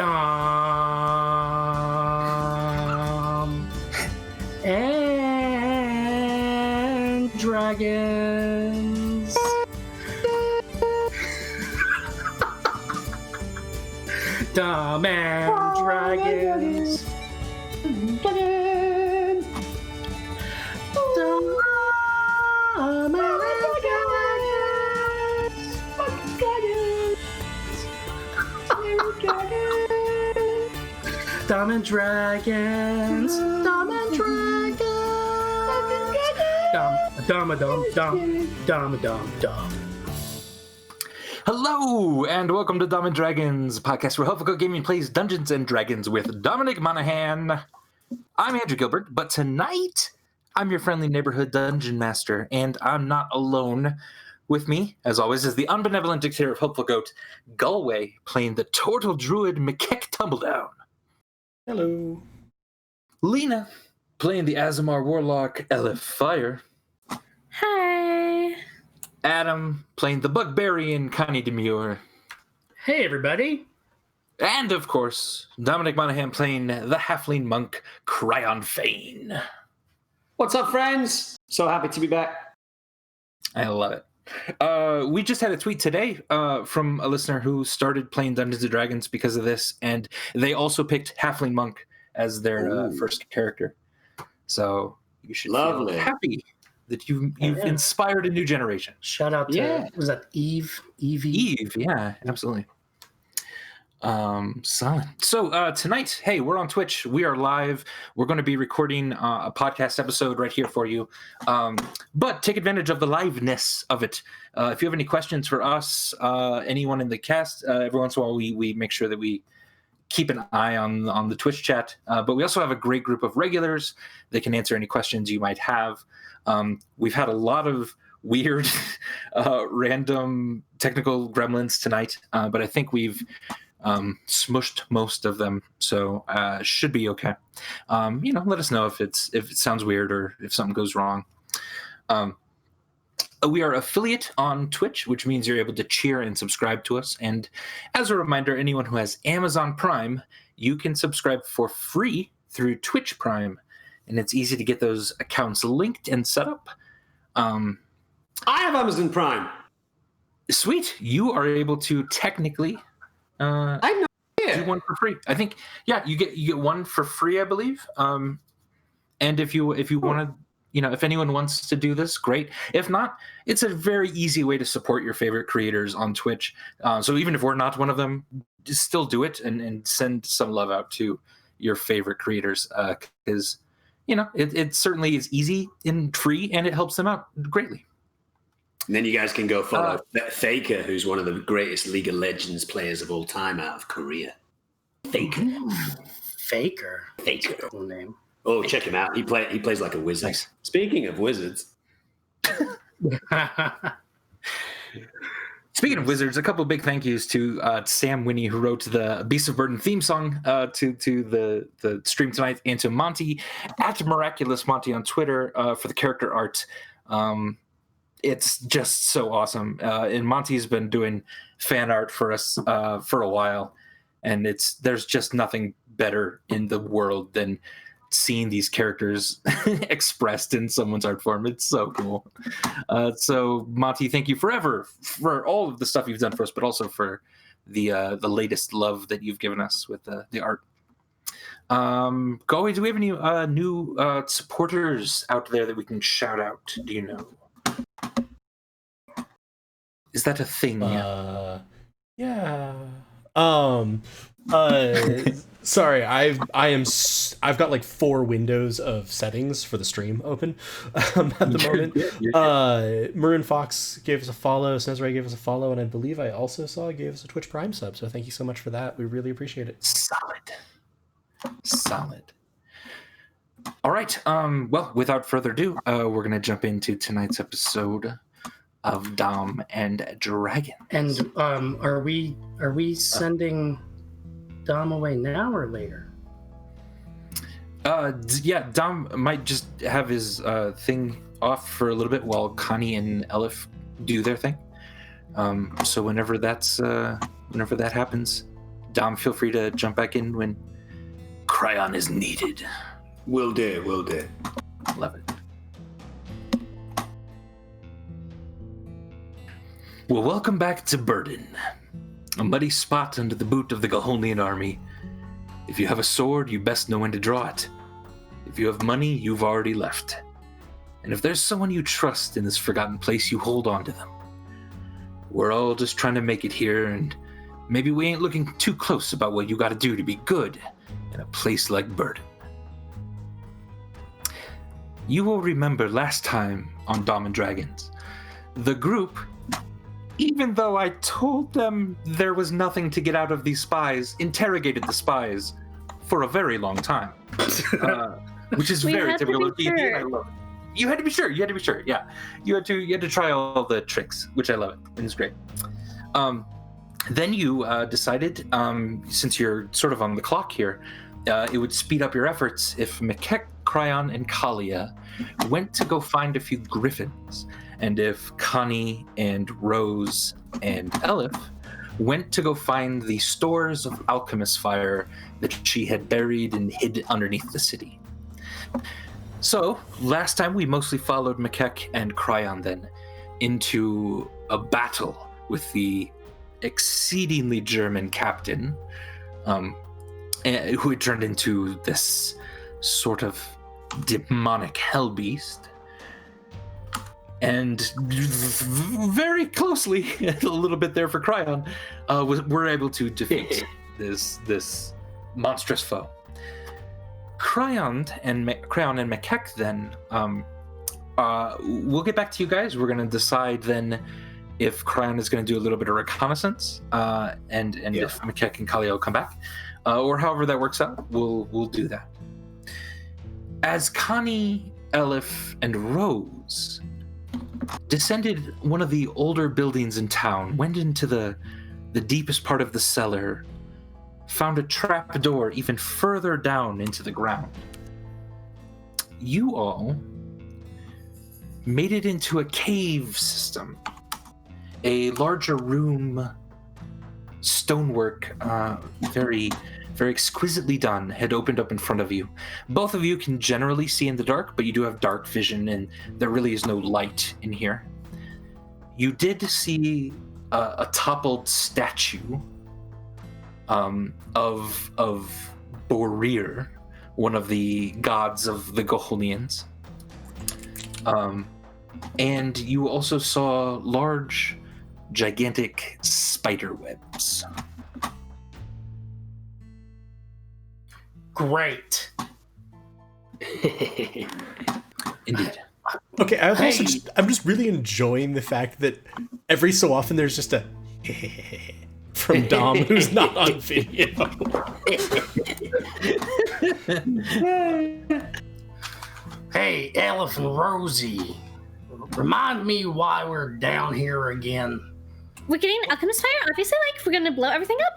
Dom and Dragons. Dom and Dragons. Dom and Dragons. Dom and Dragons. Dom and Dragons. Dom. Hello, and welcome to Dom and Dragons, podcast where Helpful Gaming plays Dungeons and Dragons with Dominic Monaghan. I'm Andrew Gilbert, but tonight I'm your friendly neighborhood dungeon master, and I'm not alone. With me, as always, is the unbenevolent dictator of Helpful Goat, Galway, playing the turtle druid Mikek Tumbledown. Hello. Lena, playing the Azamar warlock Elef Fire. Hi. Adam, playing the Bugbearian Connie Demure. Hey, everybody. And, of course, Dominic Monaghan playing the halfling monk Kryon Fane. What's up, friends? So happy to be back. I love it. We just had a tweet today from a listener who started playing Dungeons & Dragons because of this, and they also picked halfling monk as their first character. So you should feel happy that you've inspired a new generation. Shout out to, was that Eve? Eve, yeah, absolutely. Solid. So tonight, hey, we're on Twitch. We are live. We're going to be recording a podcast episode right here for you. But take advantage of the liveness of it. If you have any questions for us, anyone in the cast, every once in a while we make sure that we keep an eye on the Twitch chat. But we also have a great group of regulars that can answer any questions you might have. We've had a lot of weird, random technical gremlins tonight, but I think we've smushed most of them, so should be okay. Let us know if it sounds weird or if something goes wrong. We are affiliate on Twitch, which means you're able to cheer and subscribe to us. And as a reminder, anyone who has Amazon Prime, you can subscribe for free through Twitch Prime, and it's easy to get those accounts linked and set up. I have Amazon Prime. Sweet, you are able to technically. I know. Do one for free. I think, you get one for free, I believe. And if you want to, if anyone wants to do this, great. If not, it's a very easy way to support your favorite creators on Twitch. So even if we're not one of them, just still do it and send some love out to your favorite creators, because it certainly is easy and free, and it helps them out greatly. And then you guys can go follow Faker, who's one of the greatest League of Legends players of all time out of Korea. Faker. Cool name. Oh, check him out. He plays like a wizard. Nice. Speaking of wizards. Speaking of wizards, a couple of big thank yous to Sam Winnie, who wrote the Beast of Burden theme song to the stream tonight, and to Monty at Miraculous Monty on Twitter for the character art. It's just so awesome. And Monty's been doing fan art for us for a while, and there's just nothing better in the world than seeing these characters expressed in someone's art form. It's so cool. So Monty, thank you forever for all of the stuff you've done for us, but also for the latest love that you've given us with the art. Galway, do we have any new supporters out there that we can shout out? Do you know? Is that a thing? Yeah. Sorry, I've got like 4 windows of settings for the stream open at the moment. Maroon Fox gave us a follow, Snezray gave us a follow, and I believe I also saw gave us a Twitch Prime sub. So thank you so much for that. We really appreciate it. Solid. All right. Well, without further ado, we're gonna jump into tonight's episode of Dom and Dragon. And are we sending Dom away now or later? Dom might just have his thing off for a little bit while Connie and Elef do their thing. So whenever that happens, Dom, feel free to jump back in when Kryon is needed. Will do. Love it. Well, welcome back to Burden, a muddy spot under the boot of the Gaholian army. If you have a sword, you best know when to draw it. If you have money, you've already left. And if there's someone you trust in this forgotten place, you hold on to them. We're all just trying to make it here, and maybe we ain't looking too close about what you gotta do to be good in a place like Burden. You will remember last time on Dom and Dragons, the group, even though I told them there was nothing to get out of these spies, interrogated the spies for a very long time. Which is very typical of D&D, and I love it. You had to be sure, yeah. You had to try all the tricks, which I love it, and it's great. Then you decided, since you're sort of on the clock here, it would speed up your efforts if Mikek, Kryon, and Kalia went to go find a few griffins, and if Connie and Rose and Elef went to go find the stores of alchemist fire that she had buried and hid underneath the city. So, last time we mostly followed Mikek and Kryon then into a battle with the exceedingly German captain, who had turned into this sort of demonic hell beast. And very closely, a little bit there for Kryon, we're able to defeat this monstrous foe. Kryon and Mikek then, we'll get back to you guys. We're going to decide then if Kryon is going to do a little bit of reconnaissance, and if Mikek and Kalia will come back, or however that works out, we'll do that. As Connie, Elef, and Rose descended one of the older buildings in town, went into the deepest part of the cellar, found a trap door even further down into the ground. You all made it into a cave system. A larger room, stonework, very, very exquisitely done, had opened up in front of you. Both of you can generally see in the dark, but you do have dark vision, and there really is no light in here. You did see a toppled statue of Borir, one of the gods of the Gaholians. And you also saw large, gigantic spider webs. Great. Indeed. Okay, I'm just really enjoying the fact that every so often there's just a from Dom who's not on video. Hey, Elef and Rosie, remind me why we're down here again. We're getting alchemist fire. Obviously, like we're gonna blow everything up.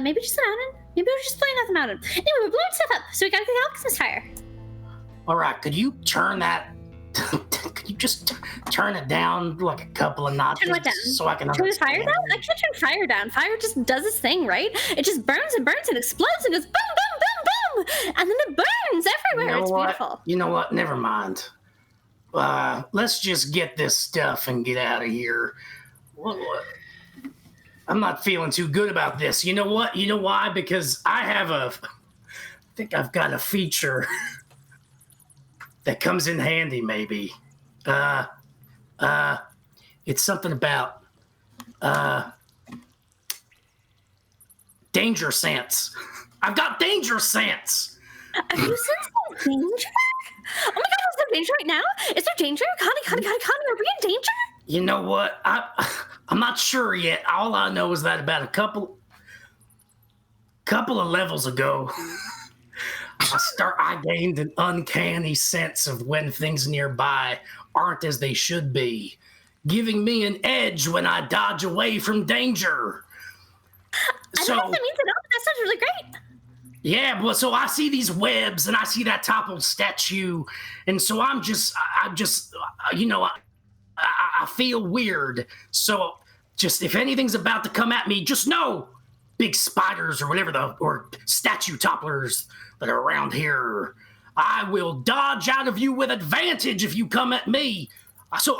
Maybe just the mountain. Maybe we're just blowing out the mountain. Anyway, we're blowing stuff up, so we gotta get the alchemist fire. All right, could you turn that? Could you just turn it down like a couple of notches? Turn what down? So I can Turn the understand. fire down? I can't turn fire down. Fire just does its thing, right? It just burns and burns and explodes and goes boom, boom, boom, boom, and then it burns everywhere. It's beautiful. You know what? Never mind. Let's just get this stuff and get out of here. I'm not feeling too good about this. You know what? You know why? Because I think I've got a feature that comes in handy, maybe. It's something about danger sense. I've got danger sense. Are you sensing danger? Oh my god, is there danger right now? Is there danger? Connie, are we in danger? You know what? I'm not sure yet. All I know is that about a couple of levels ago, I gained an uncanny sense of when things nearby aren't as they should be, giving me an edge when I dodge away from danger. I don't know if that means it all, but that sounds really great. Yeah, well, so I see these webs and I see that toppled statue, and so I feel weird. So just if anything's about to come at me, just know big spiders or whatever or statue topplers that are around here, I will dodge out of you with advantage if you come at me. So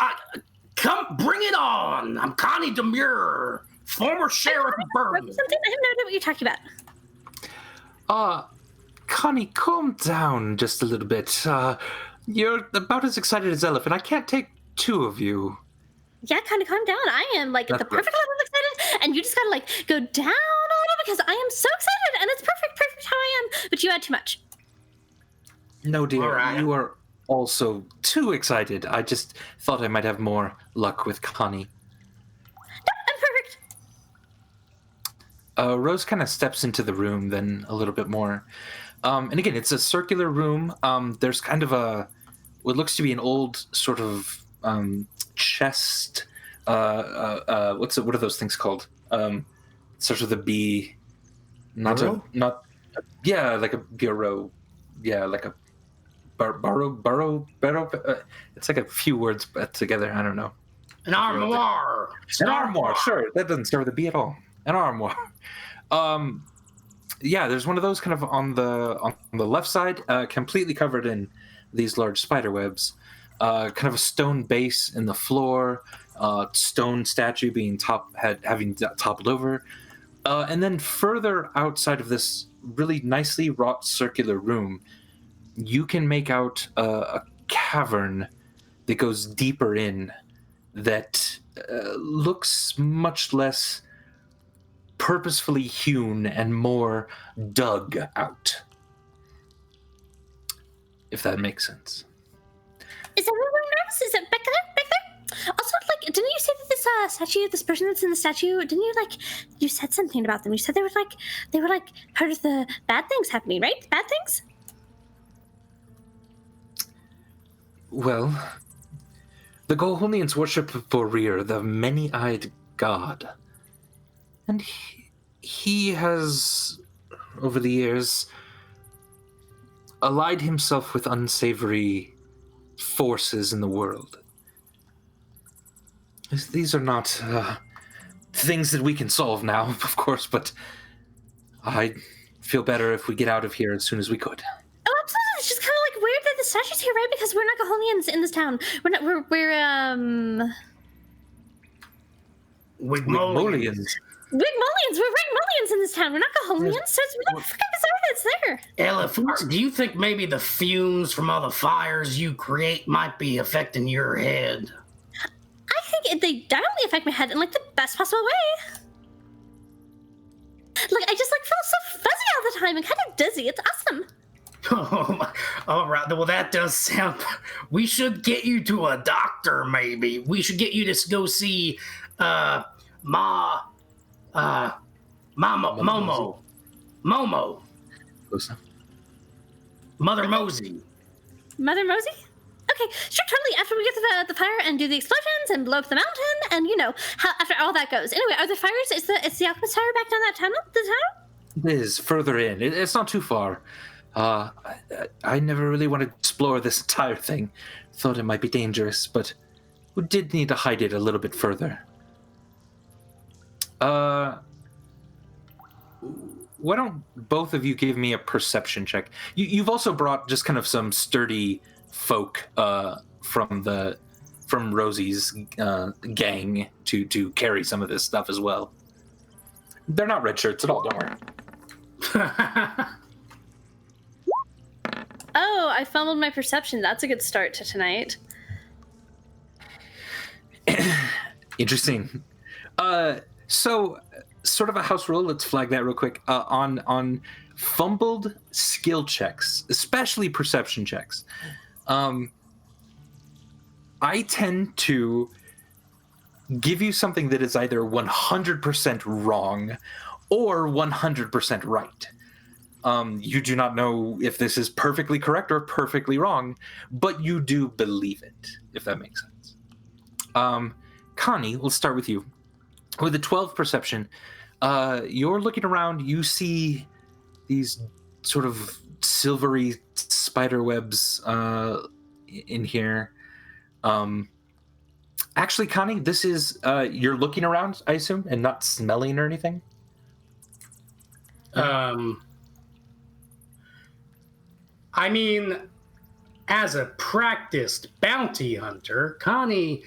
come, bring it on. I'm Connie Demure, former sheriff of Burton. I have no idea what you're talking about. Connie, calm down just a little bit. You're about as excited as Elef, and I can't take two of you. Yeah, kind of calm down. I am like at the perfect level of excited, and you just gotta like go down a little because I am so excited, and it's perfect how I am. But you had too much. No, dear, right. You are also too excited. I just thought I might have more luck with Connie. No, I'm perfect. Rose kind of steps into the room then a little bit more. And again, it's a circular room. There's kind of what looks to be an old sort of chest. What are those things called? Sort of the B. Like a bureau. Yeah, like a burrow. It's like a few words put together. I don't know. An armoire. An armoire, sure. That doesn't start with a B at all. An armoire. Yeah, there's one of those kind of on the left side, completely covered in these large spider webs. Kind of a stone base in the floor, stone statue being having toppled over, and then further outside of this really nicely wrought circular room, you can make out a cavern that goes deeper in that looks much less purposefully hewn and more dug out, if that makes sense. Is everyone nervous? Is it back there? Also, like, didn't you say that this statue, this person that's in the statue, didn't you you said something about them? You said they were part of the bad things happening, right? Bad things? Well, the Goholians worship Borir, the many-eyed god. And he has, over the years, allied himself with unsavory forces in the world. These are not things that we can solve now, of course, but I'd feel better if we get out of here as soon as we could. Oh, absolutely. It's just kind of like weird that the statue's here, right? Because we're not Goholians in this town. We're Wigmolians. Wigmolians! We're Wigmolians in this town. We're not Goholians, so it's really fucking bizarre that it's there. Elef, do you think maybe the fumes from all the fires you create might be affecting your head? I think they definitely affect my head in like the best possible way. Like I just feel so fuzzy all the time and kind of dizzy. It's awesome. Oh, all right. Well, that does sound. We should get you to a doctor. Maybe we should get you to go see Momo. Mother Mosey. Mother Mosey? Okay, sure, totally. After we get to the fire and do the explosions and blow up the mountain, and how after all that goes. Anyway, are the fires? Is the Alchemist Tower back down that tunnel? The tunnel? It is further in. It's not too far. I never really wanted to explore this entire thing. Thought it might be dangerous, but we did need to hide it a little bit further. Why don't both of you give me a perception check? You've also brought just kind of some sturdy folk from Rosie's gang to carry some of this stuff as well. They're not red shirts at all, don't worry. Oh, I fumbled my perception. That's a good start to tonight. Interesting. So, sort of a house rule. Let's flag that real quick. On fumbled skill checks, especially perception checks, I tend to give you something that is either 100% wrong or 100% right. You do not know if this is perfectly correct or perfectly wrong, but you do believe it, if that makes sense. Connie, we'll start with you. With a 12 perception, you're looking around, you see these sort of silvery spider webs in here. Actually, Connie, this is you're looking around, I assume, and not smelling or anything. I mean, as a practiced bounty hunter, Connie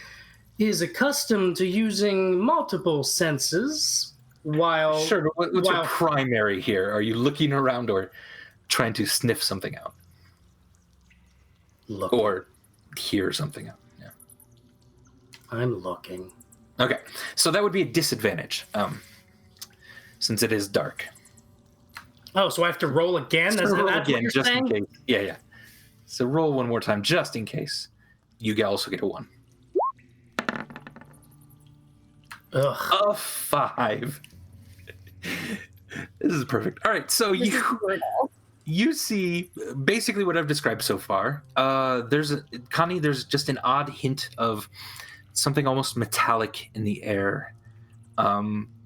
is accustomed to using multiple senses while... Sure, but what's your primary here? Are you looking around or trying to sniff something out? Look. Or hear something out? Yeah. I'm looking. Okay, so that would be a disadvantage, since it is dark. Oh, so I have to roll again? That's roll what again, you're just saying? in case. Yeah. So roll one more time, just in case. You also get a 1. Ugh. A 5. This is perfect. All right, so you see basically what I've described so far. Connie, there's just an odd hint of something almost metallic in the air,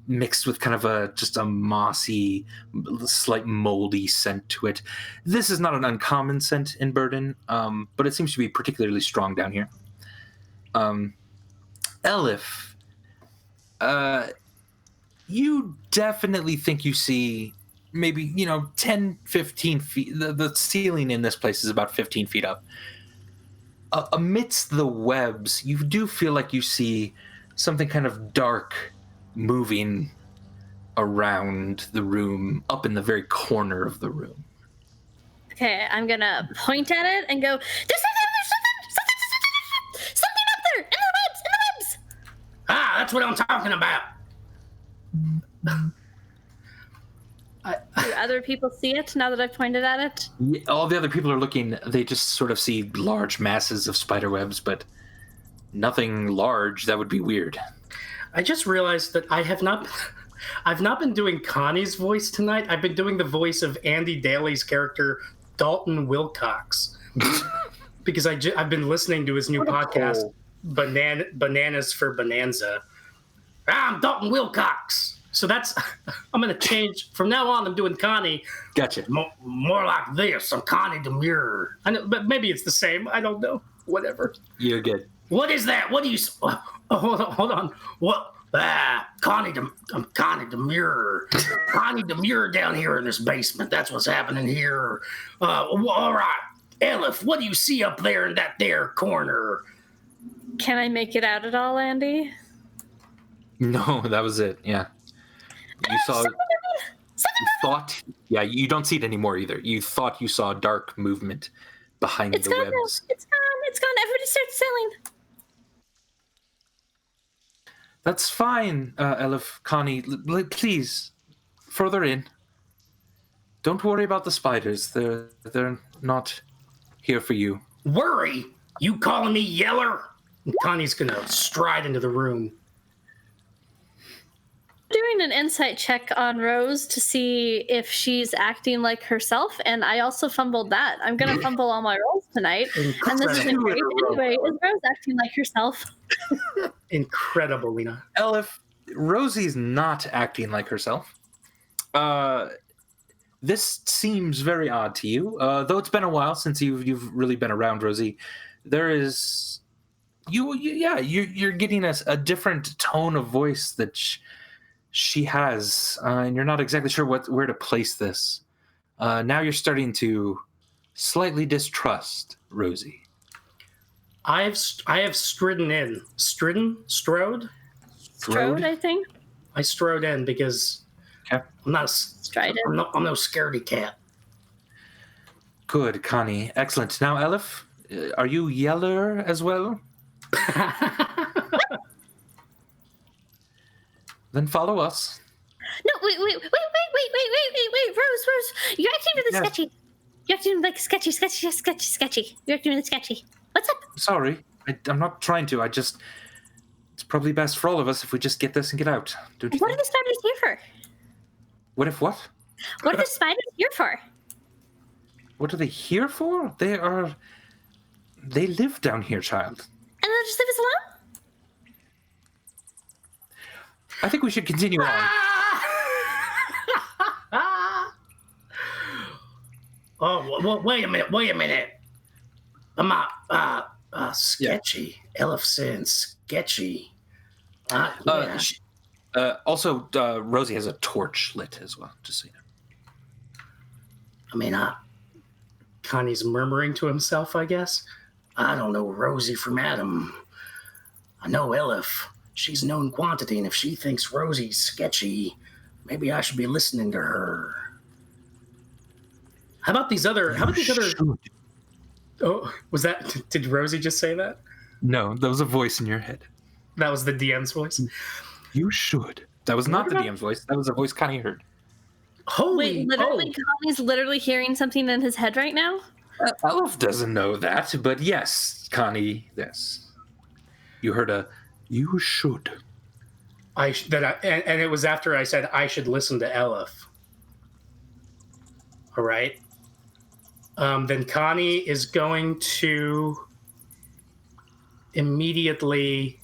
mixed with kind of just a mossy, slight moldy scent to it. This is not an uncommon scent in Burden, but it seems to be particularly strong down here. Elef, you definitely think you see maybe, 10, 15 feet. The ceiling in this place is about 15 feet up. Amidst the webs, you do feel like you see something kind of dark moving around the room, up in the very corner of the room. Okay, I'm gonna point at it and go, there's something up there, in the webs. Ah, that's what I'm talking about. Do other people see it now that I've pointed at it? Yeah, all the other people are looking, they just sort of see large masses of spider webs, but nothing large. That would be weird. I just realized that I've not been doing Connie's voice tonight. I've been doing the voice of Andy Daly's character, Dalton Wilcox. Because I've been listening to his new podcast, Bananas for Bonanza. I'm Dalton Wilcox. So I'm going to change. From now on, I'm doing Connie. Gotcha. More like this. I'm Connie Demure. I know, but maybe it's the same. I don't know. Whatever. You're good. What is that? What do you... Oh, hold on. What? I'm Connie Demure. Connie Demure down here in this basement. That's what's happening here. All right. Elef, what do you see up there in that there corner? Can I make it out at all, Andy? No, that was it. Yeah. You saw... you don't see it anymore either. You thought you saw dark movement behind the webs. Now. It's gone. Everybody start sailing. That's fine, Elef, Connie. Please, further in. Don't worry about the spiders. They're not here for you. Worry? You calling me Yeller? And Connie's gonna stride into the room. Doing an insight check on Rose to see if she's acting like herself, and I also fumbled that. I'm gonna fumble all my rolls tonight, and this is great. Anyway, is Rose acting like herself? Incredible, Lena. Elef, Rosie's not acting like herself. This seems very odd to you, though it's been a while since you've really been around Rosie. There is, you're getting a different tone of voice that she has, and you're not exactly sure where to place this. Now you're starting to slightly distrust Rosie. I have stridden in. Strode, I think. I strode in because I'm not I'm no scaredy cat. Good, Connie. Excellent. Now, Elef, are you Yeller as well? Then follow us. No, wait, Rose. You're acting really sketchy. You're acting like sketchy. You're acting really sketchy. What's up? Sorry, I'm not trying to. It's probably best for all of us if we just get this and get out. What are the spiders here for? What if what? What are the spiders here for? What are they here for? They live down here, child. And they'll just leave us alone? I think we should continue on. Oh, well, wait a minute. Sketchy. Elef saying sketchy. Also, Rosie has a torch lit as well, just so you know. I mean, Connie's murmuring to himself, I guess. I don't know Rosie from Adam. I know Elef. She's known quantity, and if she thinks Rosie's sketchy, maybe I should be listening to her. How about these other... Oh, was that... Did Rosie just say that? No, that was a voice in your head. That was the DM's voice? You should. That was not the DM's voice. That was a voice Connie heard. Wait, literally, Connie's literally hearing something in his head right now? Elef doesn't know that, but yes, Connie, yes. You heard a, you should. And it was after I said I should listen to Elef. All right. Then Connie is going to immediately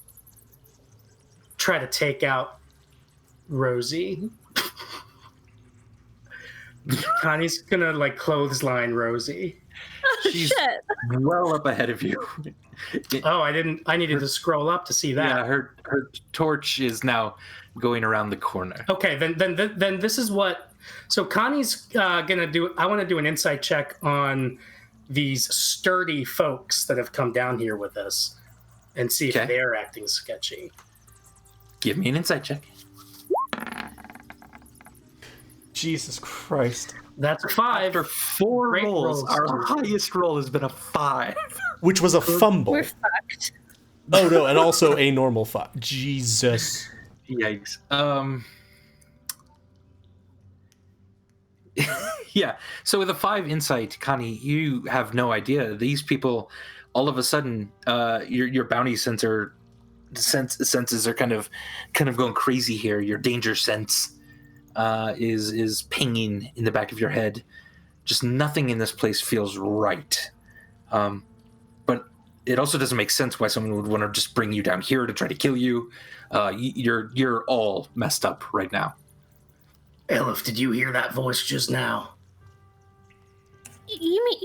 try to take out Rosie. Connie's gonna like clothesline Rosie. She's Shit. well up ahead of you. Oh, I needed to scroll up to see that. Yeah, her torch is now going around the corner. Okay, then this is what. So Connie's gonna do. I want to do an insight check on these sturdy folks that have come down here with us, and see if they're acting sketchy. Give me an insight check. Jesus Christ. That's a 5. After 4 Great rolls, rolls. our highest roll has been a 5. Which was a fumble. We're fucked. Oh no, and also a normal 5. Jesus. Yikes. Yeah. So with a 5 insight, Connie, you have no idea. These people, all of a sudden, your bounty senses are kind of going crazy here. Your danger sense is pinging in the back of your head. Just nothing in this place feels right. But it also doesn't make sense why someone would want to just bring you down here to try to kill you. You're all messed up right now. Elef, did you hear that voice just now? You mean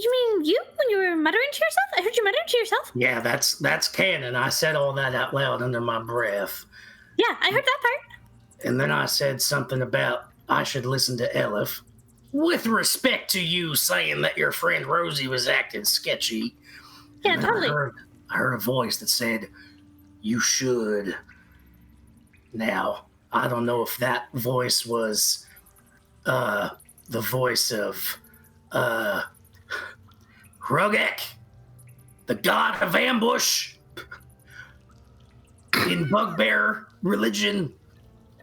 you when you were muttering to yourself? I heard you muttering to yourself. Yeah, that's canon. I said all that out loud under my breath. Yeah, I heard that part. And then I said something about I should listen to Elef. With respect to you saying that your friend Rosie was acting sketchy. Yeah, And then totally. I heard a voice that said, you should. Now, I don't know if that voice was the voice of Rugek, the god of ambush in bugbear religion,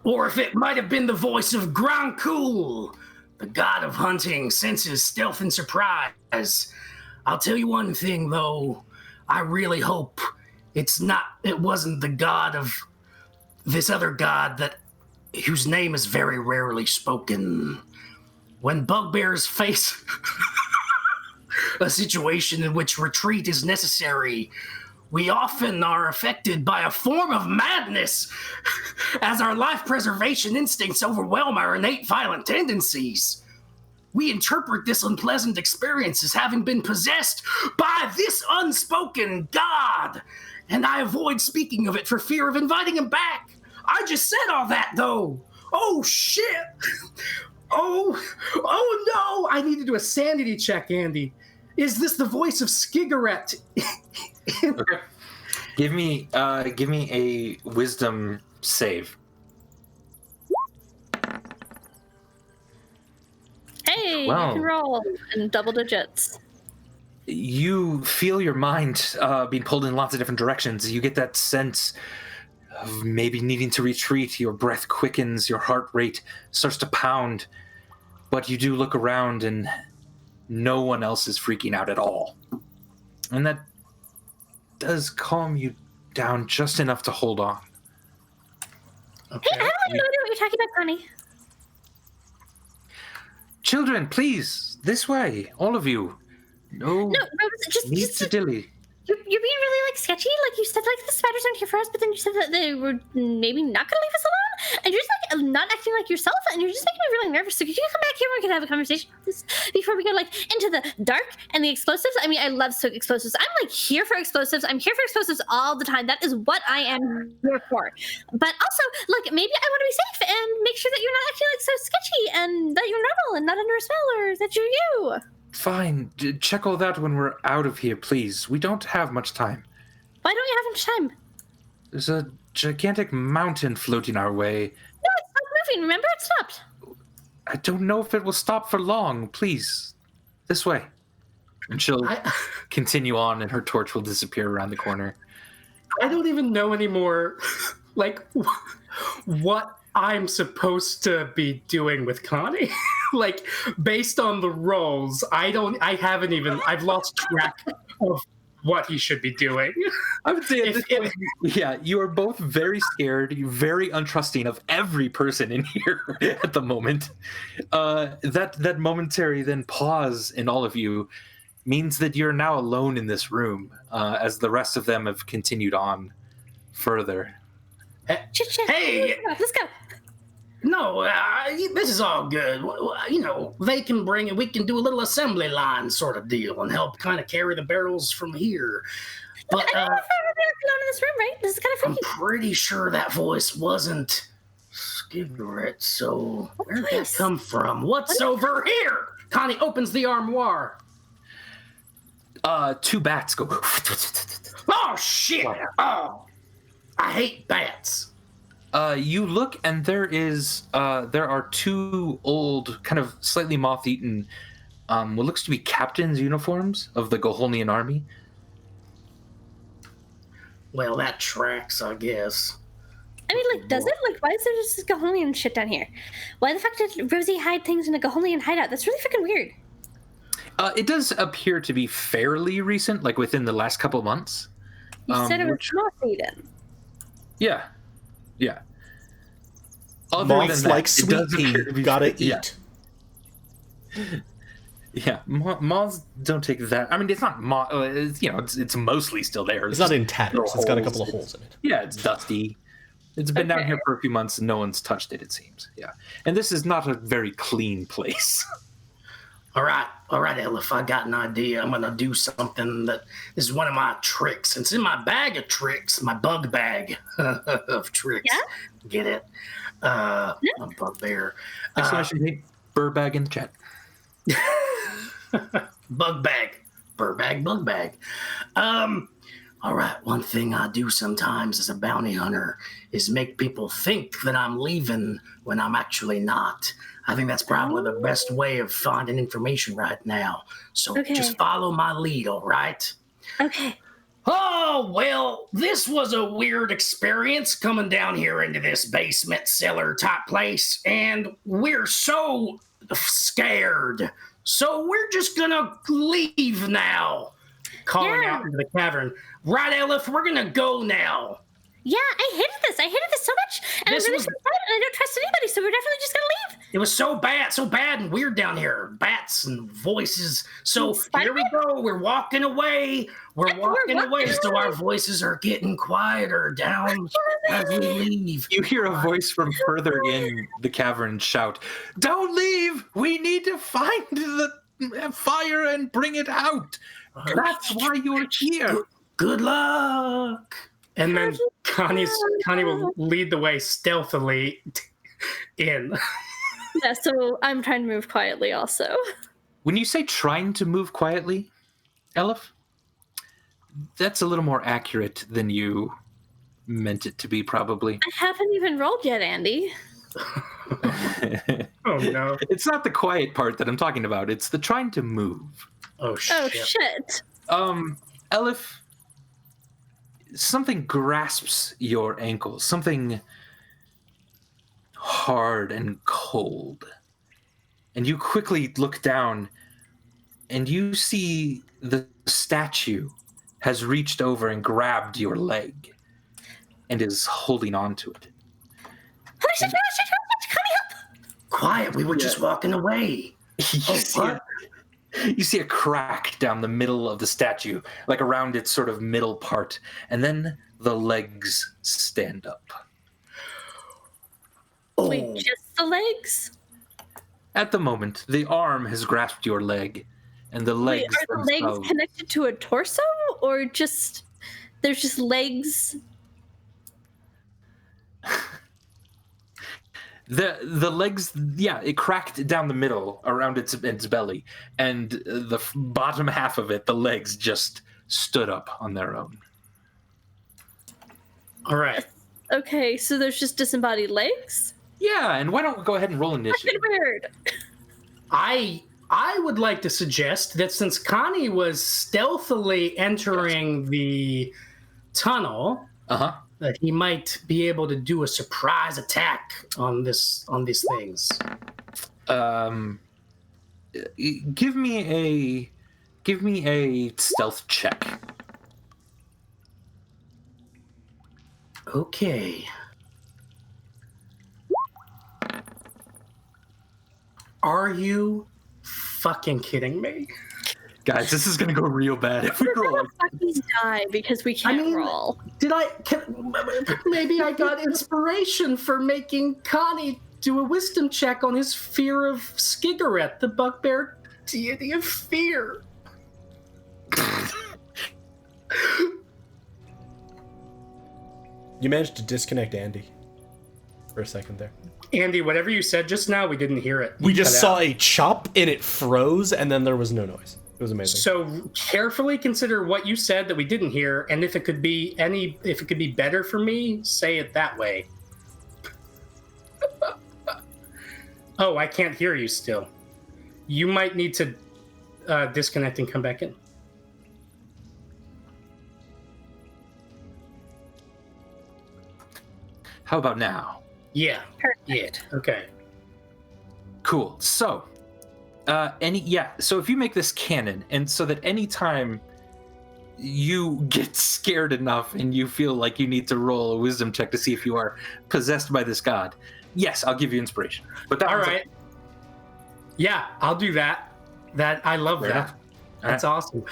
or if it might have been the voice of Grancool, the god of hunting, senses, stealth, and surprise. I'll tell you one thing, though. I really hope it wasn't the god of this other god whose name is very rarely spoken. When bugbears face a situation in which retreat is necessary, we often are affected by a form of madness as our life preservation instincts overwhelm our innate violent tendencies. We interpret this unpleasant experience as having been possessed by this unspoken God, and I avoid speaking of it for fear of inviting him back. I just said all that, though. Oh, shit. Oh no. I need to do a sanity check, Andy. Is this the voice of Skigaret? Okay. Give me a wisdom save. Hey, Wow. you can roll in double digits. You feel your mind being pulled in lots of different directions. You get that sense of maybe needing to retreat. Your breath quickens, your heart rate starts to pound. But you do look around and no one else is freaking out at all. And that does calm you down just enough to hold on. Okay. Hey, I don't even know what you're talking about, Connie. Children, please, this way, all of you. No, No, just needs to dilly. You're being really like sketchy. Like you said, like the spiders aren't here for us, but then you said that they were maybe not gonna leave us alone. and you're just like not acting like yourself, and you're just making me really nervous. So could you come back here and we can have a conversation about this before we go like into the dark and the explosives? I mean, I love explosives. I'm like here for explosives. I'm here for explosives all the time. That is what I am here for. But also, like, maybe I want to be safe and make sure that you're not acting like so sketchy and that you're normal and not under a spell or that you're you. Fine. Check all that when we're out of here, please. We don't have much time. Why don't you have much time? There's a gigantic mountain floating our way. No, it's not moving. Remember, it stopped. I don't know if it will stop for long. Please, this way. And she'll continue on, and her torch will disappear around the corner. I don't even know anymore, like, what I'm supposed to be doing with Connie. Like, based on the roles, I've lost track of what he should be doing. I would say you are both very scared, you're very untrusting of every person in here at the moment. That momentary then pause in all of you means that you're now alone in this room, as the rest of them have continued on further. Hey, let's go. No, this is all good. You know, they can bring it. We can do a little assembly line sort of deal and help kind of carry the barrels from here. But I don't know if I'm alone in this room, right? This is kind of I'm freaky. pretty sure that voice wasn't Skibberett. So where did that come from? What's over here? Connie opens the armoire. 2 bats go. Oh shit! Oh, I hate bats. You look, and there are 2 old, kind of slightly moth-eaten, what looks to be captains' uniforms of the Goholnian army. Well, that tracks, I guess. I mean, like, does it? Like, why is there just this Goholian shit down here? Why the fuck did Rosie hide things in a Goholian hideout? That's really freaking weird. It does appear to be fairly recent, like within the last couple months. You said it was moth-eaten. Yeah. Yeah. Moths like sweet pea. Gotta eat. Yeah, moths don't take that. I mean, it's not moth. It's mostly still there. It's not in tatters. It's got a couple of holes in it. Yeah, it's dusty. It's been down here for a few months, and no one's touched it. It seems. Yeah, and this is not a very clean place. All right, Elef, I got an idea. I'm gonna do something that is one of my tricks. It's in my bag of tricks, my bug bag of tricks. Yeah? Get it? A bugbear. Exclamation! Burbag in the chat. Bug bag. Burbag, bug bag. All right, one thing I do sometimes as a bounty hunter is make people think that I'm leaving when I'm actually not. I think that's probably the best way of finding information right now. So just follow my lead, all right? Okay. Oh, well, this was a weird experience coming down here into this basement cellar type place, and we're so scared. So we're just gonna leave now. Calling out into the cavern. Right, Elef, we're gonna go now. Yeah, I hated this. I hated this so much. And I'm really so sad, and I don't trust anybody, so we're definitely just gonna leave. It was so bad and weird down here. Bats and voices. So here we go. We're walking away. We're walking away. So our voices are getting quieter down as we leave. You hear a voice from further in the cavern shout, "Don't leave! We need to find the fire and bring it out. That's why you're here. Good luck." And then Connie will lead the way stealthily in. Yeah, so I'm trying to move quietly also. When you say trying to move quietly, Elef, that's a little more accurate than you meant it to be, probably. I haven't even rolled yet, Andy. Oh, no. It's not the quiet part that I'm talking about. It's the trying to move. Oh, shit. Oh, shit. Elef, something grasps your ankles, something hard and cold. And you quickly look down, and you see the statue has reached over and grabbed your leg and is holding on to it. Quiet, we were just walking away. You see a crack down the middle of the statue, like around its sort of middle part, and then the legs stand up. Oh, Wait, just the legs? At the moment, the arm has grasped your leg, and the Wait, legs are the legs themselves. connected to a torso, or just there's just legs? The legs, yeah, it cracked down the middle around its belly, and the bottom half of it, the legs just stood up on their own. all right. Okay, so there's just disembodied legs? Yeah, and why don't we go ahead and roll initiative? Fucking weird. I would like to suggest that since Connie was stealthily entering the tunnel, that he might be able to do a surprise attack on these things. Give me a stealth check. Okay. Are you fucking kidding me? Guys, this is gonna go real bad if we roll. Fucking die because we can't roll. Maybe I got inspiration for making Connie do a wisdom check on his fear of Skigaret, the bugbear deity of fear. You managed to disconnect Andy for a second there. Andy, whatever you said just now, we didn't hear it. We You just cut saw out. a chop and it froze, and then there was no noise. It was amazing. So carefully consider what you said that we didn't hear, and if it could be better for me, say it that way. Oh, I can't hear you still. You might need to disconnect and come back in. How about now? Yeah. Perfect. Yeah. Okay. Cool. So, so if you make this canon, and so that anytime you get scared enough and you feel like you need to roll a wisdom check to see if you are possessed by this god, yes, I'll give you inspiration. But that All one's right. Yeah, I'll do that. I love Fair that. enough. That's awesome.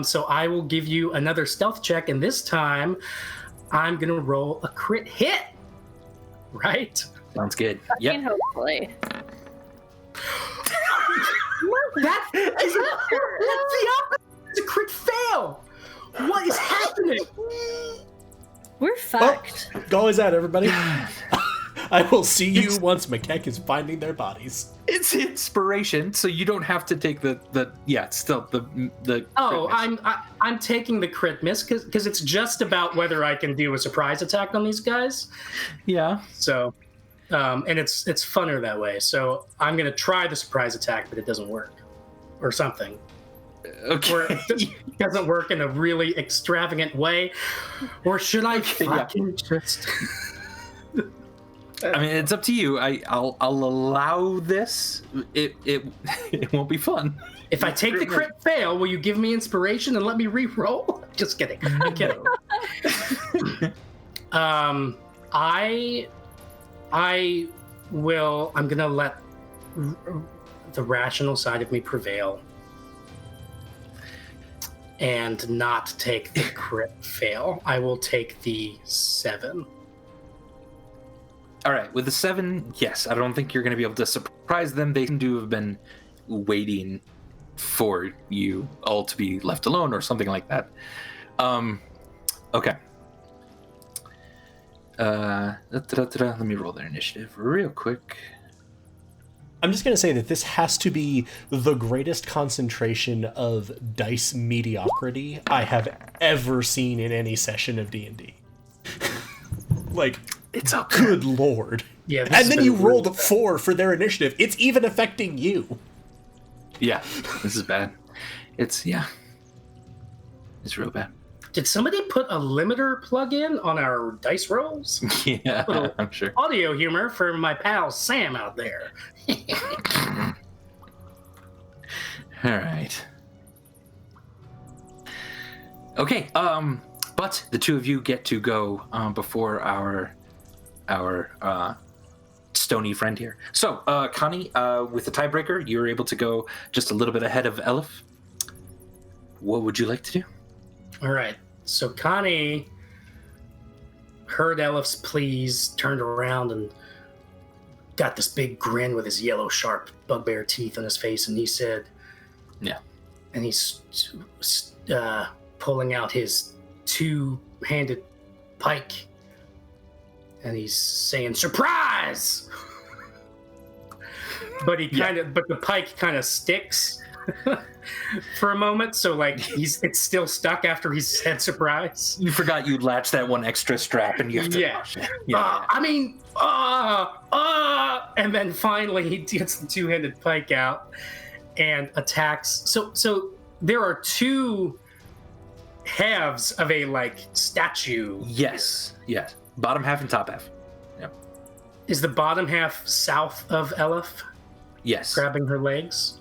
So I will give you another stealth check, and this time I'm gonna roll a crit hit. Right? sounds good. Fucking Yep. hopefully. That's the opposite. It's a crit fail. What is happening? We're fucked. Go as that, everybody. I will see you once Mikek is finding their bodies. It's inspiration, so you don't have to take the Oh, crit miss. I'm taking the crit miss because it's just about whether I can do a surprise attack on these guys. Yeah. So, and it's funner that way. So I'm gonna try the surprise attack, but it doesn't work, or something. Okay. Or it doesn't work in a really extravagant way. Or should I fucking just? I mean, it's up to you. I'll allow this. It won't be fun. If I take the crit fail, will you give me inspiration and let me re-roll? Just kidding. I'm kidding. I will. I'm gonna let the rational side of me prevail and not take the crit fail. I will take the 7. All right, with the 7, yes, I don't think you're going to be able to surprise them. They seem to have been waiting for you all to be left alone or something like that. Okay. Let me roll their initiative real quick. I'm just going to say that this has to be the greatest concentration of dice mediocrity I have ever seen in any session of D&D. Like, It's up. good lord. Yeah, this And has then been you really rolled a bad. 4 for their initiative. It's even affecting you. Yeah, this is bad. It's real bad. Did somebody put a limiter plug-in on our dice rolls? Yeah, I'm sure. Audio humor for my pal Sam out there. All right. Okay. But the two of you get to go before our stony friend here. So, Connie, with the tiebreaker, you were able to go just a little bit ahead of Elef. What would you like to do? All right. So Connie heard Elef's pleas, turned around, and got this big grin with his yellow, sharp bugbear teeth on his face, and he said, Yeah. And he's pulling out his two-handed pike, and he's saying, "Surprise!" But the pike kind of sticks for a moment, so like it's still stuck after he said "surprise." You forgot you latched that one extra strap, and you have to. And then finally he gets the two-handed pike out and attacks. So there are two halves of a like statue. Yes. Bottom half and top half. Yep. Is the bottom half south of Elef, Yes. grabbing her legs?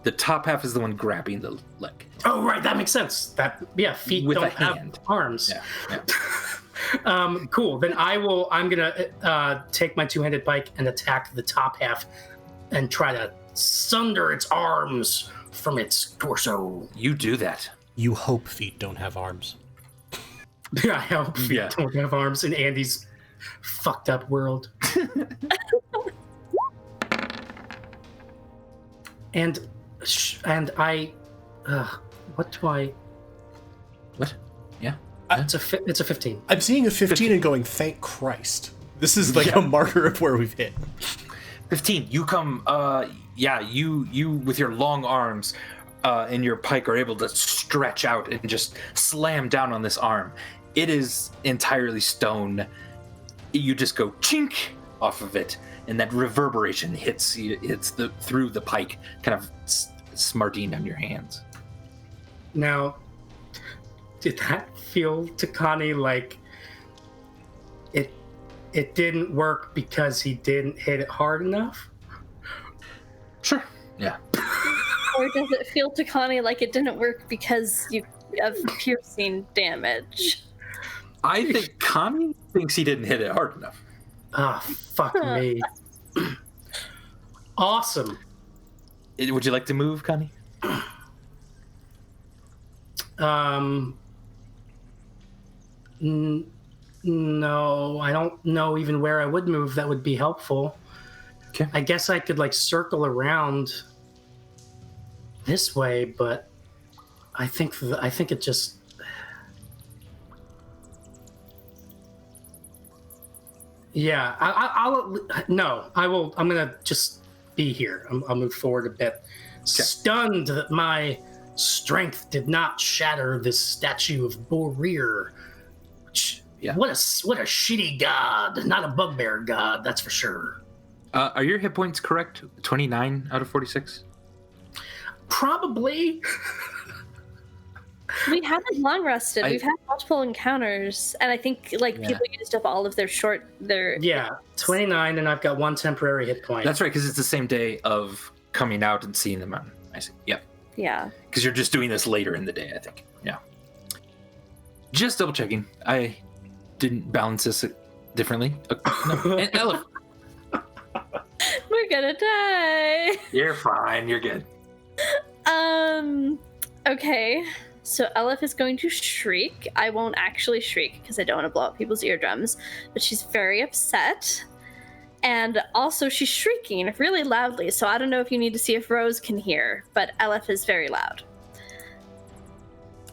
The top half is the one grabbing the leg. Oh, right, that makes sense. Feet With don't a have hand. arms. Yeah. Cool. Then I'm gonna take my two-handed pike and attack the top half and try to sunder its arms from its torso. You do that. You hope feet don't have arms. I hope feet don't have arms in Andy's fucked up world. and I, what do I? What? Yeah. It's a 15. I'm seeing a 15 and going, thank Christ. This is like a marker of where we've hit. 15. You come. You with your long arms and your pike are able to stretch out and just slam down on this arm. It is entirely stone. You just go chink off of it, and that reverberation hits through the pike, kind of smarting on your hands. Now, did that feel to Connie like it didn't work because he didn't hit it hard enough? Sure. Yeah. Or does it feel to Connie like it didn't work because of piercing damage? I think Connie thinks he didn't hit it hard enough. Ah, fuck me. Awesome. Would you like to move, Connie? No, I don't know even where I would move that would be helpful. Okay. I guess I could like circle around this way, but I think it just. Yeah, I will. I'm gonna just be here. I'll move forward a bit, okay. Stunned that my strength did not shatter this statue of Borir. Yeah. What a shitty god, not a bugbear god, that's for sure. Are your hit points correct? 29 out of 46? Probably. We haven't long rested. We've had multiple encounters, and I think people used up all of their 29, and I've got one temporary hit point. That's right, because it's the same day of coming out and seeing the mountain. I see. Yep. Yeah. Because you're just doing this later in the day, I think. Yeah. Just double checking. I didn't balance this differently. No. And Elef. We're gonna die. You're fine. You're good. Okay. So Elef is going to shriek. I won't actually shriek because I don't want to blow out people's eardrums, but she's very upset. And also she's shrieking really loudly, so I don't know if you need to see if Rose can hear, but Elef is very loud.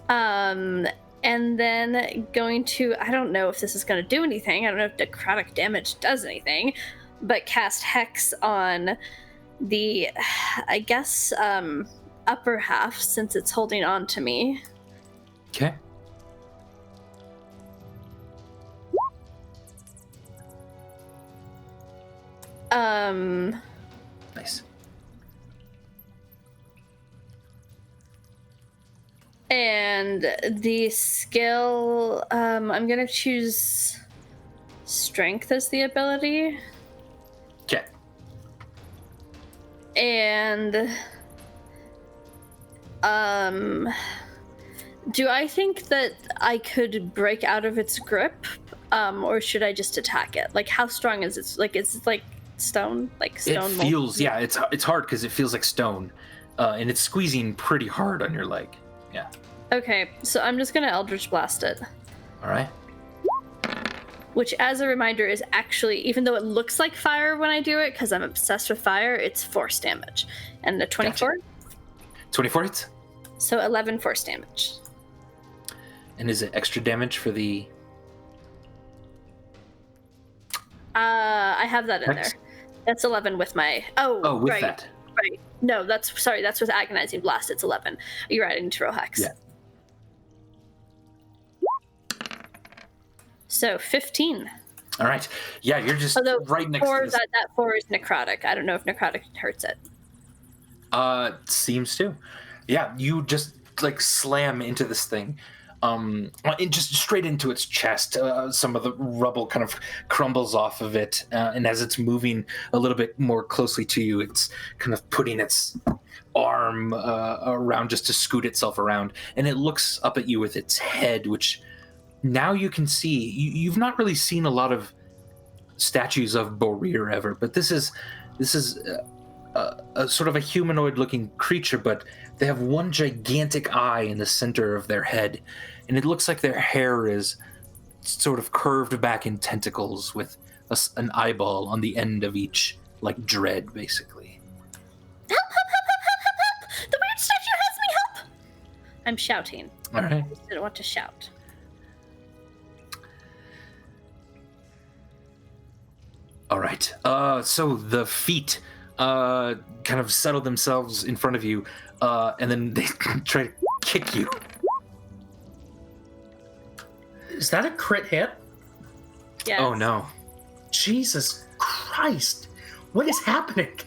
And then going to, I don't know if this is going to do anything. I don't know if necrotic damage does anything, but cast Hex on the, I guess, upper half since it's holding on to me. Okay. Nice. And the skill, I'm gonna choose Strength as the ability. Okay. And do I think that I could break out of its grip, or should I just attack it? Like, how strong is it? Like, is it like stone? Like stone? It feels, yeah, it's hard because it feels like stone, and it's squeezing pretty hard on your leg. Yeah. Okay, so I'm just gonna Eldritch Blast it. All right. which, as a reminder, is actually, even though it looks like fire when I do it, because I'm obsessed with fire, it's force damage. And the 24? Gotcha. 24 hits. So 11 force damage. And is it extra damage for the... I have that in there. That's 11 with my... Oh, with right. that. Right. No, that's with Agonizing Blast. It's 11. You're right, I need to roll Hex. Yeah. So 15. All right. Yeah, you're just right next to this. That 4 is necrotic. I don't know if necrotic hurts it. Seems to. Yeah, you just like slam into this thing. Just straight into its chest. Some of the rubble kind of crumbles off of it, and as it's moving a little bit more closely to you, it's kind of putting its arm around just to scoot itself around, and it looks up at you with its head, which now you can see. You've not really seen a lot of statues of Borir ever, but this is a sort of a humanoid-looking creature, but they have one gigantic eye in the center of their head, and it looks like their hair is sort of curved back in tentacles with an eyeball on the end of each, like dread, basically. Help, help, help, help, help, help, help! The weird statue has me, help! I'm shouting. All right. I just didn't want to shout. All right. So the feet kind of settle themselves in front of you, and then they try to kick you. Is that a crit hit? Yes. Oh no. Jesus Christ. What is happening?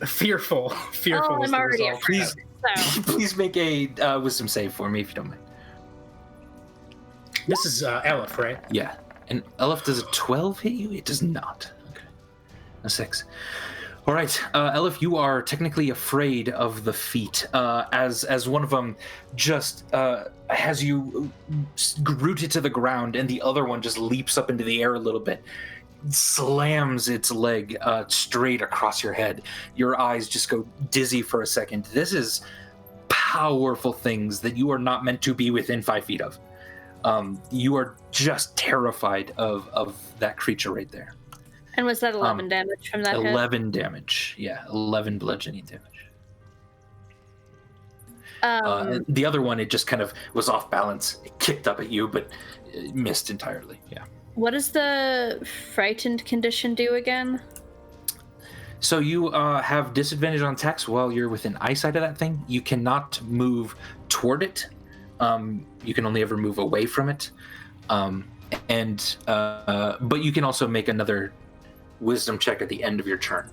Fearful. Oh, is I'm the already result. afraid. So. Please make a wisdom save for me if you don't mind. This is Elef, right? Yeah. And Elef, does a 12 hit you? It does not. Okay. A 6. All right, Elef, you are technically afraid of the feet, as one of them just has you rooted to the ground, and the other one just leaps up into the air a little bit, slams its leg straight across your head. Your eyes just go dizzy for a second. This is powerful things that you are not meant to be within 5 feet of. You are just terrified of that creature right there. And was that 11 damage from that 11 hit? damage. Yeah, 11 bludgeoning damage. Um, The other one, it just kind of was off balance. It kicked up at you, but it missed entirely. Yeah. What does the frightened condition do again? So you have disadvantage on attacks while you're within eyesight of that thing. You cannot move toward it. You can only ever move away from it. But you can also make another wisdom check at the end of your turn.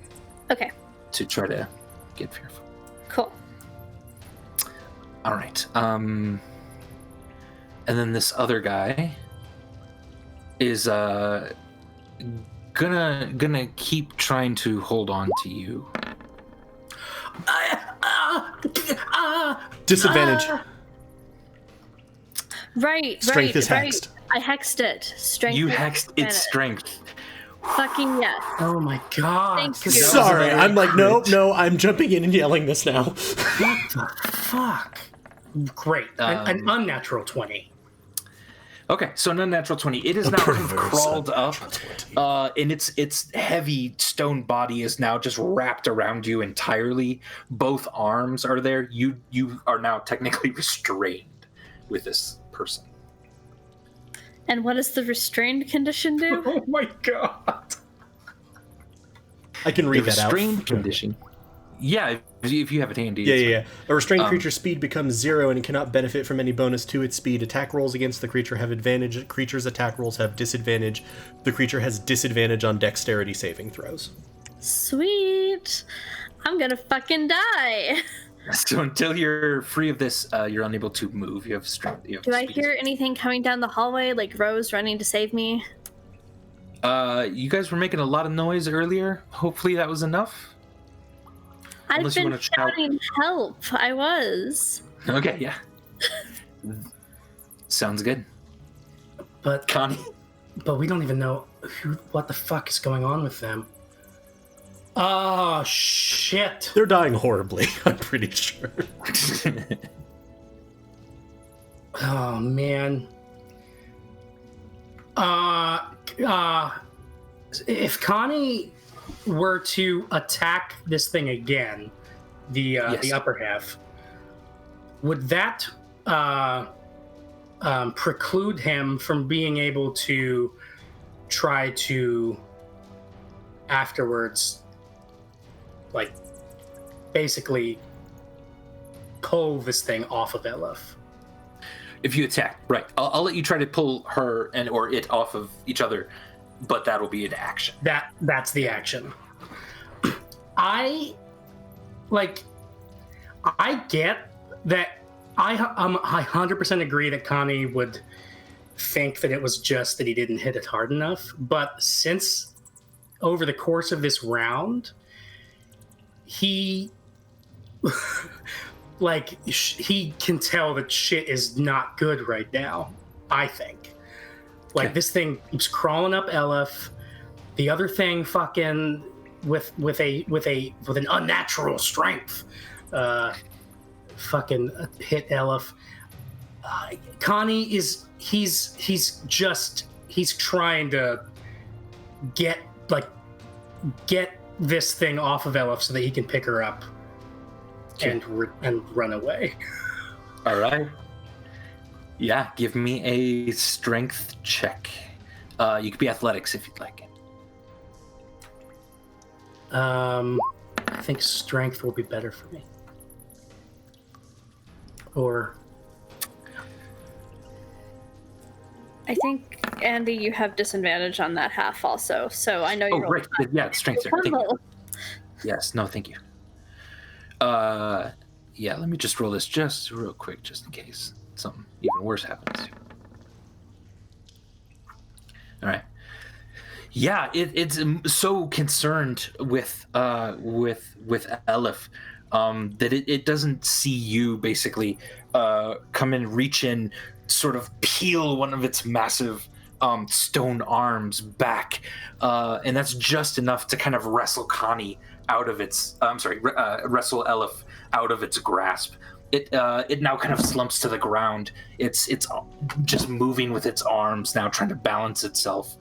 Okay. To try to get fearful. Cool. All right. And then this other guy is gonna keep trying to hold on to you. Disadvantage. Right. Strength is right. hexed. I hexed it. Strength. You is hexed its advantage. strength. Fucking yes. Oh my god. Thank you. Sorry, I'm like, no, I'm jumping in and yelling this now. What the fuck? Great. An unnatural 20. Okay, so an unnatural 20. It is now kind of crawled up, and its heavy stone body is now just wrapped around you entirely. Both arms are there. You are now technically restrained with this person. And what does the restrained condition do? Oh my god. I can read that out. Restrained condition. Yeah, if you have it handy. Yeah. A restrained creature's speed becomes 0 and it cannot benefit from any bonus to its speed. Attack rolls against the creature have advantage. Creature's attack rolls have disadvantage. The creature has disadvantage on dexterity saving throws. Sweet. I'm gonna fucking die. So until you're free of this, you're unable to move. You have strength. You have Do I speed. hear anything coming down the hallway, like Rose running to save me? You guys were making a lot of noise earlier. Hopefully that was enough. I've Unless you been wanna shout. shouting help. I was. Okay, yeah. Sounds good. But Connie? we don't even know what the fuck is going on with them. Oh shit. They're dying horribly, I'm pretty sure. Oh man. If Connie were to attack this thing again, the upper half, would that preclude him from being able to try to afterwards, like, basically pull this thing off of Elef? If you attack, right? I'll let you try to pull her or it off of each other, but that'll be an action. That's the action. I get that. I 100% agree that Connie would think that it was just that he didn't hit it hard enough. But since over the course of this round, he he can tell that shit is not good right now. I think. Like, this thing keeps crawling up Elef. The other thing fucking with an unnatural strength fucking hit Elef. Connie he's trying to get this thing off of Elef so that he can pick her up and run away. All right. Yeah, give me a strength check. You could be athletics if you'd like. I think strength will be better for me. Or I think, Andy, you have disadvantage on that half also, so I know you're... Oh, right. Yeah, strength there. Thank you. Yes, no, thank you. Yeah, let me just roll this just real quick, just in case something even worse happens. All right. Yeah, it's so concerned with Elef that it doesn't see you basically come in, reach in, sort of peel one of its massive stone arms back, and that's just enough to kind of wrestle Connie out of its. Wrestle Elef out of its grasp. It now kind of slumps to the ground. It's just moving with its arms now, trying to balance itself.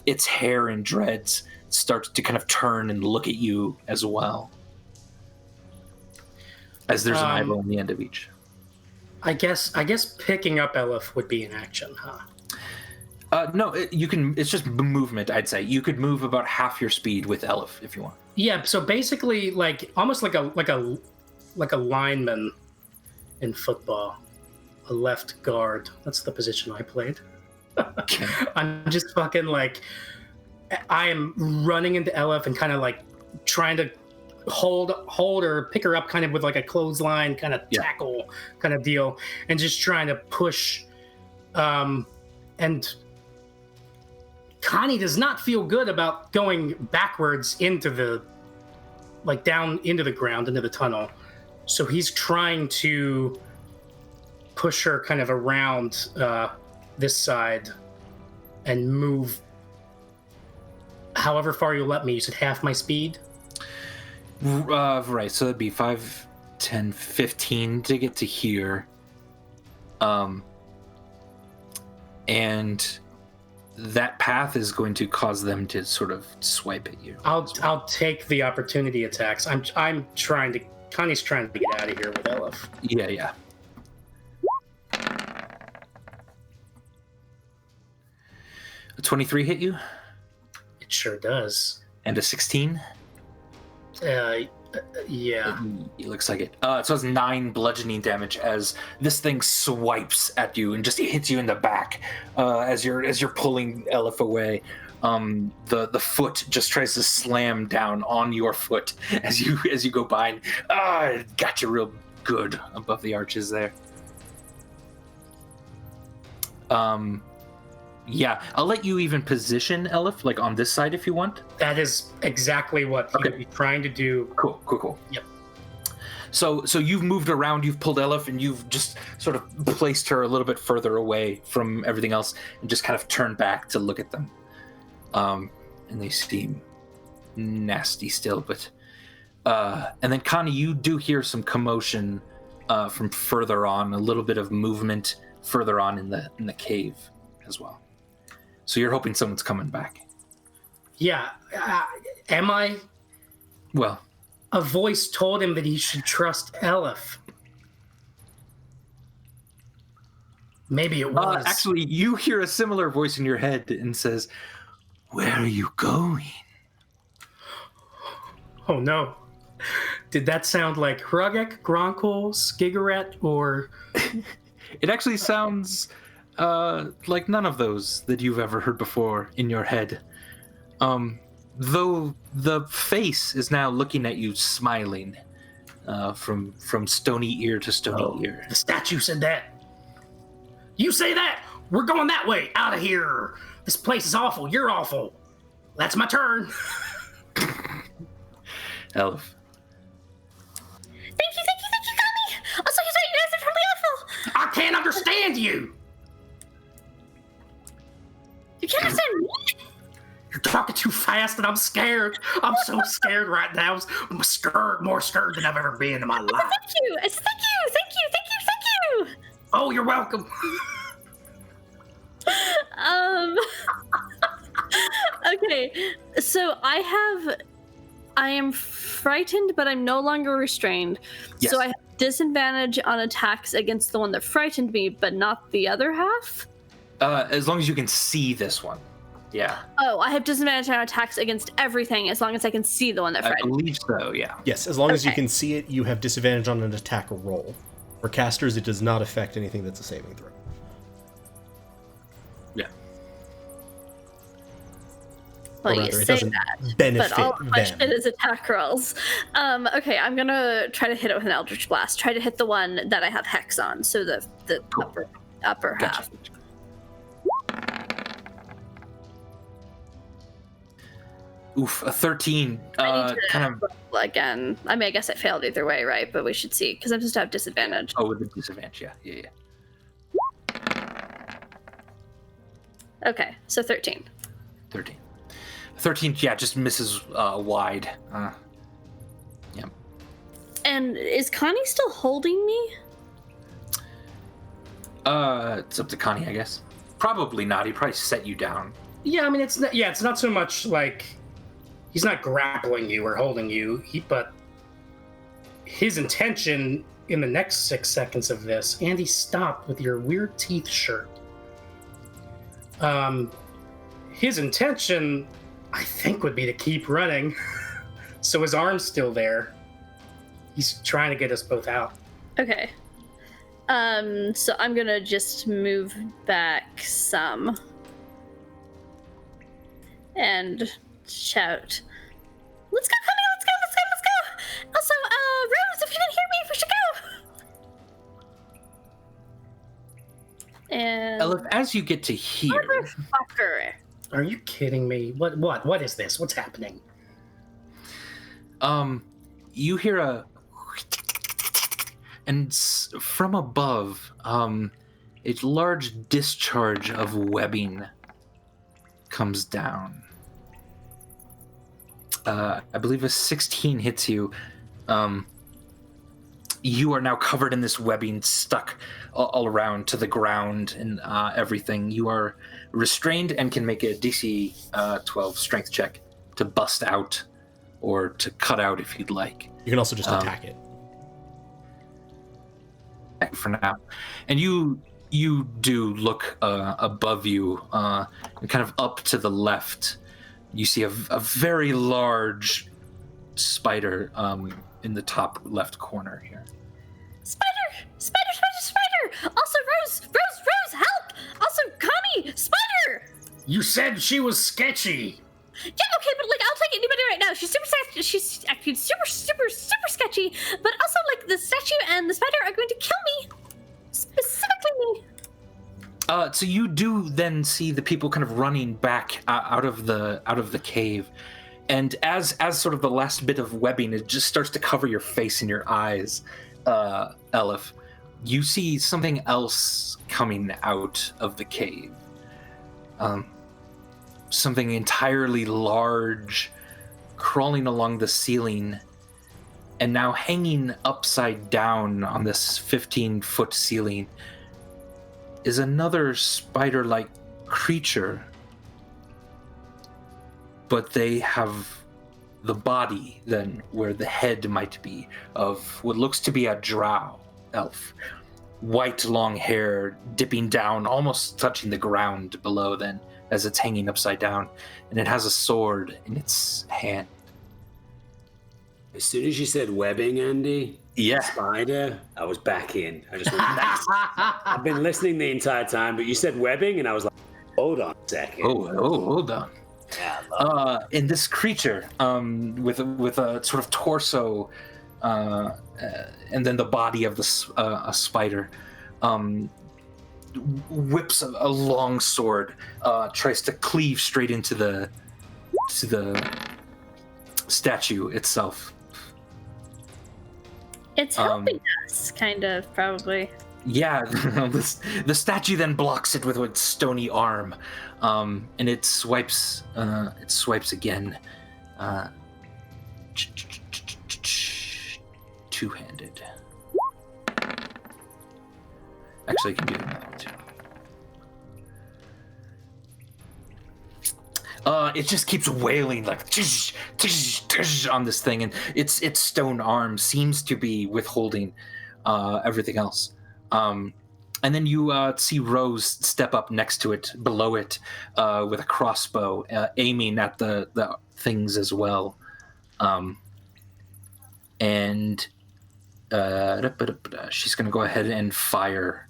Its hair and dreads starts to kind of turn and look at you as well, as there's an eyeball on the end of each. I guess picking up Elef would be an action, huh? No, you can. It's just movement. I'd say you could move about half your speed with Elef if you want. Yeah. So basically, almost like a lineman in football, a left guard. That's the position I played. I'm just fucking I am running into Elef and kind of trying to hold or pick her up kind of with a clothesline kind of tackle kind of deal, and just trying to push. And Connie does not feel good about going backwards into the down into the ground, into the tunnel. So he's trying to push her kind of around this side and move however far you'll let me. You said half my speed? Right, so that'd be 5, 10, 15 to get to here. And that path is going to cause them to sort of swipe at you. I'll take the opportunity attacks. Connie's trying to get out of here with Elef. Yeah. A 23 hit you? It sure does. And a 16? Yeah. It looks like it. So it's 9 bludgeoning damage as this thing swipes at you and just hits you in the back as you're pulling Elef away. The foot just tries to slam down on your foot as you go by. It got you real good above the arches there. Yeah, I'll let you even position Elef on this side if you want. That is exactly what he would be trying to do. Cool. Yep. So you've moved around, you've pulled Elef, and you've just sort of placed her a little bit further away from everything else, and just kind of turned back to look at them. And they seem nasty still, but and then Connie, you do hear some commotion from further on, a little bit of movement further on in the cave as well. So you're hoping someone's coming back. Yeah. Am I? Well, A voice told him that he should trust Elef. Maybe it was. actually, you hear a similar voice in your head and says, "Where are you going?" Oh no. Did that sound like Hrugek, Gronkel, Skigaret, or... It actually sounds like none of those that you've ever heard before in your head. Though the face is now looking at you smiling from stony ear to stony ear. The statue said that. You say that! We're going that way! Out of here! This place is awful. You're awful. That's my turn. Elef. Thank you, Connie! Also, he's right, you guys are totally awful! I can't understand you! You can't understand me? You're talking too fast and I'm scared. I'm so scared right now. I'm scared, more scared than I've ever been in my life. Thank you! Thank you! Oh, you're welcome. Okay, so I am frightened, but I'm no longer restrained. Yes. So I have disadvantage on attacks against the one that frightened me, but not the other half? As long as you can see this one. Yeah. Oh, I have disadvantage on attacks against everything as long as I can see the one that I frightened me. believe so, yeah. Yes, as long as you Okay. can see it, you have disadvantage on an attack roll. For casters, it does not affect anything that's a saving throw. Yeah. Well, Or you rather, it say doesn't that, benefit but all of my them. shit is attack rolls. Okay, I'm gonna try to hit it with an Eldritch Blast. Try to hit the one that I have Hex on, so the Cool. upper Gotcha. half. Oof, a 13. I need to Kind of. roll again. I mean, I guess I failed either way, right? But we should see, because I'm supposed to have disadvantage. Oh, with the disadvantage, yeah. Okay, so 13. 13. 13, yeah, just misses wide. Yeah. And is Connie still holding me? It's up to Connie, I guess. Probably not. He probably set you down. Yeah, I mean, it's not so much like he's not grappling you or holding you, but his intention in the next 6 seconds of this, Andy, stop with your weird teeth shirt. His intention, I think, would be to keep running. So his arm's still there. He's trying to get us both out. Okay. So I'm gonna just move back some. And shout, "Let's go, Connie! Let's go! Also, Rose, if you can hear me, we should go!" And... Elef, as you get to here, Motherfucker. Are you kidding me? What is this? What's happening? you hear a and from above, a large discharge of webbing comes down. I believe a 16 hits you. You are now covered in this webbing, stuck all around to the ground and everything. You are restrained and can make a DC 12 strength check to bust out or to cut out if you'd like. You can also just attack it. For now. And you do look above you and kind of up to the left. You see a very large spider in the top left corner here. Spider! Also, Rose, help! Also, Connie, spider! You said she was sketchy. Yeah, okay, but I'll take anybody right now. She's super sketchy. She's acting super sketchy. But also, the statue and the spider are going to kill me, specifically me. So you do then see the people kind of running back out of the cave, and as sort of the last bit of webbing, it just starts to cover your face and your eyes, Elef. You see something else coming out of the cave. Something entirely large, crawling along the ceiling, and now hanging upside down on this 15-foot ceiling is another spider-like creature but they have the body then where the head might be of what looks to be a drow elf. White long hair dipping down, almost touching the ground below then as it's hanging upside down. And it has a sword in its hand. As soon as you said webbing, Andy, Yeah. spider, I was back in. I just went, nice. I've been listening the entire time, but you said webbing, and I was like, hold on a second. Oh, hold on. Yeah, And this creature, with a sort of torso, and then the body of a spider, whips a long sword, tries to cleave straight into the statue itself. It's helping us, kind of, probably. Yeah, the statue then blocks it with its stony arm, and it swipes. It swipes again, two-handed. Actually, I can do another one too. It just keeps wailing like on this thing, and its stone arm seems to be withholding everything else. And then you see Rose step up next to it, below it, with a crossbow, aiming at the things as well. And she's going to go ahead and fire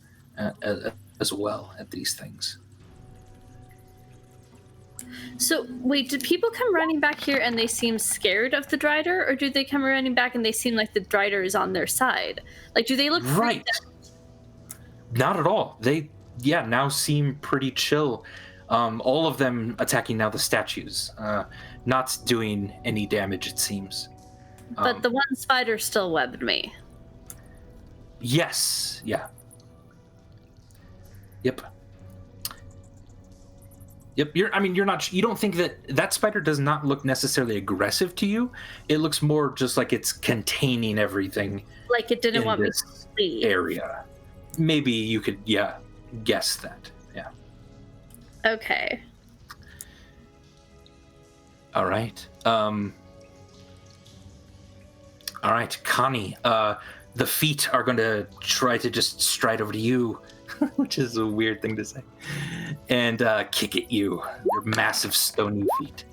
as well at these things. So, wait, did people come running back here and they seem scared of the Drider? Or do they come running back and they seem like the Drider is on their side? Like, do they look right? Not at all. They, now seem pretty chill. All of them attacking now the statues, not doing any damage, it seems. But the one spider still webbed me. Yes. Yeah. Yep. You're not. You don't think that spider does not look necessarily aggressive to you. It looks more just like it's containing everything. Like it didn't want me to leave. Area. Maybe you could, guess that. Yeah. Okay. All right. All right, Connie. The feet are going to try to just stride over to you, which is a weird thing to say, and kick at you. Their massive stony feet,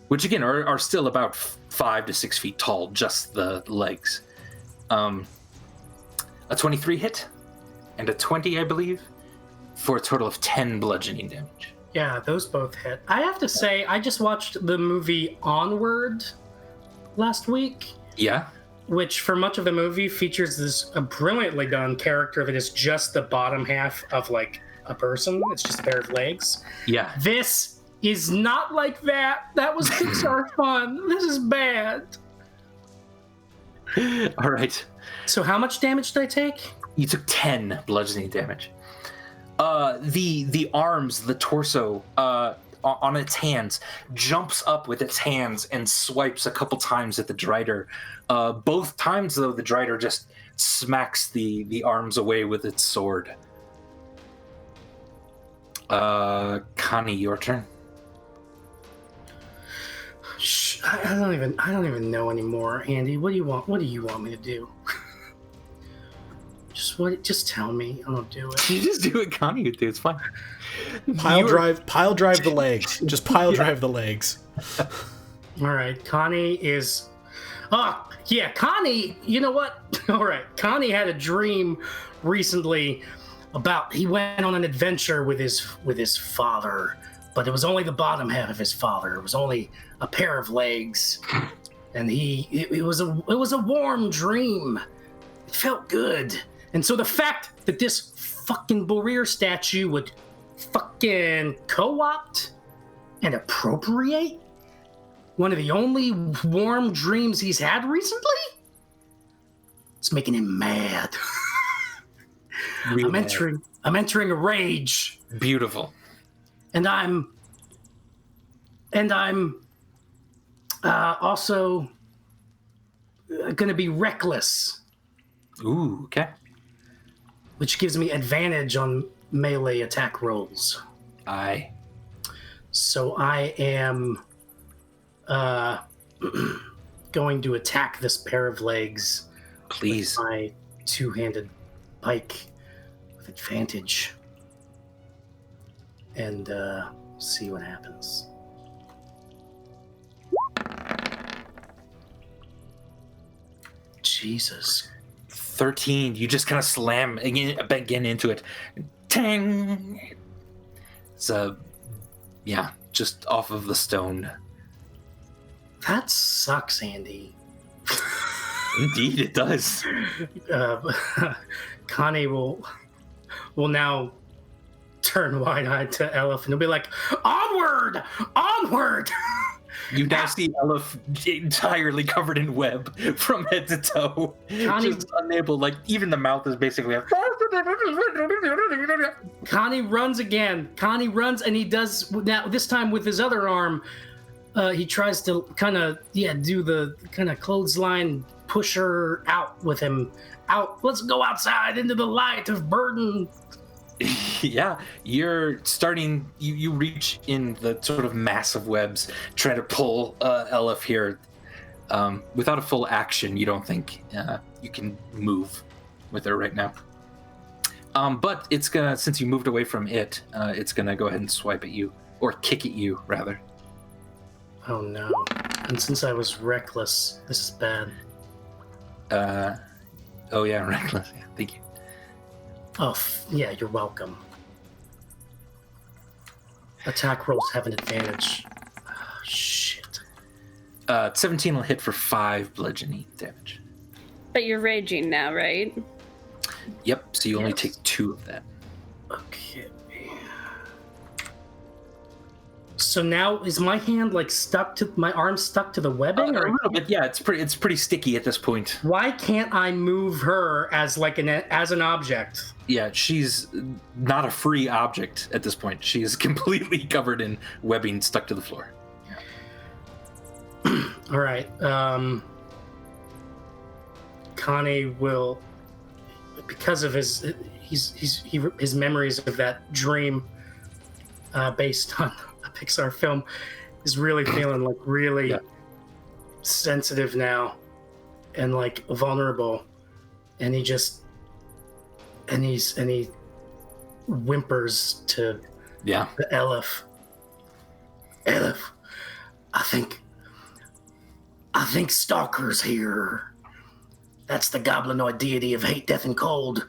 which again are still about 5 to 6 feet tall, just the legs. A 23 hit and a 20, I believe, for a total of 10 bludgeoning damage. Yeah, those both hit. I have to say, I just watched the movie Onward last week. Yeah. Which, for much of the movie, features a brilliantly done character that is just the bottom half of, like, a person. It's just a pair of legs. Yeah. This is not like that. That was Pixar fun. This is bad. All right. So how much damage did I take? You took 10 bludgeoning damage. The arms, the torso, on its hands, jumps up with its hands and swipes a couple times at the Drider. Both times, though, the Drider just smacks the arms away with its sword. Connie, your turn. I don't even know anymore, Andy. What do you want me to do? Just tell me. I'll do it. You just do what Connie would do. It's fine. Pile drive the legs. Just pile drive the legs. All right, Connie is. Oh yeah, Connie. You know what? All right, Connie had a dream recently about he went on an adventure with his father, but it was only the bottom half of his father. It was only a pair of legs, and it was a warm dream. It felt good. And so the fact that this fucking Boreer statue would fucking co-opt and appropriate one of the only warm dreams he's had recently, it's making him mad. I'm entering a rage. Beautiful. And I'm also going to be reckless. Ooh, okay. Which gives me advantage on melee attack rolls. Aye. So I am going to attack this pair of legs. Please. With my two-handed pike with advantage. And see what happens. Jesus. 13. You just kind of slam again into it. Tang! It's just off of the stone. That sucks, Andy. Indeed, it does. Connie will now turn wide-eyed to Elef and he'll be like, "Onward! Onward!" You now see Elef entirely covered in web from head to toe. Connie, just unable, like, even the mouth is basically Connie runs again. Connie runs, and he does, now this time with his other arm, he tries to kind of, do the kind of clothesline, push her out with him. Out, let's go outside into the light of burden. Yeah, you're starting, you reach in the sort of massive webs, try to pull Elef here. Without a full action, you don't think you can move with her right now. But it's gonna, since you moved away from it, it's gonna go ahead and swipe at you, or kick at you, rather. Oh no. And since I was reckless, this is bad. Oh yeah, reckless, yeah, thank you. Oh, yeah, you're welcome. Attack rolls have an advantage. Oh, shit. 17 will hit for 5 bludgeoning damage. But you're raging now, right? Yep, so you only take 2 of that. Okay. So now is my hand like my arm stuck to the webbing? A little bit, yeah. It's pretty sticky at this point. Why can't I move her as like as an object? Yeah, she's not a free object at this point. She is completely covered in webbing stuck to the floor. All right. Connie will, because of his memories of that dream, based on a Pixar film, is really feeling like really sensitive now, and like vulnerable, and he whimpers to the Elef. Elef, I think Stalker's here. That's the goblinoid deity of hate, death, and cold.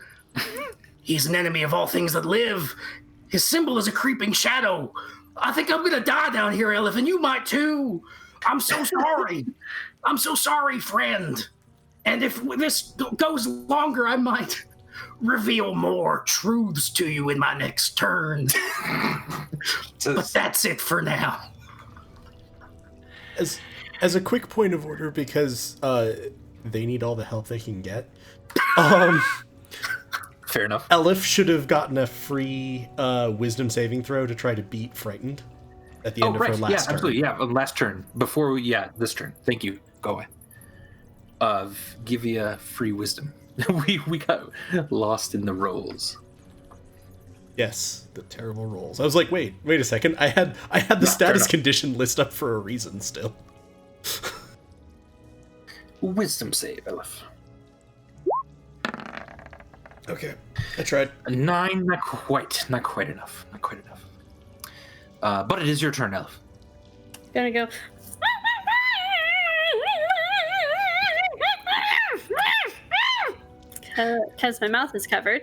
He's an enemy of all things that live. His symbol is a creeping shadow. I think I'm gonna die down here, Elef, and you might too. I'm so sorry. I'm so sorry, friend. And if this goes longer, I might reveal more truths to you in my next turn. But that's it for now. As a quick point of order, because they need all the help they can get. Fair enough. Elef should have gotten a free wisdom saving throw to try to beat Frightened at the end of her last turn. Absolutely. Yeah, last turn. Before this turn. Thank you. Go away. Give you a free wisdom. we got lost in the rolls. Yes, the terrible rolls. I was like, wait a second. I had the status condition list up for a reason still. Wisdom save, Elef. Okay, I tried. 9, not quite enough. But it is your turn, Elef. Gonna go. Because my mouth is covered.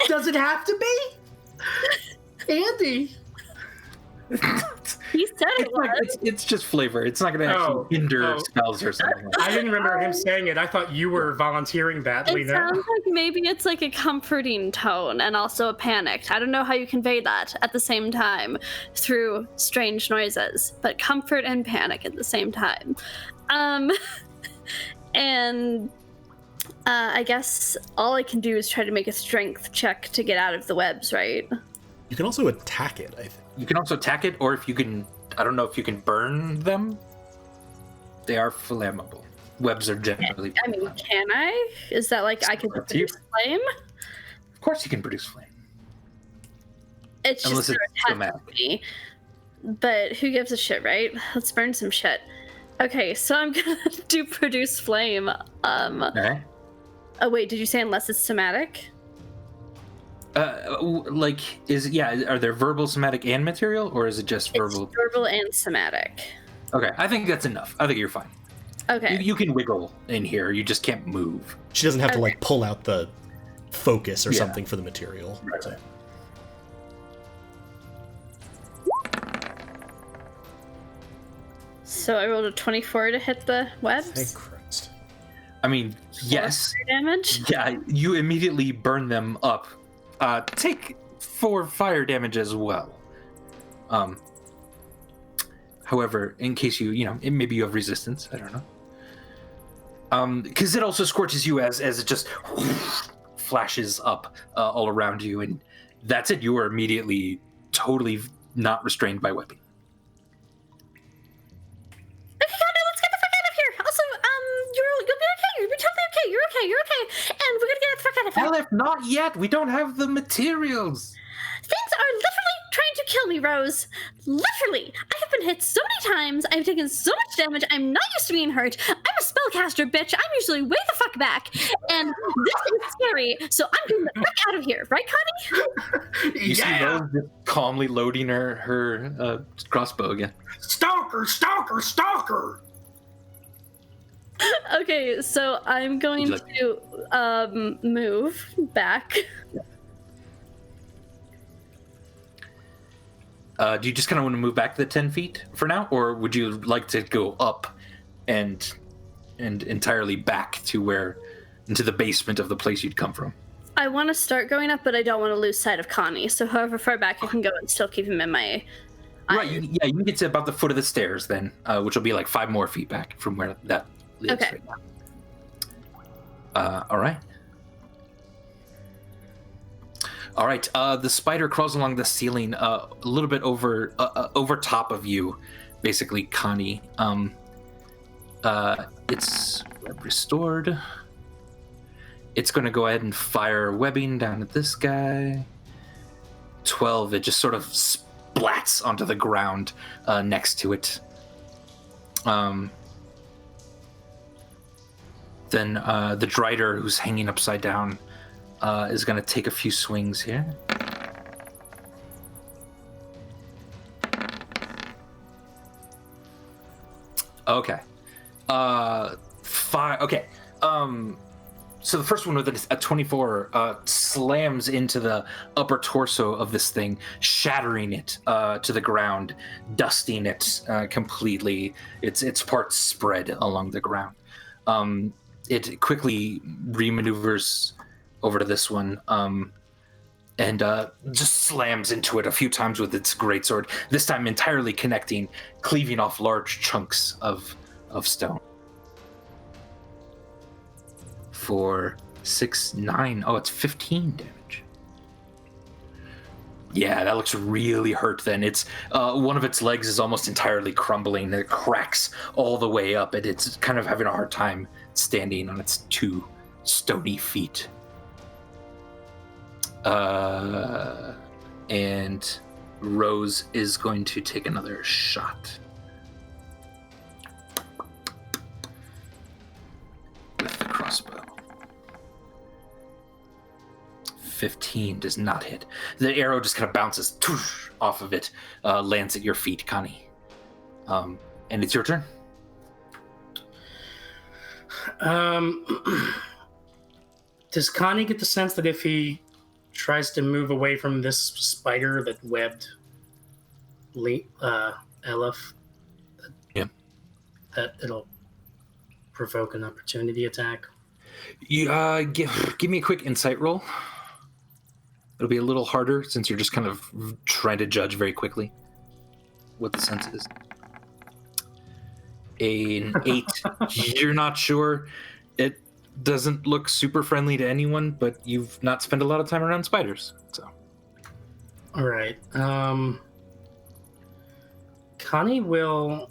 Does it have to be? Andy. He said it was. It's just flavor. It's not going to actually hinder spells or something. I didn't remember him saying it. I thought you were volunteering that, It Lena. sounds like maybe it's like a comforting tone and also a panicked. I don't know how you convey that at the same time through strange noises, but comfort and panic at the same time. And I guess all I can do is try to make a strength check to get out of the webs, right? You can also attack it, I think. You can also attack it, or if you can, I don't know if you can burn them. They are flammable. Webs are generally I mean, can I? Is that like I can produce flame? Of course you can produce flame. It's Unless just it's attached to me. But who gives a shit, right? Let's burn some shit. Okay, so I'm gonna do produce flame. Okay. Oh wait, did you say unless it's somatic? Are there verbal, somatic, and material, or is it just verbal? It's verbal and somatic. Okay, I think that's enough. I think you're fine. Okay. You can wiggle in here. You just can't move. She doesn't have to Okay. pull out the focus or something for the material. Right. So. So I rolled a 24 to hit the webs. Thank Christ. I mean, yes. Fire damage. Yeah, you immediately burn them up. Take 4 fire damage as well. However, in case maybe you have resistance, I don't know. Because it also scorches you as it just flashes up all around you, and that's it. You are immediately totally not restrained by weapon. Okay, Connie, let's get the fuck out of here. Also, you'll be okay. You'll be totally okay. You're okay. You're okay. And we're gonna get the fuck out of here. Elef, not yet. We don't have the materials. Things are literally trying to kill me, Rose. Literally. I have been hit so many times. I've taken so much damage. I'm not used to being hurt. I'm a spellcaster, bitch. I'm usually way the fuck back. And this is scary. So I'm getting the fuck out of here. Right, Connie? You see Rose just calmly loading her crossbow again. Stalker, stalker, stalker! Okay, so I'm going to move back. Do you just kind of want to move back the 10 feet for now, or would you like to go up and entirely back to into the basement of the place you'd come from? I want to start going up, but I don't want to lose sight of Connie. So however far back I can go and still keep him in my... Right, you can get to about the foot of the stairs then, which will be like 5 more feet back from where that lives Okay. right now. All right. All right. The spider crawls along the ceiling a little bit over top of you, basically, Connie. It's restored. It's going to go ahead and fire webbing down at this guy. 12. It just sort of splats onto the ground next to it. Then the Drider, who's hanging upside down, is going to take a few swings here. Okay. Okay. So the first one with a 24 slams into the upper torso of this thing, shattering it to the ground, dusting it completely. Its parts spread along the ground. It quickly remaneuvers over to this one and just slams into it a few times with its greatsword, this time entirely connecting, cleaving off large chunks of stone. For 6, 9. Oh, it's 15 damage. Yeah, that looks really hurt then. It's one of its legs is almost entirely crumbling. It cracks all the way up, and it's kind of having a hard time standing on its 2 stony feet. And Rose is going to take another shot. With the crossbow. 15 does not hit. The arrow just kind of bounces off of it, lands at your feet, Connie. And it's your turn. Does Connie get the sense that if he tries to move away from this spider that webbed Elef, that it'll provoke an opportunity attack? You give me a quick insight roll. It'll be a little harder since you're just kind of trying to judge very quickly what the sense is. An 8. You're not sure. It doesn't look super friendly to anyone, but you've not spent a lot of time around spiders, so. All right. Connie will...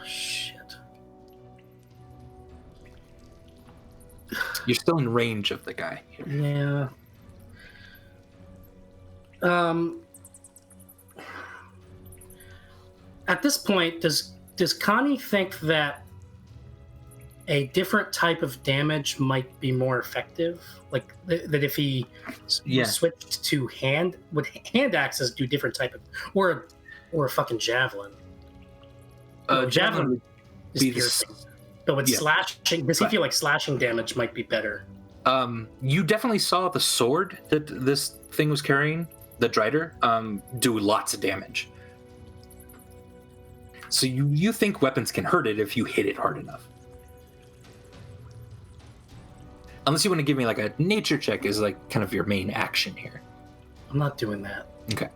Shit. You're still in range of the guy. Yeah. at this point, does Connie think that a different type of damage might be more effective? Like that if he switched to hand axes do different type of or a fucking javelin? Javelin is piercing. But with slashing, does he feel like slashing damage might be better? You definitely saw the sword that this thing was carrying, the Drider, do lots of damage. So you think weapons can hurt it if you hit it hard enough. Unless you want to give me like a nature check as like kind of your main action here. I'm not doing that. Okay.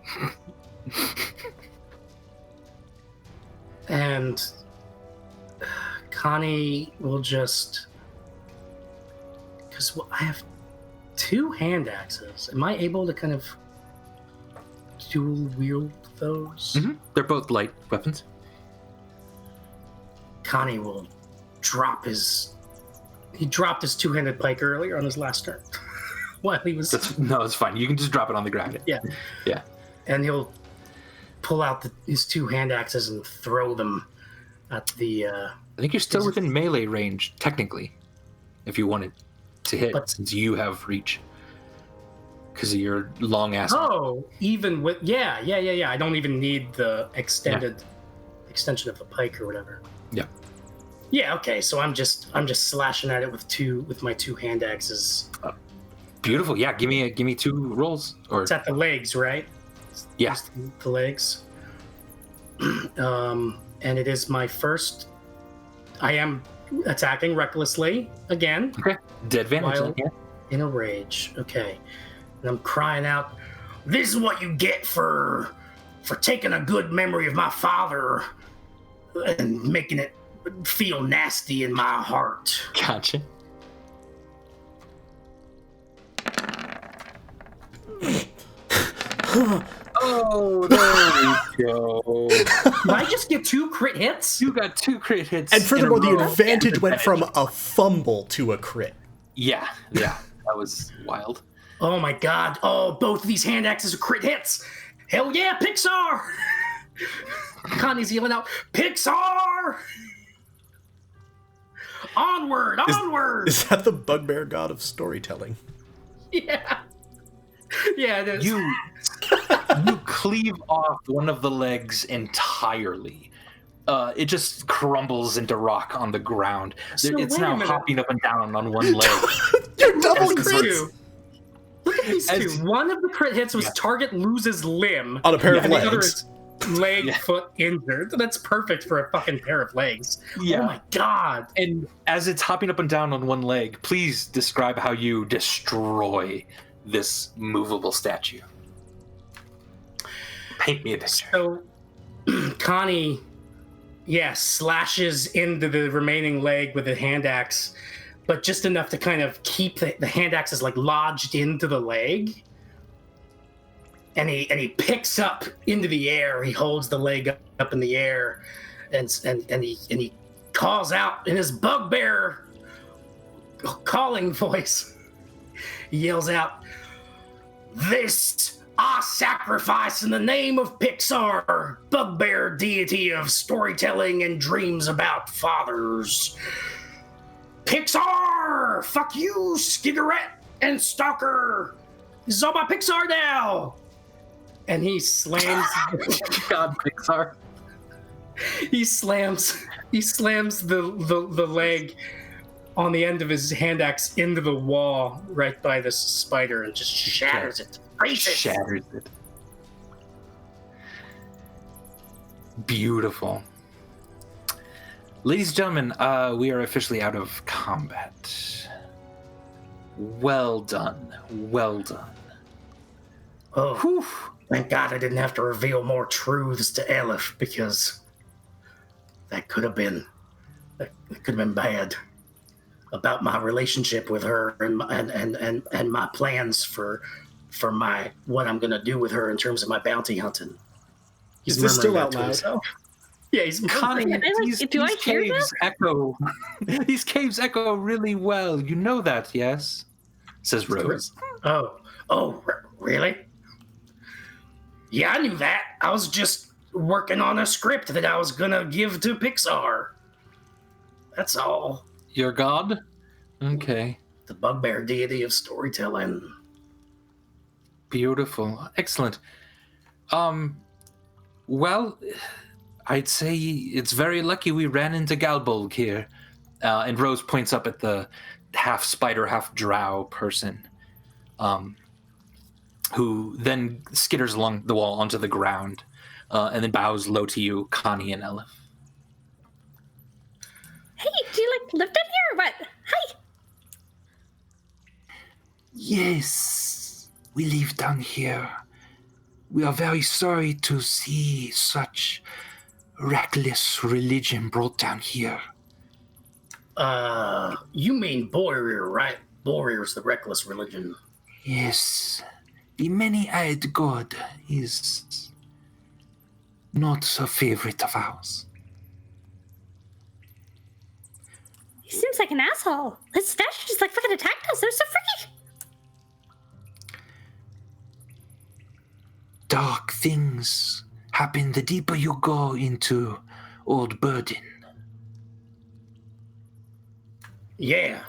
And Connie will just... Because I have 2 hand axes. Am I able to kind of dual wield those? Mm-hmm. They're both light weapons. Connie will drop his... He dropped his 2-handed pike earlier on his last turn. While he was... No, it's fine. You can just drop it on the ground. Yeah. Yeah. And he'll pull out his 2 hand axes and throw them at the... I think you're still within melee range, technically, if you wanted to hit, since you have reach. Because of your long ass. Oh, even with... Yeah. I don't even need the extension of the pike or whatever. Yeah. Yeah, okay, so I'm just slashing at it with my 2 hand axes. Beautiful. Yeah, give me 2 rolls. Or it's at the legs, right? Yeah. The legs. And it is my first. I am attacking recklessly again. Okay. The advantage in a rage. Okay. And I'm crying out, "This is what you get for taking a good memory of my father and making it feel nasty in my heart." Gotcha. Oh, there we go. Did I just get 2 crit hits? You got 2 crit hits. And furthermore, the advantage went from a fumble to a crit. Yeah, that was wild. Oh my god. Oh, both of these hand axes are crit hits. Hell yeah, Pixar! Connie's yelling out, "Pixar! Onward! Is that the bugbear god of storytelling? Yeah. Yeah, it is. You cleave off one of the legs entirely. It just crumbles into rock on the ground. So it's now hopping up and down on one leg. You're double crits! Look at these 2. One of the crit hits was target loses limb. On a pair of and legs. The other is leg, foot injured. That's perfect for a fucking pair of legs. Yeah. Oh my god. And as it's hopping up and down on one leg, please describe how you destroy this movable statue. Paint me a picture. So, Connie, slashes into the remaining leg with a hand axe, but just enough to kind of keep the hand axes like lodged into the leg. And he picks up into the air. He holds the leg up in the air, and he calls out in his bugbear calling voice. He yells out, "This I sacrifice in the name of Pixar, bugbear deity of storytelling and dreams about fathers. Pixar! Fuck you, Skiggerette and Stalker! This is all about Pixar now!" And he slams... God, Pixar. He slams the leg on the end of his hand axe into the wall right by this spider and just shatters it. Shatters it. Beautiful. Ladies and gentlemen, we are officially out of combat. Well done. Well done. Oh, Whew. Thank God I didn't have to reveal more truths to Elef, because that could have been bad. About my relationship with her and my plans for my what I'm gonna do with her in terms of my bounty hunting. Is this still out loud? Yeah, he's Connie, these caves echo. These caves echo really well. You know that, yes? Says Rose. Oh, really? Yeah, I knew that. I was just working on a script that I was gonna give to Pixar. That's all. Your god? Okay. The bugbear deity of storytelling. Beautiful. Excellent. Well, I'd say it's very lucky we ran into Galbolg here. And Rose points up at the half spider, half drow person, who then skitters along the wall onto the ground, and then bows low to you, Connie and Elef. Hey, do you live down here or what? Hi. Yes, we live down here. We are very sorry to see such reckless religion brought down here. You mean Borear, right? Borear's the reckless religion. Yes, the many-eyed god is not a favorite of ours. He seems like an asshole. His statue just fucking attacked us. They're so freaky. Dark things happen the deeper you go into Old Burden. Yeah.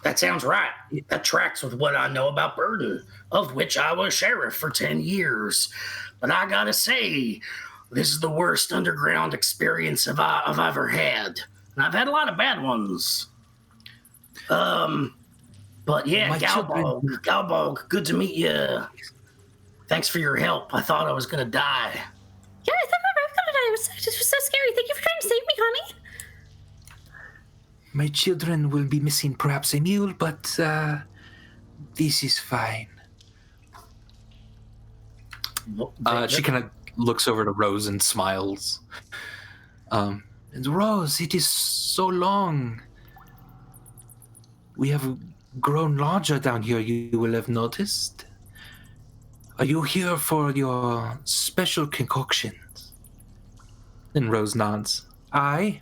That sounds right. That tracks with what I know about Burden, of which I was sheriff for 10 years. But I gotta say, this is the worst underground experience I've ever had. And I've had a lot of bad ones. But yeah, Galbolg, good to meet you. Thanks for your help. I thought I was gonna die. Yeah, I thought I was gonna die. It was so scary. Thank you for trying to save me, Connie. My children will be missing perhaps a mule, but this is fine. She kind of looks over to Rose and smiles. And Rose, it is so long. We have grown larger down here, you will have noticed. Are you here for your special concoctions? And Rose nods. I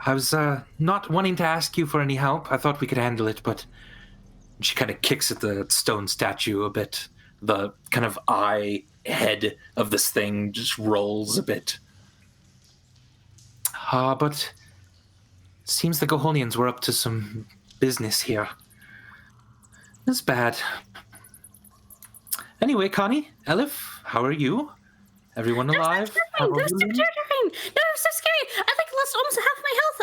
was not wanting to ask you for any help. I thought we could handle it, but she kind of kicks at the stone statue a bit. The kind of eye head of this thing just rolls a bit. But it seems the Goholians were up to some business here. That's bad. Anyway, Connie, Elef, how are you? Everyone alive? That was super terrifying. No, it was so scary. I lost almost half my health,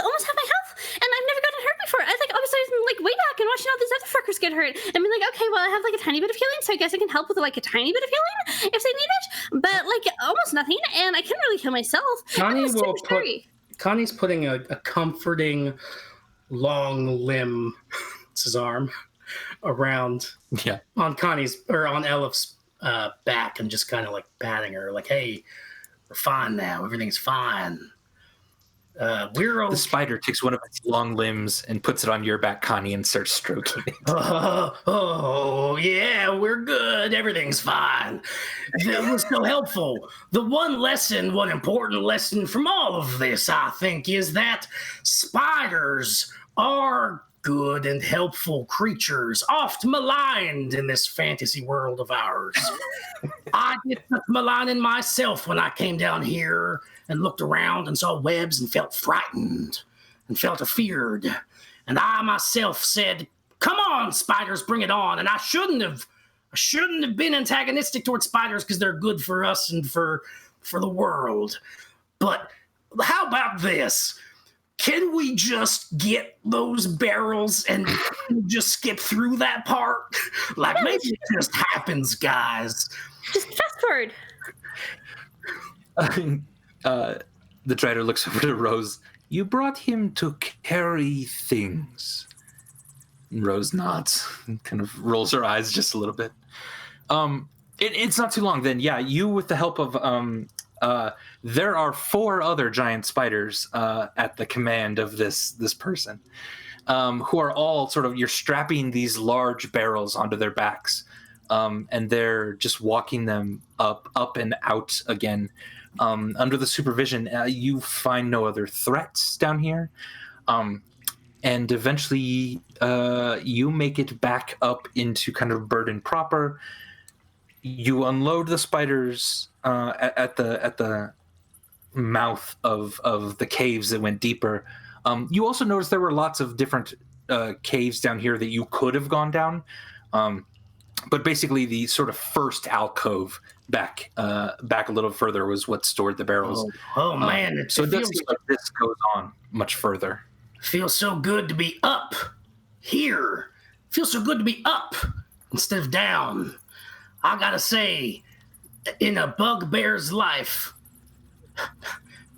and I've never gotten hurt before. I obviously was way back and watching all these other fuckers get hurt. And be like, okay, well, I have a tiny bit of healing, so I guess I can help with a tiny bit of healing if they need it. But almost nothing, and I couldn't really heal myself. Connie's putting a comforting long limb, it's his arm, around on Elef's back and just kind of patting her, hey, we're fine now. Everything's fine. We're okay. The spider takes one of its long limbs and puts it on your back, Connie, and starts stroking it. Oh, yeah, we're good. Everything's fine. That was so helpful. The one important lesson from all of this, I think, is that spiders are good and helpful creatures, oft maligned in this fantasy world of ours. I did maligning myself when I came down here and looked around and saw webs and felt frightened and felt afeared. And I myself said, come on, spiders, bring it on. And I shouldn't have been antagonistic towards spiders because they're good for us and for the world. But how about this? Can we just get those barrels and just skip through that part? Maybe it just happens, guys. Just fast forward. The Drider looks over to Rose. You brought him to carry things. And Rose nods and kind of rolls her eyes just a little bit. It's not too long then. Yeah, you with the help of there are 4 other giant spiders at the command of this person, who are all you're strapping these large barrels onto their backs, and they're just walking them up and out again. Under the supervision, you find no other threats down here, and eventually you make it back up into kind of Burden proper. You unload the spiders at the mouth of the caves that went deeper. You also noticed there were lots of different caves down here that you could have gone down, but basically the sort of first alcove back a little further was what stored the barrels. Oh man! So it does seem like this goes on much further. Feels so good to be up here. Feels so good to be up instead of down. I gotta say, in a bugbear's life,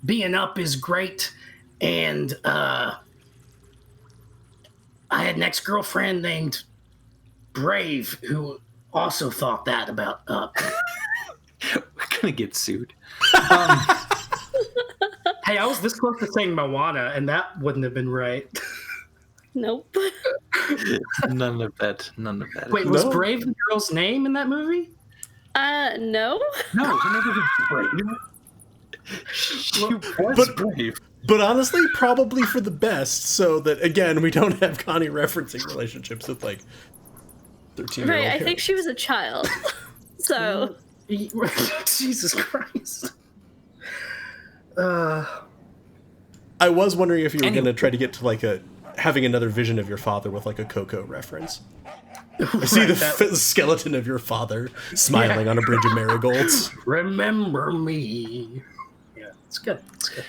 being up is great. And I had an ex-girlfriend named Brave who also thought that about up. We're gonna get sued. Hey, I was this close to saying Moana, and that wouldn't have been right. Nope. None of that. Wait, was Brave the girl's name in that movie? No. No, her name was Brave. She was Brave. But honestly, probably for the best, so that, again, we don't have Connie referencing relationships with, like, 13-year-old Right, I think she was a child. So... Jesus Christ. I was wondering if you were going to try to get to, like, having another vision of your father with, like, a Coco reference. I see the skeleton of your father smiling on a bridge of marigolds. Remember me. Yeah, it's good. It's good.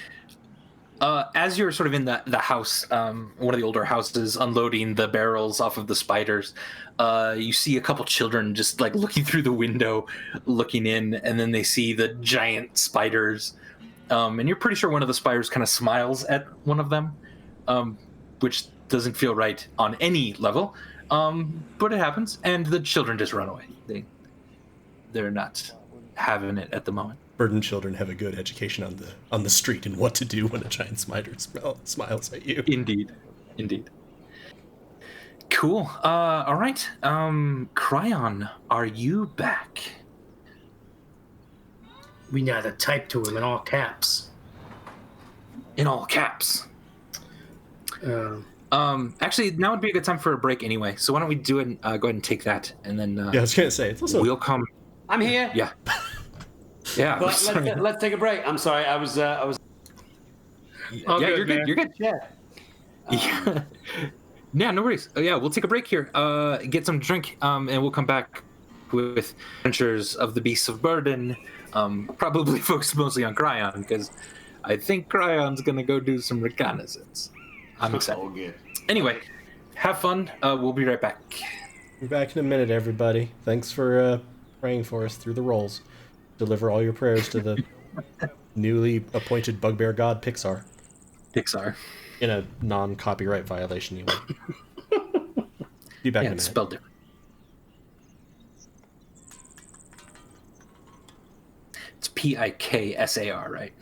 As you're sort of in the house, one of the older houses, unloading the barrels off of the spiders, you see a couple children just like looking through the window, looking in, and then they see the giant spiders. And you're pretty sure one of the spiders kind of smiles at one of them, which doesn't feel right on any level. But it happens, and the children just run away. They're not having it at the moment. Burden children have a good education on the street and what to do when a giant spider smiles at you. Indeed. Cool. All right. Kryon, are you back? We gotta type to him in all caps. In all caps. Actually, now would be a good time for a break anyway. So why don't we do it? Go ahead and take that, and then Yeah, I was gonna say it's also we'll come. I'm here. Yeah. Yeah. But let's take a break. I'm sorry. I was. Yeah, you're good. You're good. Yeah. Yeah. Yeah, no worries. Yeah, we'll take a break here. Get some drink, and we'll come back with Adventures of the Beasts of Burden. Probably focused mostly on Kryon, because I think Cryon's gonna go do some reconnaissance. I'm excited. Oh, good. Anyway, have fun. We'll be right back. Be back in a minute, everybody. Thanks for praying for us through the rolls. Deliver all your prayers to the newly appointed bugbear god Pixar. In a non-copyright violation, you will. Be back in a minute. It's spelled different. It's Piksar, right?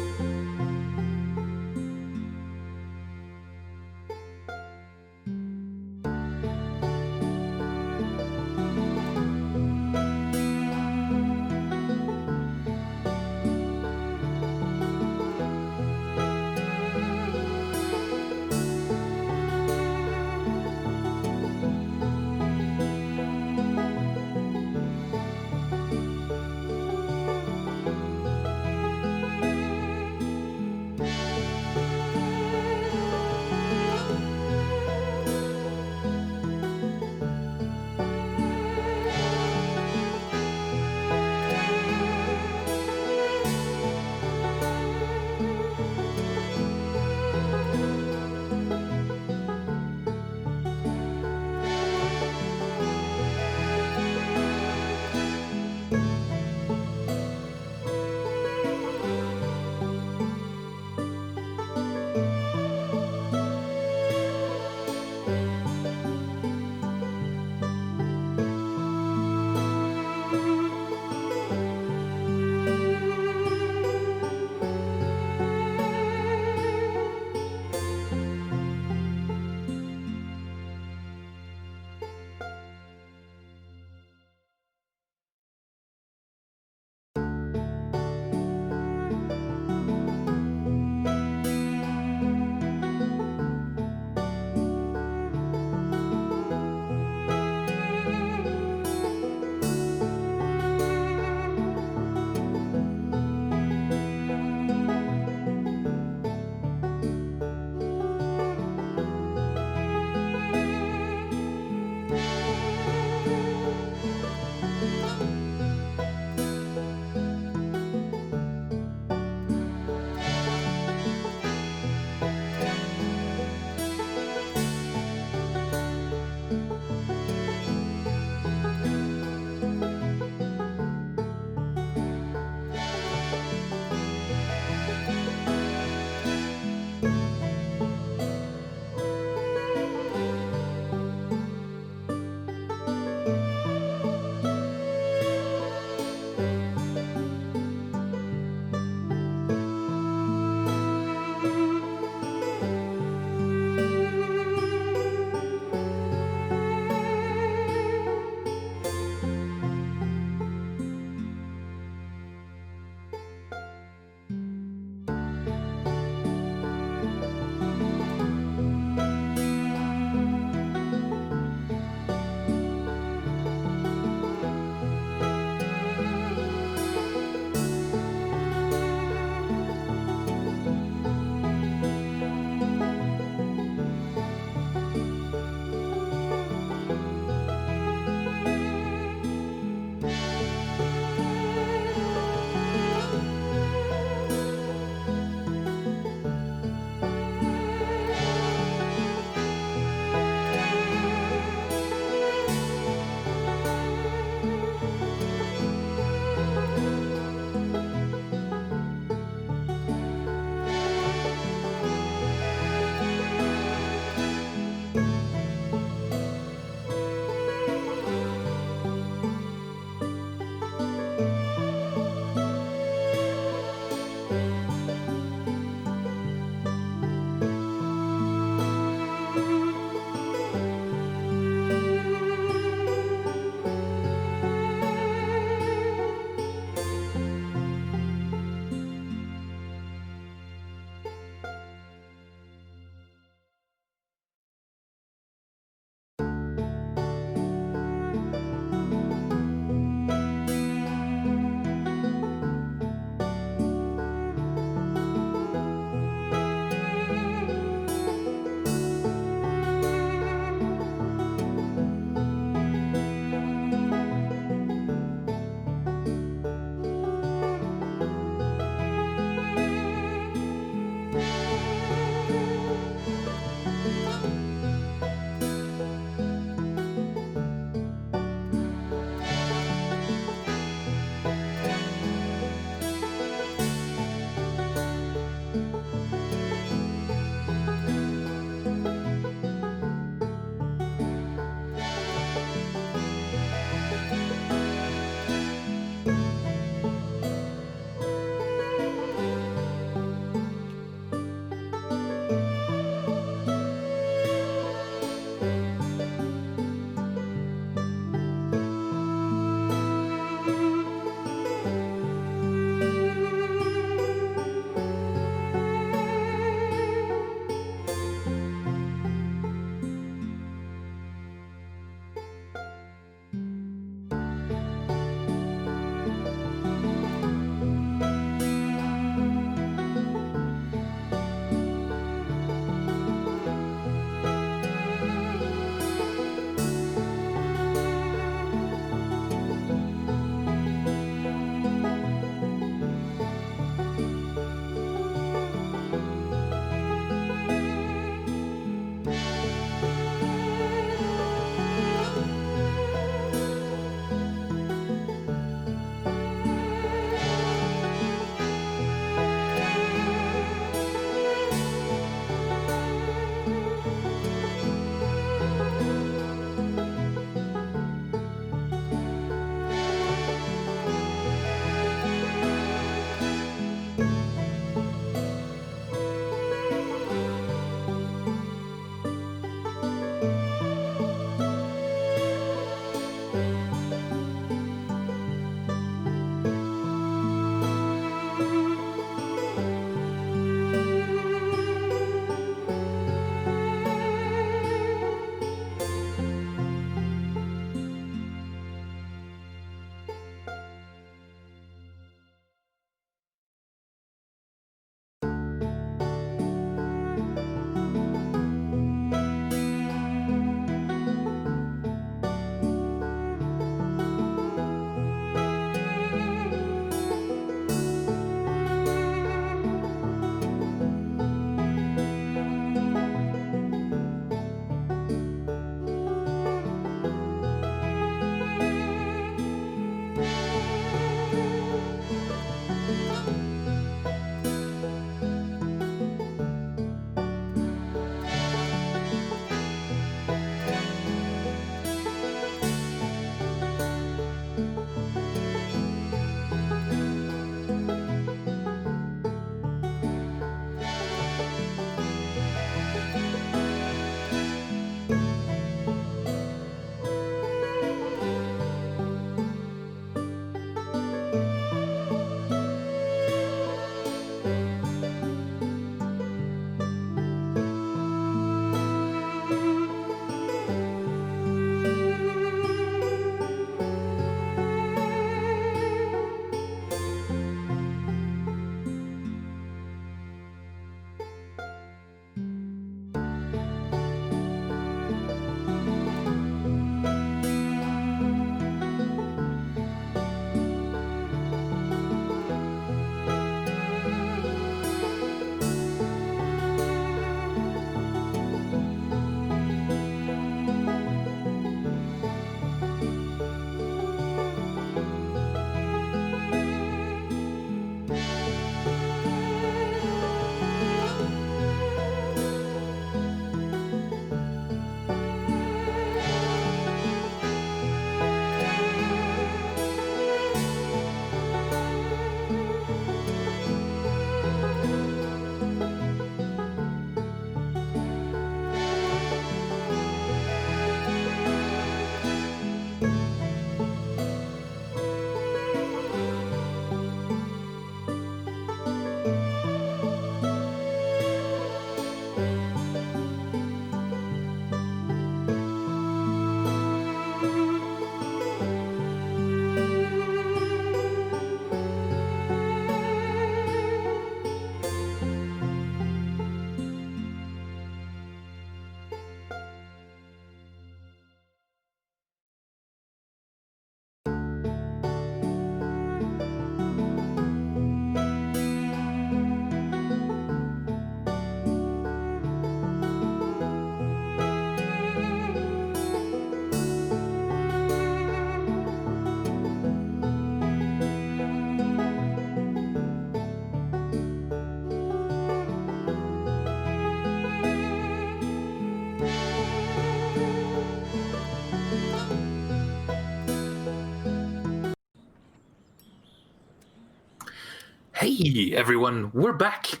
Hey, everyone, we're back.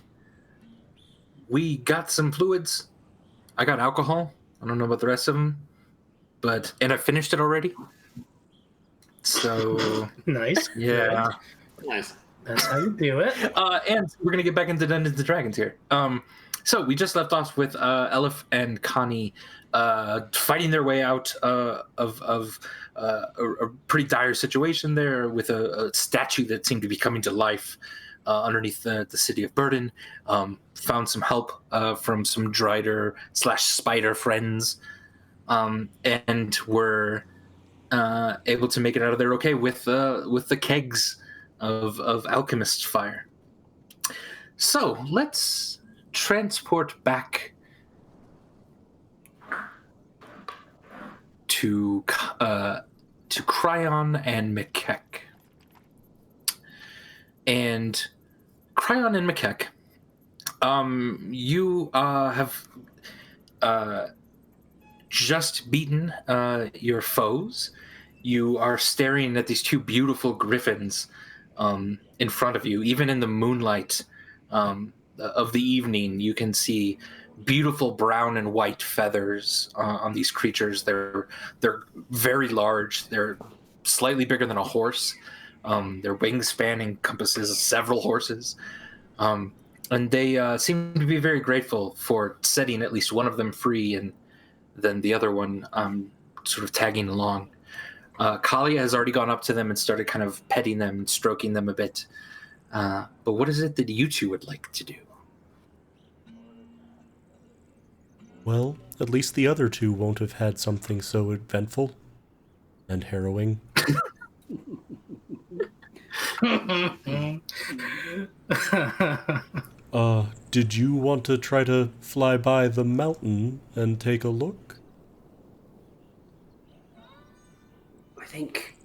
We got some fluids. I got alcohol. I don't know about the rest of them, and I finished it already. So, Nice. yeah. Nice. That's how you do it. And we're going to get back into Dungeons and Dragons here. So we just left off with Elef and Connie fighting their way out of a pretty dire situation there with a statue that seemed to be coming to life underneath the city of Burden. Found some help from some Drider/spider friends, and were able to make it out of there okay with the kegs of alchemist's fire. So let's transport back to Kryon and Mikek. And Kryon and Mikek, you have just beaten your foes. You are staring at these two beautiful griffins in front of you. Even in the moonlight of the evening, you can see beautiful brown and white feathers on these creatures. They're very large. They're slightly bigger than a horse. Their wingspan encompasses several horses. And they seem to be very grateful for setting at least one of them free, and then the other one sort of tagging along. Kalia has already gone up to them and started kind of petting them and stroking them a bit. But what is it that you two would like to do? Well, at least the other two won't have had something so eventful and harrowing. Did you want to try to fly by the mountain and take a look? I think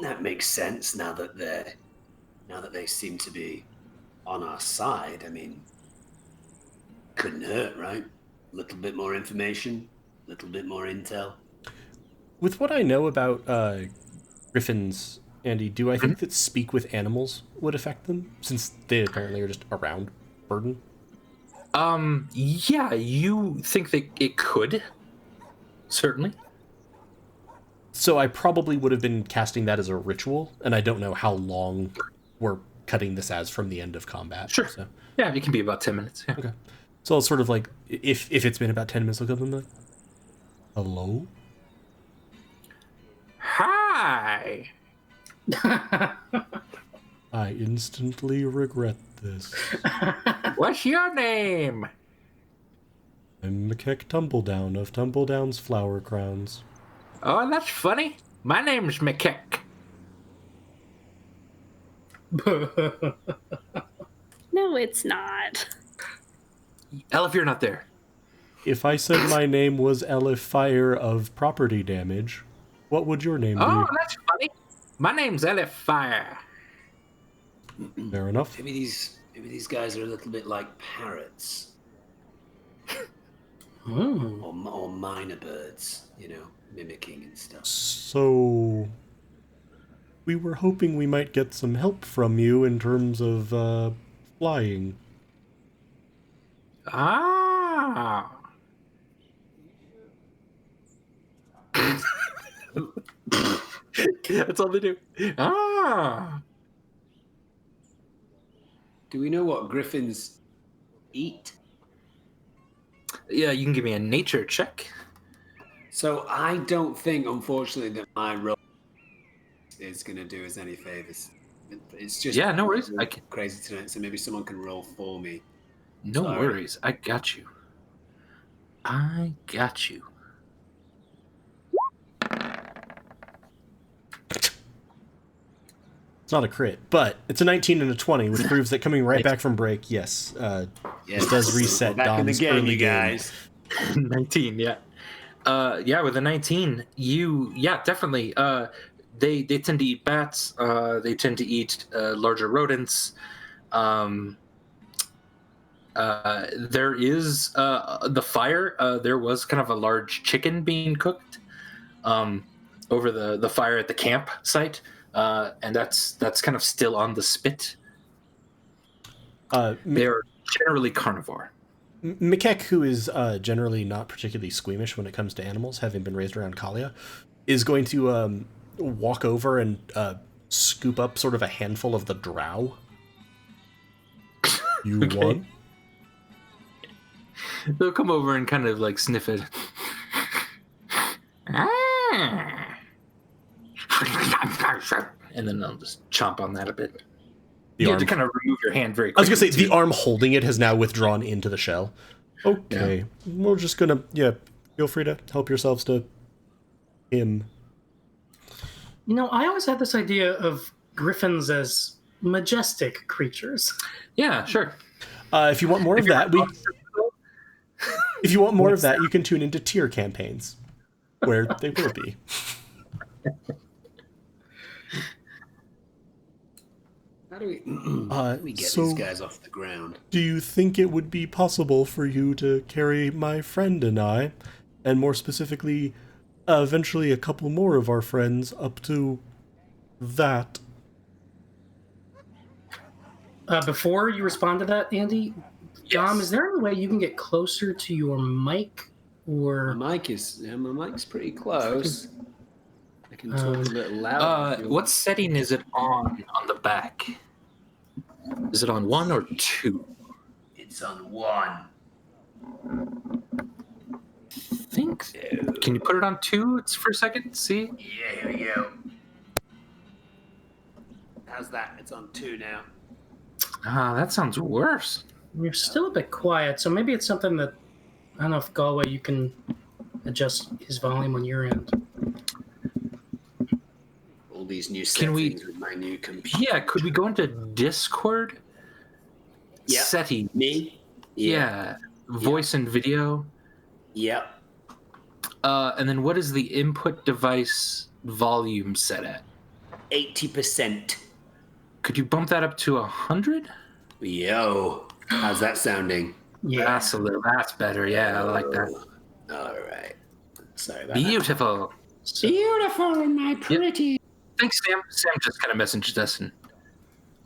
that makes sense now that they seem to be on our side. I mean, couldn't hurt, right? A little bit more information, a little bit more intel. With what I know about griffins, Andy, do I think that speak with animals would affect them, since they apparently are just around Burden? Yeah, you think that it could, certainly. So I probably would have been casting that as a ritual, and I don't know how long we're cutting this as from the end of combat. Sure. So. Yeah, it can be about 10 minutes. Yeah. Okay. So I'll sort of like, if it's been about 10 minutes, I'll go to them like, hello? Hi! I instantly regret this. What's your name? I'm Mikek Tumbledown of Tumbledown's Flower Crowns. Oh, that's funny. My name's Mikek. No, it's not. Elef, you're not there. If I said my name was Elef Fire of Property Damage, what would your name Oh, be? that's funny. My name's Elef Fire. Fair enough. Maybe these guys are a little bit like parrots. Or minor birds, mimicking and stuff. So, we were hoping we might get some help from you in terms of flying. Ah. That's all they do. Ah. Do we know what griffins eat? Yeah, you can give me a nature check. So I don't think, unfortunately, that my role is going to do us any favors. It's just Yeah, no worries. crazy tonight, so maybe someone can roll for me. No Sorry. worries. I got you. It's not a crit, but it's a 19 and a 20, which proves that coming right back from break, yes, Yes, it does reset back in the Dom's game, early you guys. 19, yeah. Yeah, with a 19, definitely. They tend to eat bats. They tend to eat larger rodents. There is the fire. There was kind of a large chicken being cooked over the fire at the campsite. and that's kind of still on the spit. Uh, They're generally carnivore. Mikek, who is generally not particularly squeamish when it comes to animals, having been raised around Kalia, is going to walk over and scoop up sort of a handful of the drow. You Okay. want? They'll come over and kind of like sniff it. And then they'll just chomp on that a bit. The You arm. have to kind of remove your hand very I was quickly. gonna say the arm holding it has now withdrawn into the shell. Okay, we're just gonna feel free to help yourselves to him. You know, I always had this idea of griffins as majestic creatures. Yeah, sure. If you want more of that, if you want more of that, you can tune into tier campaigns, where they will be. How do we get so these guys off the ground? do you think it would be possible for you to carry my friend and I, and more specifically, eventually a couple more of our friends up to that? Before you respond to that, Andy, Dom, is there any way you can get closer to your mic? Or My mic's pretty close. I can talk a little louder. What setting is it on the back? Is it on 1 or 2? It's on 1. Think. Can you put it on 2? It's for a second. See. Yeah, here we go. How's that? It's on 2 now. That sounds worse. you're still a bit quiet, so maybe it's something that, I don't know if Galway, you can adjust his volume on your end. All these new Can we- settings with my new computer. Yeah, could we go into Discord? Yep. Setting. Me? Yeah. Voice and video. Yep. And then what is the input device volume set at? 80%. Could you bump that up to 100? Yo. How's that sounding? Yeah. That's better. Yeah, I like that. All right. Sorry about that. Beautiful. Beautiful, my pretty. Thanks, Sam. Sam just kind of messaged us and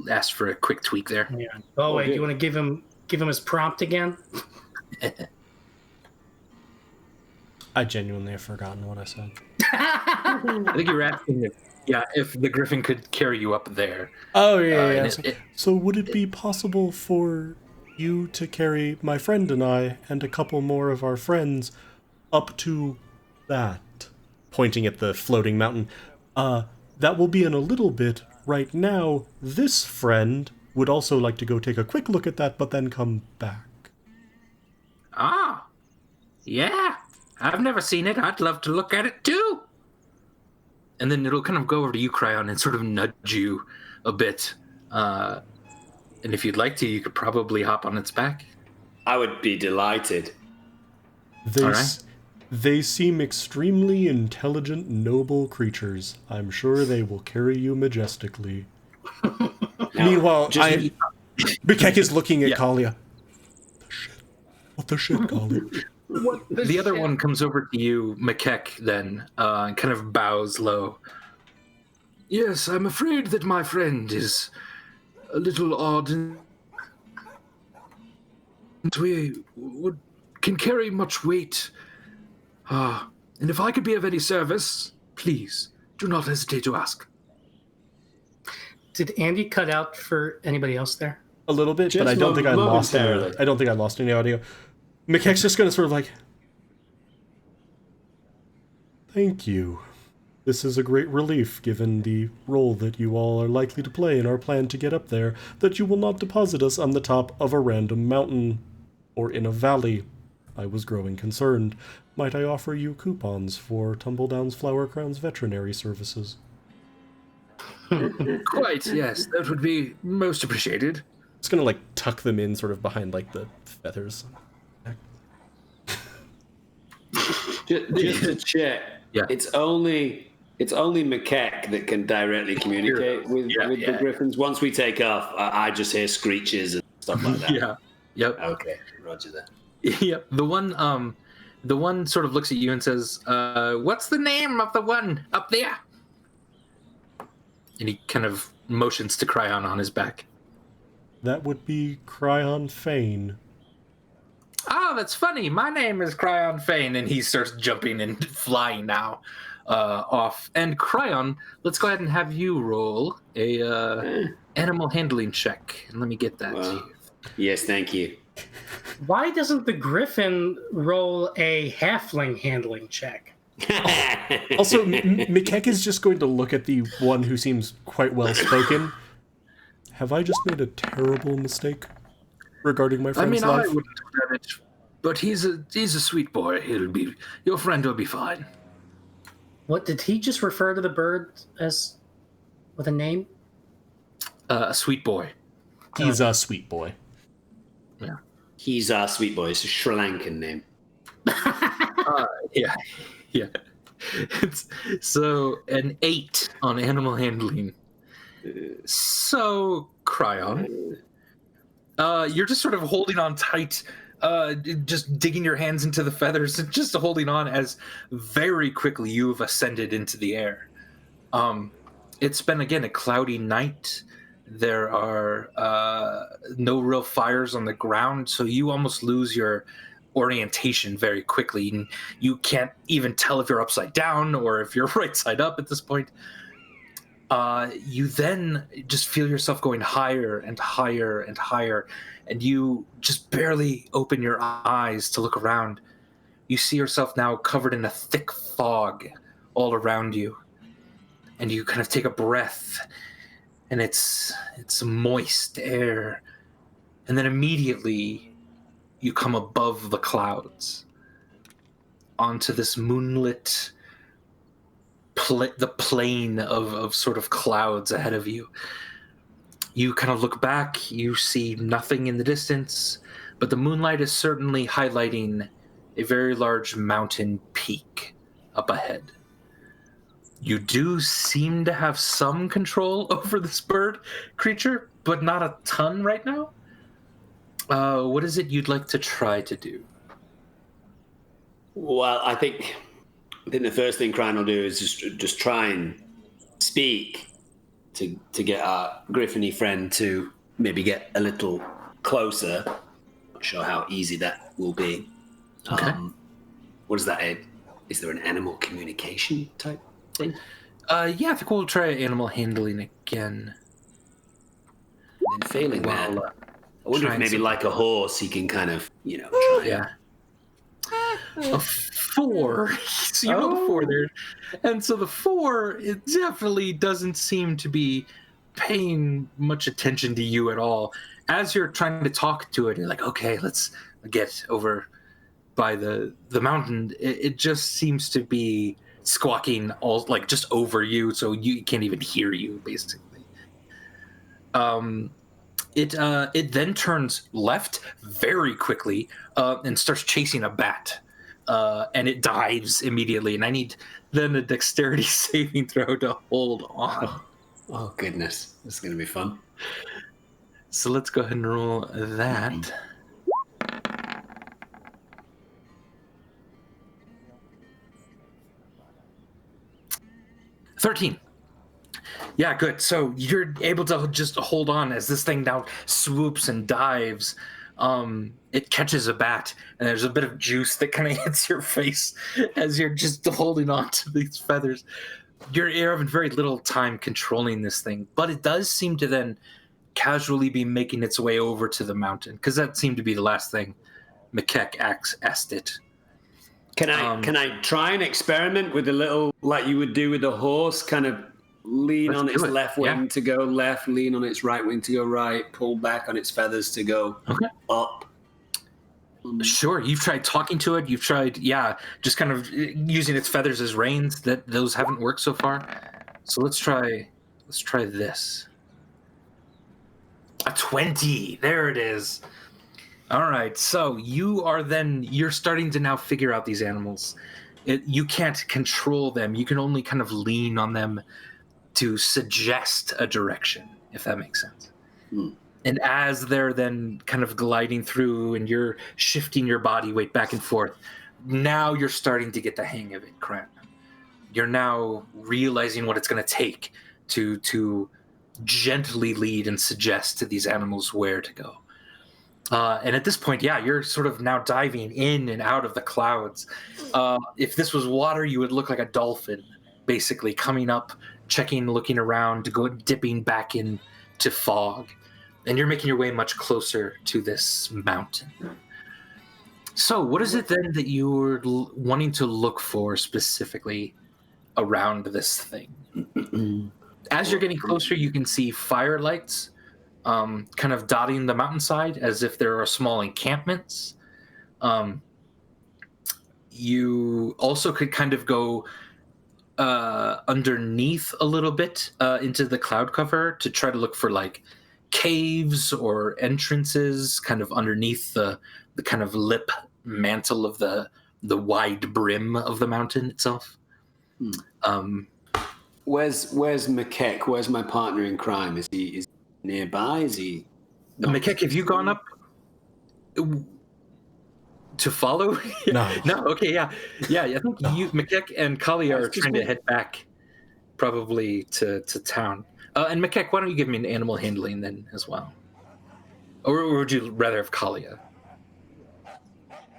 asked for a quick tweak there. Yeah. Galway, do you want to give him his prompt again? I genuinely have forgotten what I said. I think you were asking if the Griffin could carry you up there. Oh, yeah, and So would it be possible for you to carry my friend and I and a couple more of our friends up to that? Pointing at the floating mountain. That will be in a little bit. Right now, this friend would also like to go take a quick look at that, but then come back. Yeah. I've never seen it. I'd love to look at it too. And then it'll kind of go over to you, Kryon, and sort of nudge you a bit. And if you'd like to, you could probably hop on its back. I would be delighted. They, All right. They seem extremely intelligent, noble creatures. I'm sure they will carry you majestically. Meanwhile, Mikek is looking at Kalia. What the shit, Kalia? The other one comes over to you, Mikek, then, and kind of bows low. Yes, I'm afraid that my friend is a little odd. And we can carry much weight. And if I could be of any service, please, do not hesitate to ask. Did Andy cut out for anybody else there? A little bit, but I don't think I lost any. I don't think I lost any audio. Mikek's just gonna sort of like, thank you. This is a great relief, given the role that you all are likely to play in our plan to get up there, that you will not deposit us on the top of a random mountain or in a valley. I was growing concerned. Might I offer you coupons for Tumbledown's Flower Crown's veterinary services? Quite, yes. That would be most appreciated. It's gonna like tuck them in sort of behind like the feathers. Just to check, it's only Mikek that can directly communicate with the Griffins. Once we take off, I just hear screeches and stuff like that. Yeah. Yep. Okay, roger that. Yep. The one sort of looks at you and says, "What's the name of the one up there?" And he kind of motions to Kryon on his back. That would be Kryon Fane. Oh, that's funny. My name is Kryon Fane. And he starts jumping and flying now off. And Kryon, let's go ahead and have you roll a animal handling check. And let me get that to you. Yes, thank you. Why doesn't the Griffin roll a halfling handling check? Also, Mikek is just going to look at the one who seems quite well spoken. Have I just made a terrible mistake regarding my friend's life? I wouldn't have done it, but he's a sweet boy. Your friend will be fine. What did he just refer to the bird as with a name? A sweet boy. He's a sweet boy. Yeah. He's our sweet boy. It's a Sri Lankan name. Yeah. Yeah. So an 8 on animal handling. So, Kryon, you're just sort of holding on tight, just digging your hands into the feathers and just holding on as very quickly you've ascended into the air. It's been, again, a cloudy night. There are no real fires on the ground, so you almost lose your orientation very quickly. And you can't even tell if you're upside down or if you're right side up at this point. You then just feel yourself going higher and higher and higher, and you just barely open your eyes to look around. You see yourself now covered in a thick fog all around you, and you kind of take a breath, and it's moist air, and then immediately you come above the clouds onto this moonlit the plain of sort of clouds ahead of you. You kind of look back, you see nothing in the distance, but the moonlight is certainly highlighting a very large mountain peak up ahead. You do seem to have some control over this bird creature, but not a ton right now. What is it you'd like to try to do? Well, I think the first thing Kryon will do is just try and speak to get our Griffin-y friend to maybe get a little closer. Not sure how easy that will be. Okay. What is that? Is there an animal communication type thing? Yeah, I think we'll try animal handling again. And then failing that, I wonder if trying maybe something. like a horse, he can kind of, try. Yeah. A 4. So you rolled a 4 there. And so the 4, it definitely doesn't seem to be paying much attention to you at all. As you're trying to talk to it, you're like, okay, let's get over by the mountain. It just seems to be squawking all like just over you, so you can't even hear you, basically. It then turns left very quickly and starts chasing a bat. And it dives immediately, and I need then a dexterity saving throw to hold on. Oh goodness, this is going to be fun. So let's go ahead and roll that. 13. Yeah, good. So you're able to just hold on as this thing now swoops and dives. It catches a bat, and there's a bit of juice that kind of hits your face as you're just holding on to these feathers. You're having very little time controlling this thing, but it does seem to then casually be making its way over to the mountain, because that seemed to be the last thing Mikek asked it. Can I try and experiment with a little, like you would do with a horse, kind of lean Let's on its do it. left wing to go left, lean on its right wing to go right, pull back on its feathers to go up? Sure, you've tried talking to it. You've tried, just kind of using its feathers as reins. Those haven't worked so far. So let's try this. A 20. There it is. All right. So you're starting to now figure out these animals. You can't control them. You can only kind of lean on them to suggest a direction, if that makes sense. And as they're then kind of gliding through and you're shifting your body weight back and forth, now you're starting to get the hang of it, Kryon. You're now realizing what it's going to take to gently lead and suggest to these animals where to go. And at this point, you're sort of now diving in and out of the clouds. If this was water, you would look like a dolphin, basically coming up, checking, looking around, dipping back into fog. And you're making your way much closer to this mountain. So what is it then that you're wanting to look for specifically around this thing? As you're getting closer, you can see fire lights kind of dotting the mountainside as if there are small encampments. You also could kind of go underneath a little bit into the cloud cover to try to look for like caves or entrances kind of underneath the kind of lip mantle of the wide brim of the mountain itself. Where's Mikek? Where's my partner in crime? Is he nearby? Is he? Mikek, have you gone up to follow? No. Okay, yeah. I think you, Mikek and Kali are trying to head back, probably to town. And Mikek, why don't you give me an animal handling then as well? Or would you rather have Kalia?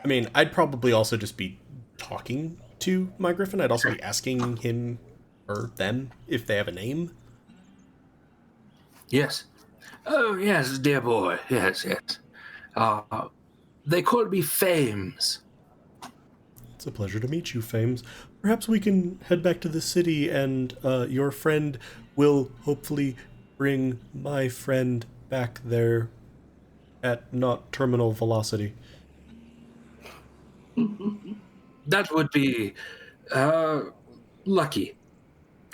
I mean, I'd probably also just be talking to my griffin. I'd also be asking him or them if they have a name. Yes. Oh, yes, dear boy. Yes. They call me Fames. It's a pleasure to meet you, Fames. Perhaps we can head back to the city and your friend will hopefully bring my friend back there at not terminal velocity. That would be lucky,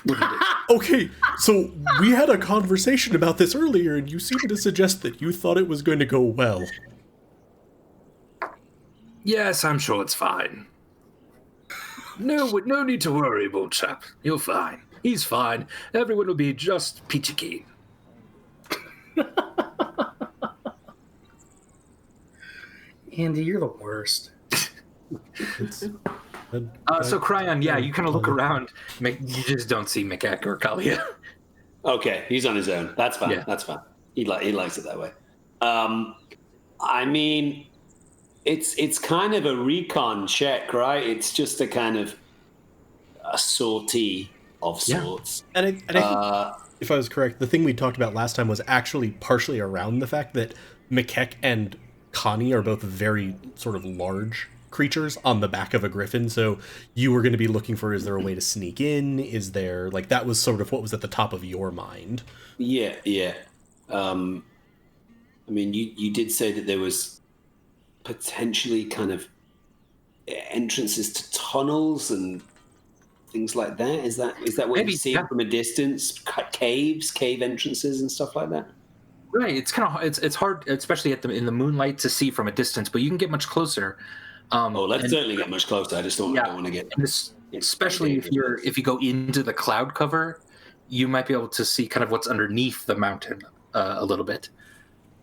wouldn't it? Okay, so we had a conversation about this earlier, and you seemed to suggest that you thought it was going to go well. Yes, I'm sure it's fine. No need to worry, old chap. You're fine. He's fine. Everyone will be just peachy keen. Andy, you're the worst. So Kryon, you kind of look around. You just don't see Mikek or Kalia. Okay, he's on his own. That's fine. Yeah. That's fine. He likes it that way. I mean, it's kind of a recon check, right? It's just a kind of a sortie of sorts. And I think, if I was correct, the thing we talked about last time was actually partially around the fact that Mikek and Connie are both very sort of large creatures on the back of a griffin, so you were going to be looking for, is there a way to sneak in? Is there, like, that was sort of what was at the top of your mind. Yeah. I mean, you did say that there was potentially kind of entrances to tunnels and things like that. Is that what Maybe, you see from a distance? Cave entrances and stuff like that? Right. It's kind of it's hard, especially in the moonlight, to see from a distance, but you can get much closer. Let's certainly get much closer. I just don't want to get. Especially if you go into the cloud cover, you might be able to see kind of what's underneath the mountain a little bit.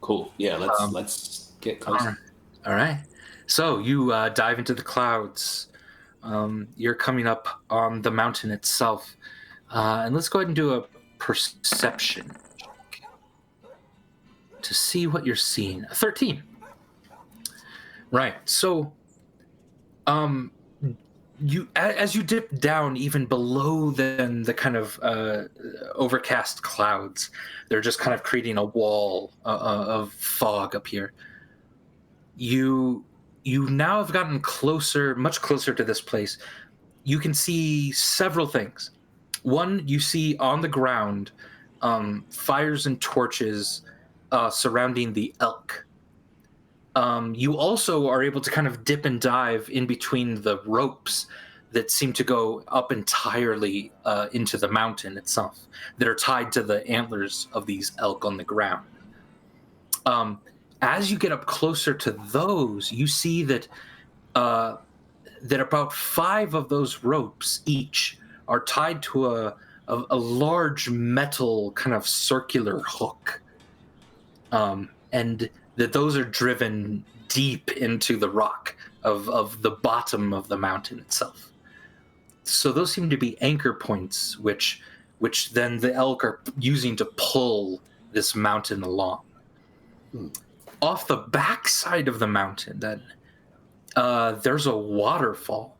Cool. Yeah. Let's get closer. All right. So you dive into the clouds. You're coming up on the mountain itself, and let's go ahead and do a perception check to see what you're seeing. 13. Right. So, as you dip down even below the kind of overcast clouds, they're just kind of creating a wall of fog up here. You now have gotten much closer to this place. You can see several things. One, you see on the ground fires and torches surrounding the elk. You also are able to kind of dip and dive in between the ropes that seem to go up entirely into the mountain itself, that are tied to the antlers of these elk on the ground. As you get up closer to those, you see that about 5 of those ropes each are tied to a large metal kind of circular hook, and that those are driven deep into the rock of the bottom of the mountain itself. So those seem to be anchor points, which which then the elk are using to pull this mountain along. Off the backside of the mountain, then, there's a waterfall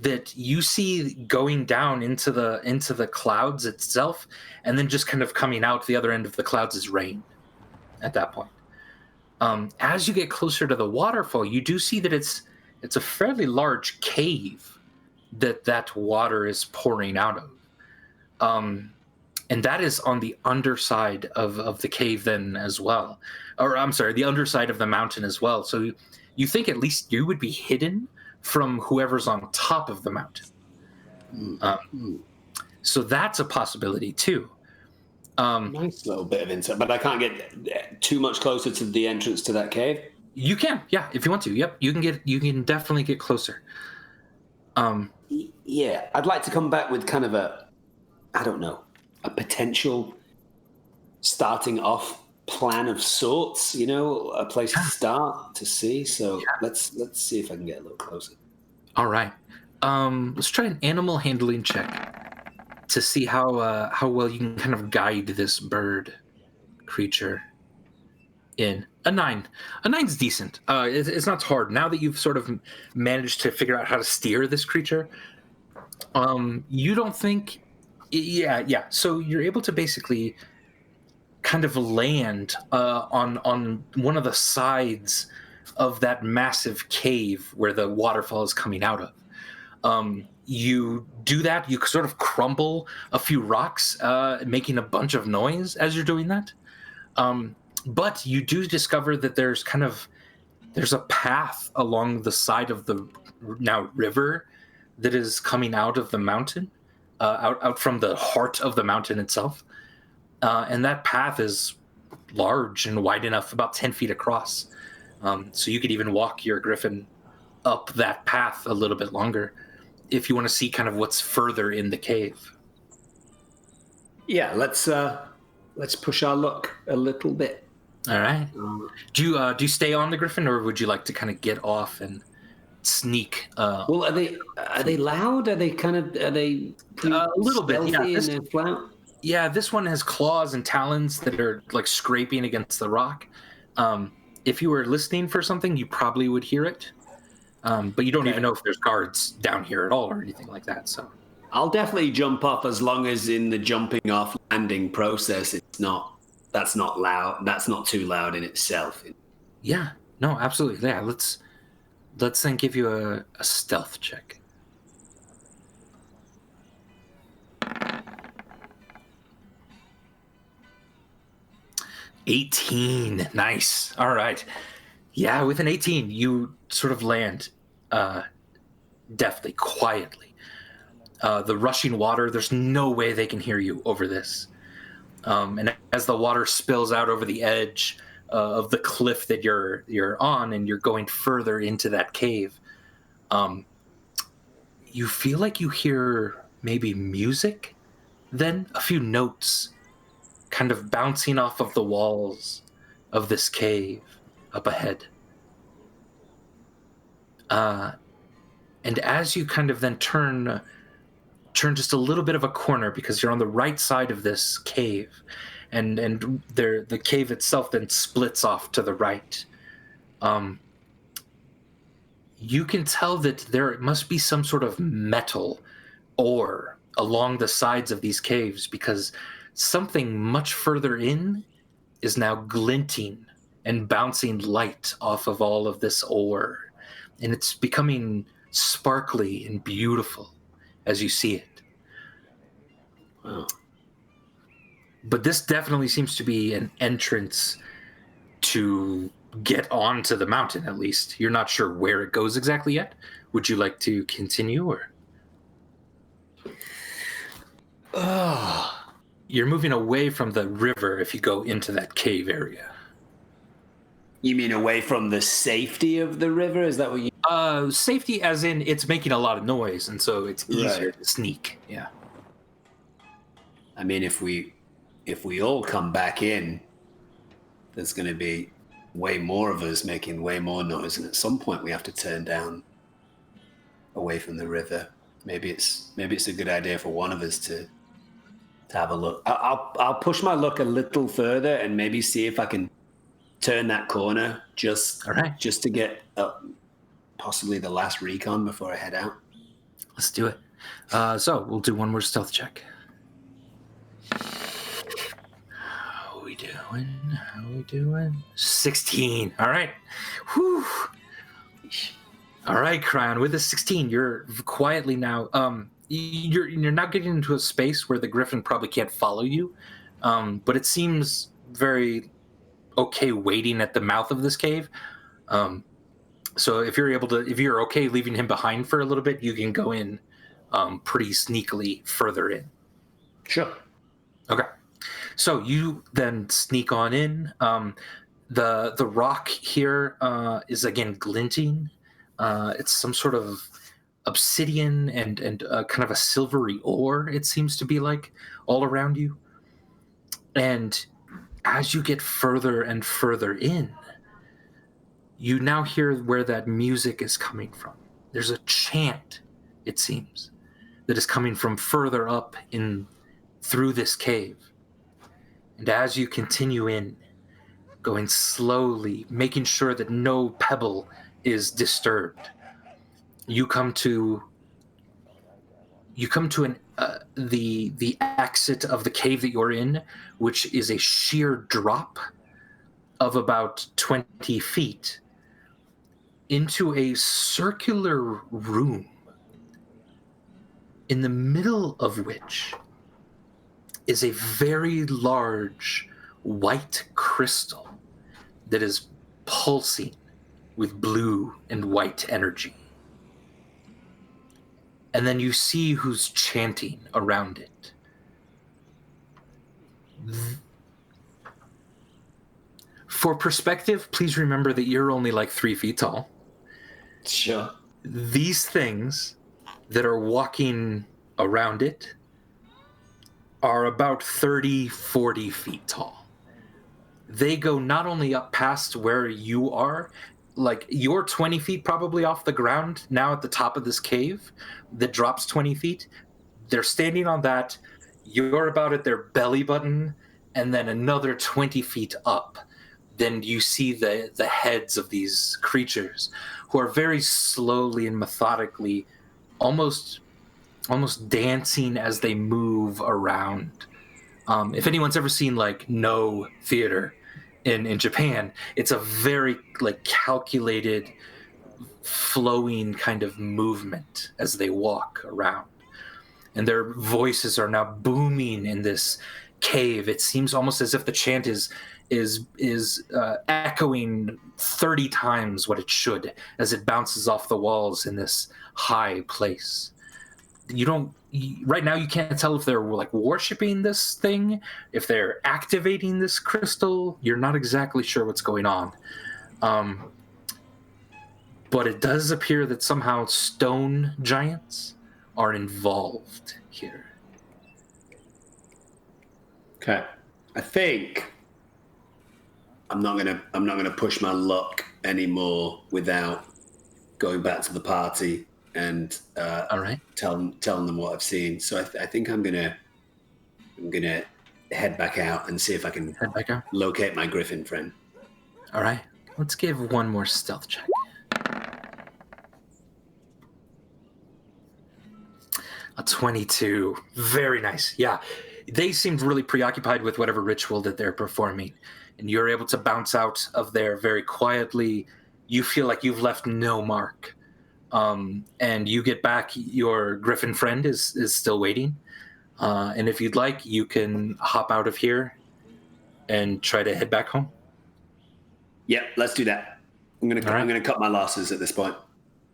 that you see going down into the clouds itself, and then just kind of coming out the other end of the clouds is rain at that point. As you get closer to the waterfall, you do see that it's a fairly large cave that water is pouring out of. And that is on the underside of the cave then as well. Or I'm sorry, the underside of the mountain as well. So you think at least you would be hidden from whoever's on top of the mountain. So that's a possibility too. Nice little bit of insight, but I can't get too much closer to the entrance to that cave. You can, yeah, if you want to. Yep, you can definitely get closer. Yeah, I'd like to come back with kind of a potential starting off plan of sorts, a place to start to see. So let's see if I can get a little closer. All right. Let's try an animal handling check to see how well you can kind of guide this bird creature in. A 9. A 9's decent. It's not hard. Now that you've sort of managed to figure out how to steer this creature, you don't think... Yeah. So you're able to basically kind of land on one of the sides of that massive cave where the waterfall is coming out of. You do that. You sort of crumble a few rocks, making a bunch of noise as you're doing that. But you do discover that there's a path along the side of the now river that is coming out of the mountain, out from the heart of the mountain itself. And that path is large and wide enough, about 10 feet across. So you could even walk your griffin up that path a little bit longer if you want to see kind of what's further in the cave. Yeah, let's push our luck a little bit. All right. Do you stay on the griffin, or would you like to kind of get off and sneak? Well, are they loud? Are they a little bit? Yeah. Yeah, This one has claws and talons that are like scraping against the rock. If you were listening for something, you probably would hear it. But you don't even know if there's guards down here at all or anything like that. So I'll definitely jump off as long as in the jumping off landing process, that's not loud. That's not too loud in itself. Yeah, no, absolutely. Yeah, let's then give you a stealth check. $18. Nice. All right. Yeah, with an 18, you sort of land deftly, quietly. The rushing water, there's no way they can hear you over this. And as the water spills out over the edge of the cliff that you're on, and you're going further into that cave, you feel like you hear maybe music, then a few notes kind of bouncing off of the walls of this cave up ahead. And as you kind of then turn just a little bit of a corner, because you're on the right side of this cave, and the cave itself then splits off to the right. You can tell that there must be some sort of metal ore along the sides of these caves, because something much further in is now glinting and bouncing light off of all of this ore. And it's becoming sparkly and beautiful as you see it. Wow. But this definitely seems to be an entrance to get onto the mountain, at least. You're not sure where it goes exactly yet. Would you like to continue, or? You're moving away from the river if you go into that cave area. You mean away from the safety of the river? Is that what you... Safety as in it's making a lot of noise, and so it's easier to sneak. Yeah. I mean, if we all come back in, there's going to be way more of us making way more noise, and at some point we have to turn down away from the river. Maybe it's a good idea for one of us to to have a look. I'll push my luck a little further and maybe see if I can turn that corner just to get possibly the last recon before I head out. Let's do it. So we'll do one more stealth check. How we doing? 16. All right. Whew. All right, Kryon. With a 16, you're quietly now. You're now getting into a space where the griffin probably can't follow you, but it seems very okay waiting at the mouth of this cave. So if you're okay leaving him behind for a little bit, you can go in pretty sneakily further in. Sure. Okay. So you then sneak on in. The rock here is again glinting. It's some sort of obsidian and kind of a silvery ore, it seems to be like, all around you. And as you get further and further in, you now hear where that music is coming from. There's a chant, it seems, that is coming from further up in through this cave. And as you continue in, going slowly, making sure that no pebble is disturbed, you come to the exit of the cave that you're in, which is a sheer drop of about 20 feet into a circular room, in the middle of which is a very large white crystal that is pulsing with blue and white energy. And then you see who's chanting around it. For perspective, please remember that you're only like 3 feet tall. Sure. These things that are walking around it are about 30, 40 feet tall. They go not only up past where you are, like you're 20 feet probably off the ground now at the top of this cave that drops 20 feet. They're standing on that. You're about at their belly button, and then another 20 feet up. Then you see the heads of these creatures who are very slowly and methodically, almost dancing as they move around. If anyone's ever seen like No theater in Japan, it's a very like calculated, flowing kind of movement as they walk around. And their voices are now booming in this cave. It seems almost as if the chant is echoing 30 times what it should as it bounces off the walls in this high place. Right now you can't tell if they're like worshiping this thing, if they're activating this crystal. You're not exactly sure what's going on. But it does appear that somehow stone giants are involved here. Okay. I think I'm not gonna push my luck anymore without going back to the party and All right. telling them what I've seen. So I think I'm gonna head back out and see if I can locate my griffin friend. All right. Let's give one more stealth check. A 22. Very nice. Yeah. They seemed really preoccupied with whatever ritual that they're performing, and you're able to bounce out of there very quietly. You feel like you've left no mark. And you get back, your griffin friend is still waiting. And if you'd like, you can hop out of here and try to head back home. Yeah, let's do that. I'm gonna cut my losses at this point.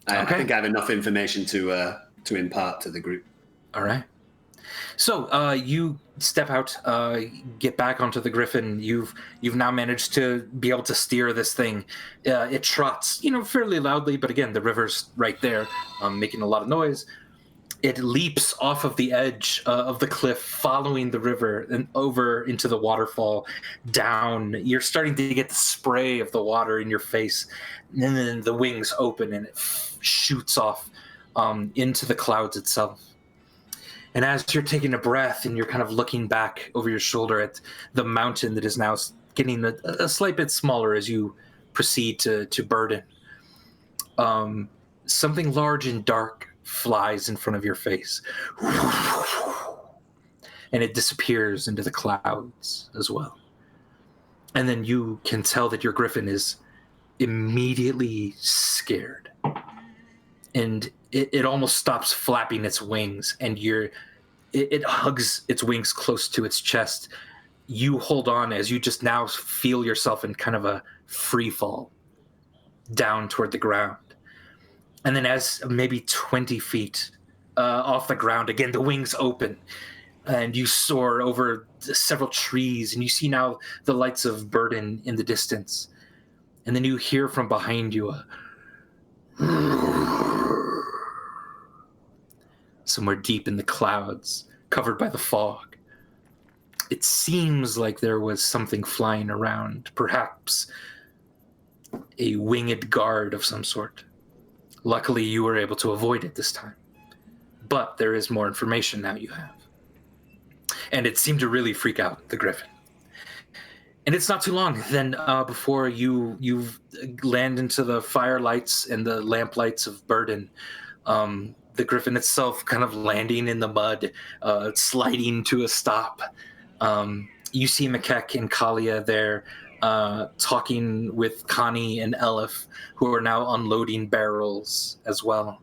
I think I have enough information to impart to the group. All right. So you step out, get back onto the griffin. You've now managed to be able to steer this thing. It trots, fairly loudly, but again, the river's right there, making a lot of noise. It leaps off of the edge of the cliff, following the river and over into the waterfall, down. You're starting to get the spray of the water in your face, and then the wings open and it shoots off into the clouds itself. And as you're taking a breath and you're kind of looking back over your shoulder at the mountain that is now getting a slight bit smaller as you proceed to burden, something large and dark flies in front of your face. And it disappears into the clouds as well. And then you can tell that your griffin is immediately scared. And it almost stops flapping its wings, and it hugs its wings close to its chest. You hold on as you just now feel yourself in kind of a free fall down toward the ground. And then as maybe 20 feet off the ground, again, the wings open, and you soar over several trees, and you see now the lights of Burden in the distance. And then you hear from behind you somewhere deep in the clouds, covered by the fog. It seems like there was something flying around, perhaps a winged guard of some sort. Luckily, you were able to avoid it this time. But there is more information now you have. And it seemed to really freak out the griffin. And it's not too long then before you land into the firelights and the lamplights of Burden. The griffin itself kind of landing in the mud, sliding to a stop. You see Mikek and Kalia there talking with Connie and Elef, who are now unloading barrels as well.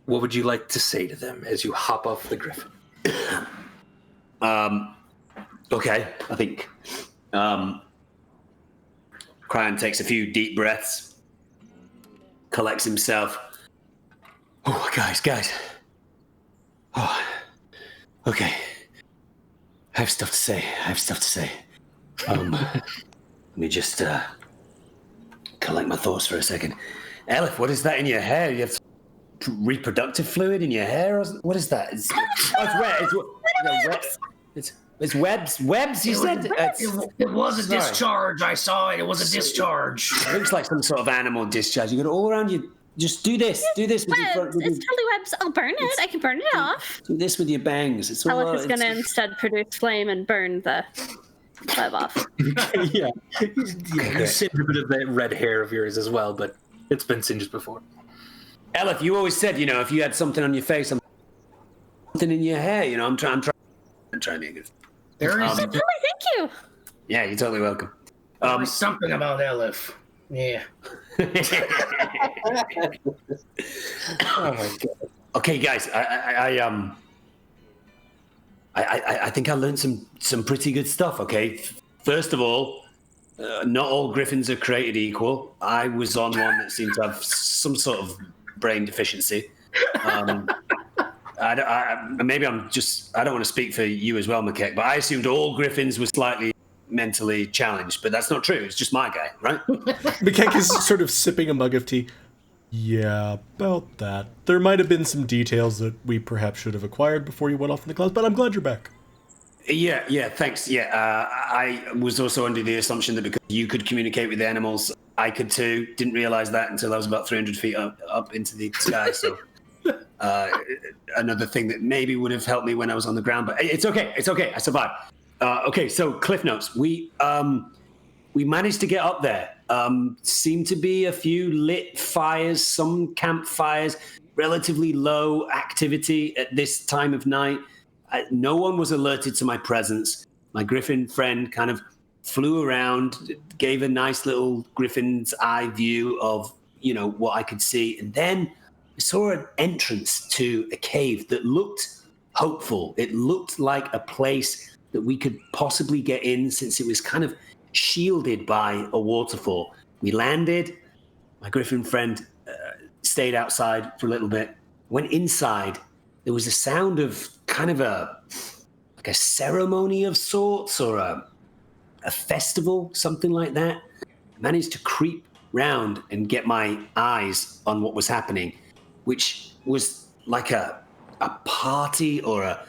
What would you like to say to them as you hop off the griffin? Okay, I think Kryon takes a few deep breaths, collects himself. Oh, guys. Oh, okay. I have stuff to say. Let me just collect my thoughts for a second. Elef, what is that in your hair? You have reproductive fluid in your hair? Or what is that? It's wet. It's webs. Webs, you said? It was a discharge. I saw it. It was a discharge. It looks like some sort of animal discharge. You got it all around you. Just do this. Do this with Webs. your It's totally webs. I'll burn it. I can burn it off. Do this with your bangs. It's all. Elef is going to instead produce flame and burn the web off. Yeah. You singed a bit of that red hair of yours as well, but it's been singed before. Elef, you always said, if you had something on your face, something in your hair, I'm trying to be good. There is Thank you. Yeah, you're totally welcome. there's something about Elef. Yeah. Oh my god. Okay, guys, I think I learned some pretty good stuff. Okay, first of all, not all griffins are created equal. I was on one that seemed to have some sort of brain deficiency. Maybe I don't want to speak for you as well, Mikek, but I assumed all griffins were slightly mentally challenged, but that's not true. It's just my guy, right? Mikek is sort of sipping a mug of tea. Yeah, about that. There might have been some details that we perhaps should have acquired before you went off in the clouds, but I'm glad you're back. Yeah, thanks. Yeah, I was also under the assumption that because you could communicate with the animals, I could too. Didn't realize that until I was about 300 feet up into the sky, so... another thing that maybe would have helped me when I was on the ground, but it's okay. I survived. Okay, so cliff notes. We managed to get up there. Seemed to be a few lit fires, some campfires, relatively low activity at this time of night. No one was alerted to my presence. My griffin friend kind of flew around, gave a nice little griffin's eye view of, what I could see, and then I saw an entrance to a cave that looked hopeful. It looked like a place that we could possibly get in since it was kind of shielded by a waterfall. We landed. My griffin friend stayed outside for a little bit. Went inside. There was a sound of kind of a ceremony of sorts or a festival, something like that. I managed to creep round and get my eyes on what was happening, which was like a party or a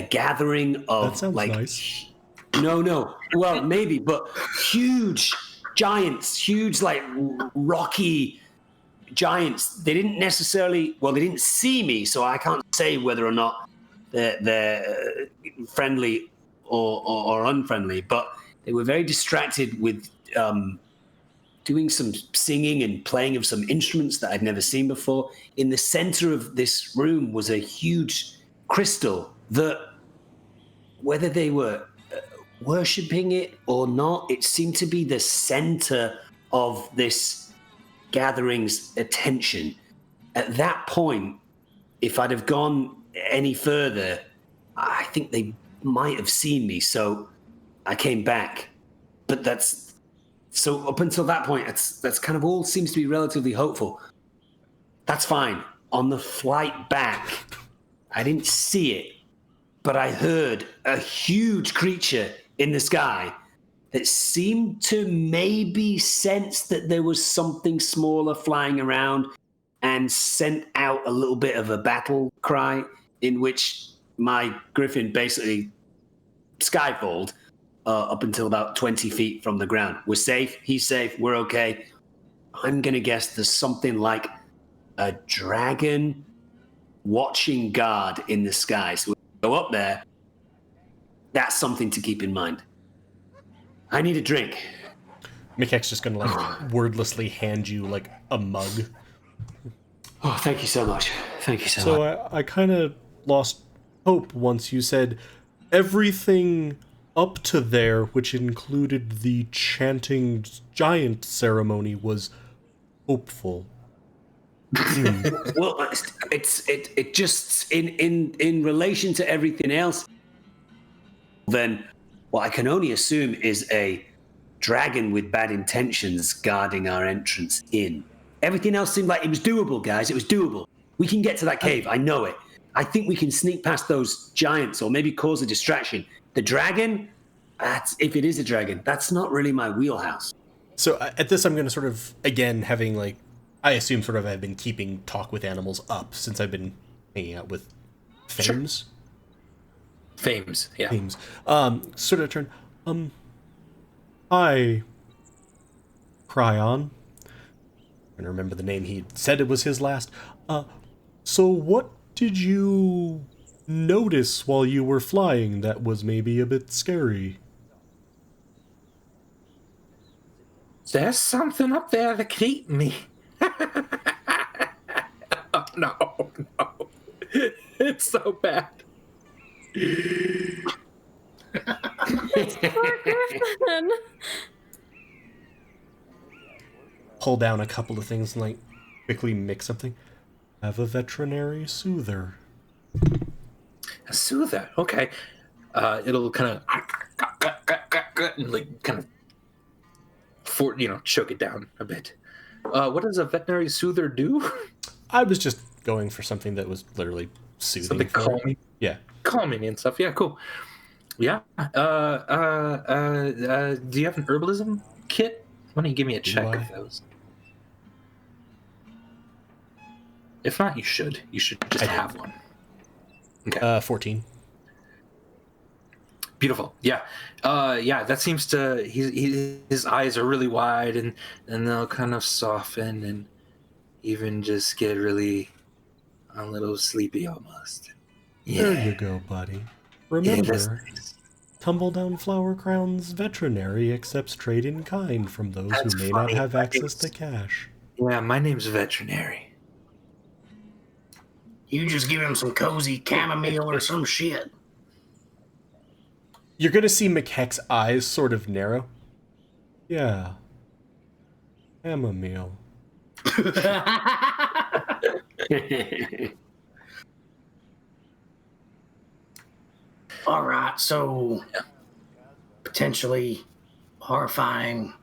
gathering of That sounds nice. No. Well, maybe, but huge giants, huge like rocky giants. They didn't necessarily, they didn't see me, so I can't say whether or not they're friendly or unfriendly, but they were very distracted with doing some singing and playing of some instruments that I'd never seen before. In the center of this room was a huge crystal that, whether they were worshipping it or not, it seemed to be the center of this gathering's attention. At that point, if I'd have gone any further, I think they might have seen me, so I came back. But so up until that point, that's kind of all seems to be relatively hopeful. That's fine. On the flight back, I didn't see it, but I heard a huge creature in the sky that seemed to maybe sense that there was something smaller flying around and sent out a little bit of a battle cry, in which my griffin basically skyfalled up until about 20 feet from the ground. We're safe. He's safe. We're okay. I'm going to guess there's something like a dragon watching guard in the sky. So we go up there. That's something to keep in mind. I need a drink. Mikek's just going to wordlessly hand you a mug. Oh, thank you so much. Thank you so much. So I kind of lost hope once you said everything up to there, which included the chanting giant ceremony, was hopeful. Well, it just in relation to everything else, then what I can only assume is a dragon with bad intentions guarding our entrance in. Everything else seemed like it was doable, guys. It was doable. We can get to that cave. I know it. I think we can sneak past those giants or maybe cause a distraction. The dragon, if it is a dragon, that's not really my wheelhouse. So at this, I'm going to sort of, again, having I assume sort of I've been keeping talk with animals up since I've been hanging out with Fames. Sure. Fames, yeah. Fames. Sort of turn, hi, Kryon. I don't remember the name. He said it was his last. So what did you notice while you were flying that was maybe a bit scary? There's something up there that keep me. Oh, no. It's so bad. Pull down a couple of things and quickly mix something. Have a veterinary soother. A soother, okay. It'll kind of and kind of choke it down a bit. What does a veterinary soother do? I was just going for something that was literally soothing. Something calming. Yeah. Calming and stuff. Yeah, cool. Yeah. Do you have an herbalism kit? Why don't you give me a check of those? If not, you should. You should just have one. Okay. 14. Beautiful. Yeah. That seems to... His eyes are really wide, and they'll kind of soften and even just get really a little sleepy almost. Yeah. There you go, buddy. Remember, nice. Tumbledown Flower Crown's veterinary accepts trade in kind from those who may not have access to cash. Yeah, my name's Veterinary. You just give him some cozy chamomile or some shit. You're going to see Mikek's eyes sort of narrow. Yeah. Chamomile. All right, so potentially horrifying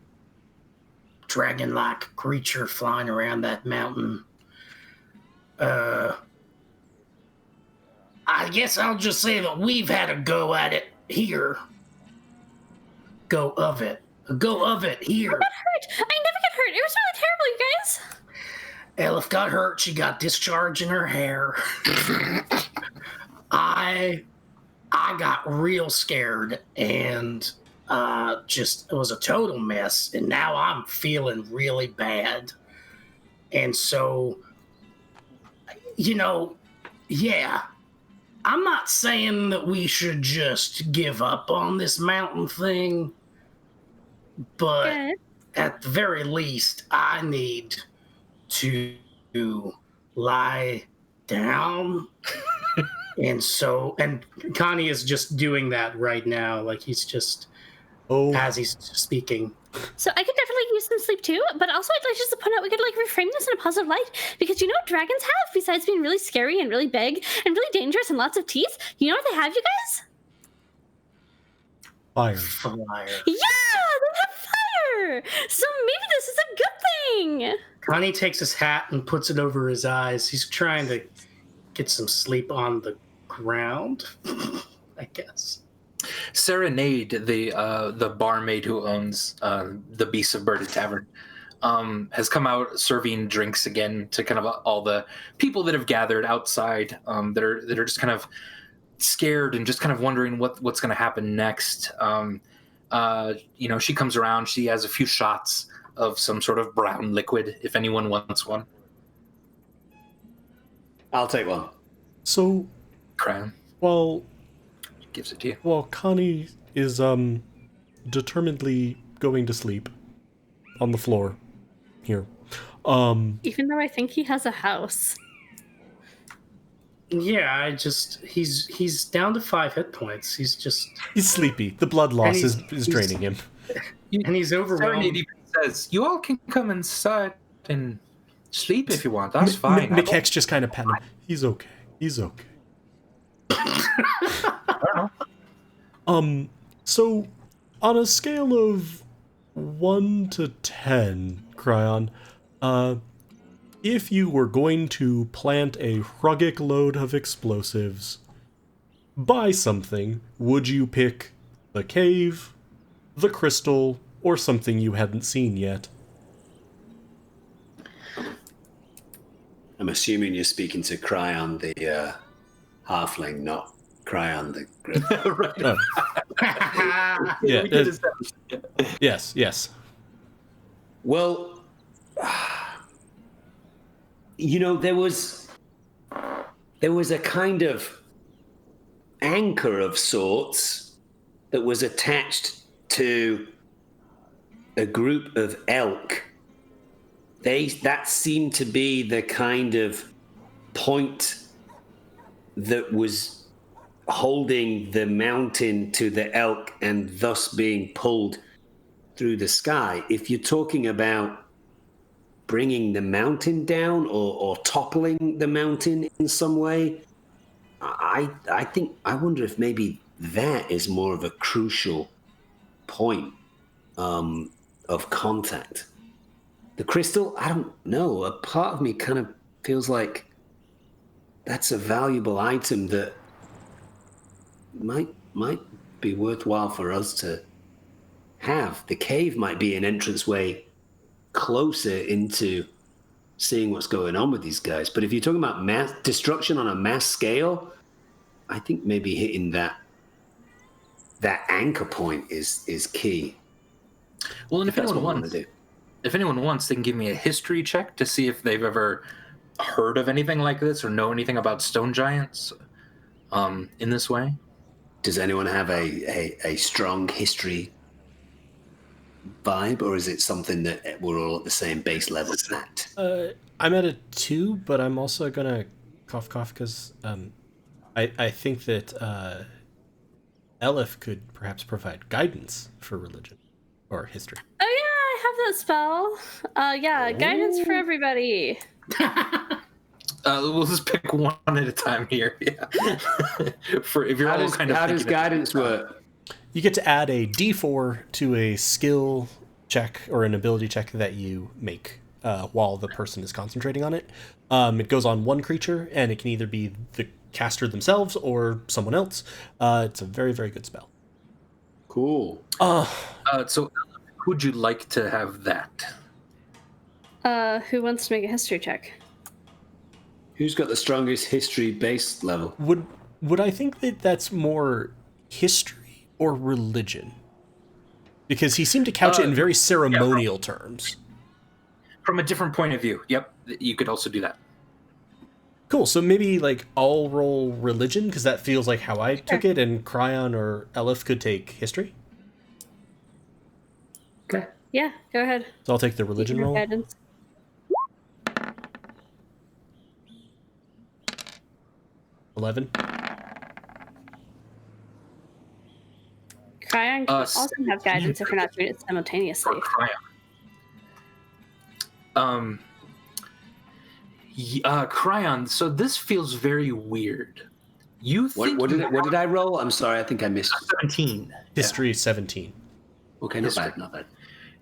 dragon-like creature flying around that mountain. I guess I'll just say that we've had a go at it here. Go of it here. I got hurt. I never get hurt. It was really terrible, you guys. Elef got hurt. She got discharge in her hair. I got real scared and it was a total mess. And now I'm feeling really bad. And so, yeah, I'm not saying that we should just give up on this mountain thing, but Good. at the very least, I need to lie down. And Connie is just doing that right now. Like he's just, as he's speaking. So I could definitely use some sleep too, but also I'd like just to point out we could like reframe this in a positive light, because you know what dragons have besides being really scary and really big and really dangerous and lots of teeth? You know what they have, you guys? Fire. Flyer. Yeah, they have fire! So maybe this is a good thing! Connie takes his hat and puts it over his eyes. He's trying to get some sleep on the ground, I guess. Serenade, the barmaid who owns the Beasts of Burden Tavern, has come out serving drinks again to kind of all the people that have gathered outside that are just kind of scared and just kind of wondering what's going to happen next. She comes around. She has a few shots of some sort of brown liquid, if anyone wants one. I'll take one. So, Kryon gives it to you. Well, Connie is determinedly going to sleep on the floor here. Even though I think he has a house. Yeah, he's down to 5 hit points. He's sleepy. The blood loss is draining him. And he's overwhelmed. Serenade even says, "You all can come inside and sleep if you want. That's fine." Mikek's just kind of patting him. He's okay. He's okay. So on a scale of 1 to 10, Kryon, if you were going to plant a rugged load of explosives, buy something, would you pick the cave, the crystal, or something you hadn't seen yet? I'm assuming you're speaking to Kryon, the halfling, not Kryon, the griffin. Yes. Well, there was a kind of anchor of sorts that was attached to a group of elk. That seemed to be the kind of point that was holding the mountain to the elk and thus being pulled through the sky. If you're talking about bringing the mountain down or toppling the mountain in some way, I wonder if maybe that is more of a crucial point of contact. The crystal, I don't know. A part of me kind of feels like that's a valuable item that might be worthwhile for us to have. The cave might be an entranceway closer into seeing what's going on with these guys. But if you're talking about mass destruction on a mass scale, I think maybe hitting that anchor point is key. Well, and if anyone wants, they can give me a history check to see if they've ever heard of anything like this or know anything about stone giants in this way. Does anyone have a strong history vibe, or is it something that we're all at the same base level at? I'm at a 2, but I'm also gonna cough because I think that Elef could perhaps provide guidance for religion or history. Oh yeah, I have that spell. Guidance for everybody. We'll just pick one at a time here. Yeah. For if you're how does guidance work? You get to add a D4 to a skill check or an ability check that you make while the person is concentrating on it. It goes on one creature, and it can either be the caster themselves or someone else. It's a very, very good spell. Cool. So, would you like to have that? Who wants to make a history check? Who's got the strongest history base level? Would I think that that's more history or religion? Because he seemed to couch it in very ceremonial terms. from a different point of view. Yep, you could also do that. Cool. So maybe like I'll roll religion because that feels like how I took it, and Kryon or Elef could take history. Okay. Yeah, go ahead. So I'll take the religion Your roll. guidance. 11. Kryon can also have guidance if you're not doing it simultaneously. For Kryon. Kryon, so this feels very weird. You think What did I roll? I'm sorry, I think I missed 17. History 17. Okay, not bad, not bad.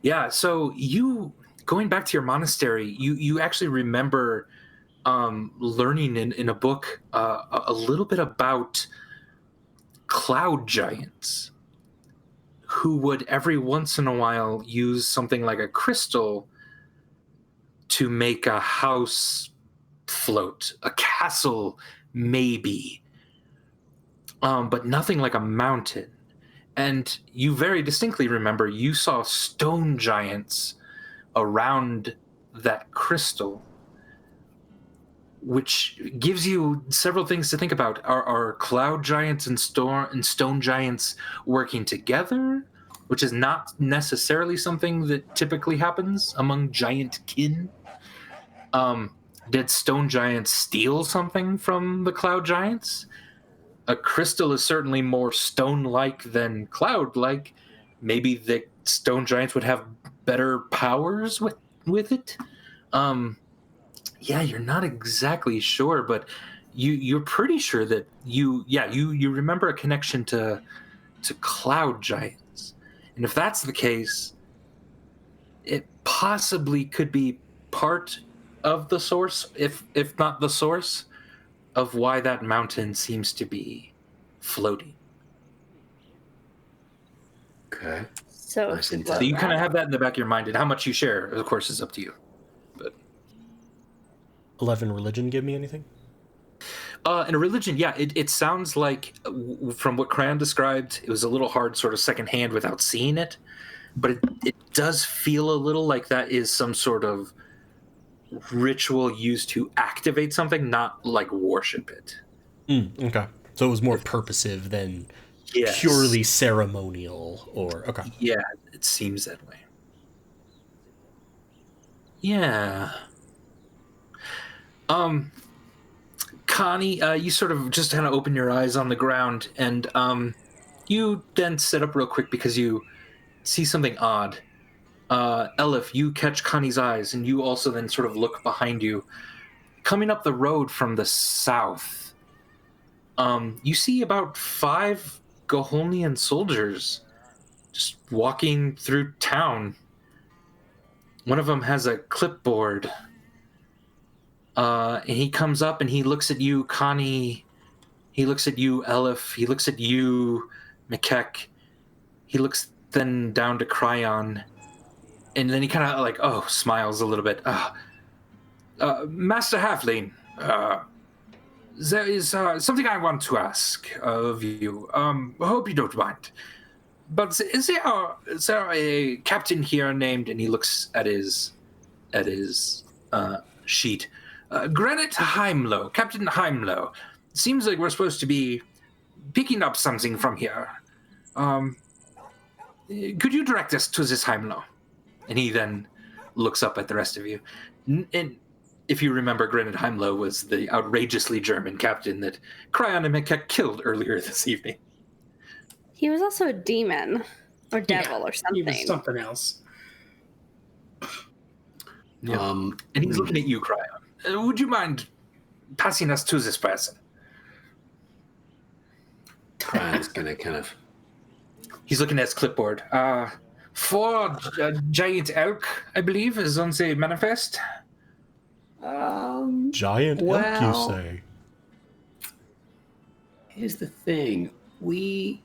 Yeah, so you going back to your monastery, you actually remember learning in a book a little bit about cloud giants who would every once in a while use something like a crystal to make a house float, a castle maybe, but nothing like a mountain. And you very distinctly remember you saw stone giants around that crystal, which gives you several things to think about. Are cloud giants and stone giants working together, which is not necessarily something that typically happens among giant kin? Did stone giants steal something from the cloud giants? A crystal is certainly more stone-like than cloud-like. Maybe the stone giants would have better powers with it. Yeah, you're not exactly sure, but you're pretty sure that you remember a connection to cloud giants. And if that's the case, it possibly could be part of the source, if not the source, of why that mountain seems to be floating. Okay. So, Nice intel. So you kind of have that in the back of your mind, and how much you share, of course, is up to you. But 11 religion give me anything? in a religion, yeah, it sounds like, from what Kryon described, it was a little hard sort of secondhand without seeing it, but it does feel a little like that is some sort of ritual used to activate something, not like worship it. Okay. So it was more purposive than Yes. purely ceremonial, or okay. Yeah, it seems that way. Yeah. Connie, you sort of just kind of open your eyes on the ground, and you then sit up real quick because you see something odd. Elef, you catch Connie's eyes, and you also then sort of look behind you. Coming up the road from the south, you see about 5 Goholnian soldiers just walking through town. One of them has a clipboard. And he comes up and he looks at you, Connie. He looks at you, Elef. He looks at you, Mikek. He looks then down to Kryon. And then he kind of smiles a little bit. Master Halfling, there is something I want to ask of you. I hope you don't mind. But is there a captain here named, and he looks at his sheet, Granite Heimlo, Captain Heimlo. Seems like we're supposed to be picking up something from here. Could you direct us to this Heimlo? And he then looks up at the rest of you. And if you remember, Granite Heimlo was the outrageously German captain that Kryon and Mikek killed earlier this evening. he was also a demon or devil or He something. was something else. Yeah. And he's looking at you, Kryon. Would you mind passing us to this person? Krion's gonna kind of. He's looking at his clipboard. 4 giant elk, I believe, is on the manifest. Giant elk, you say? Here's the thing. He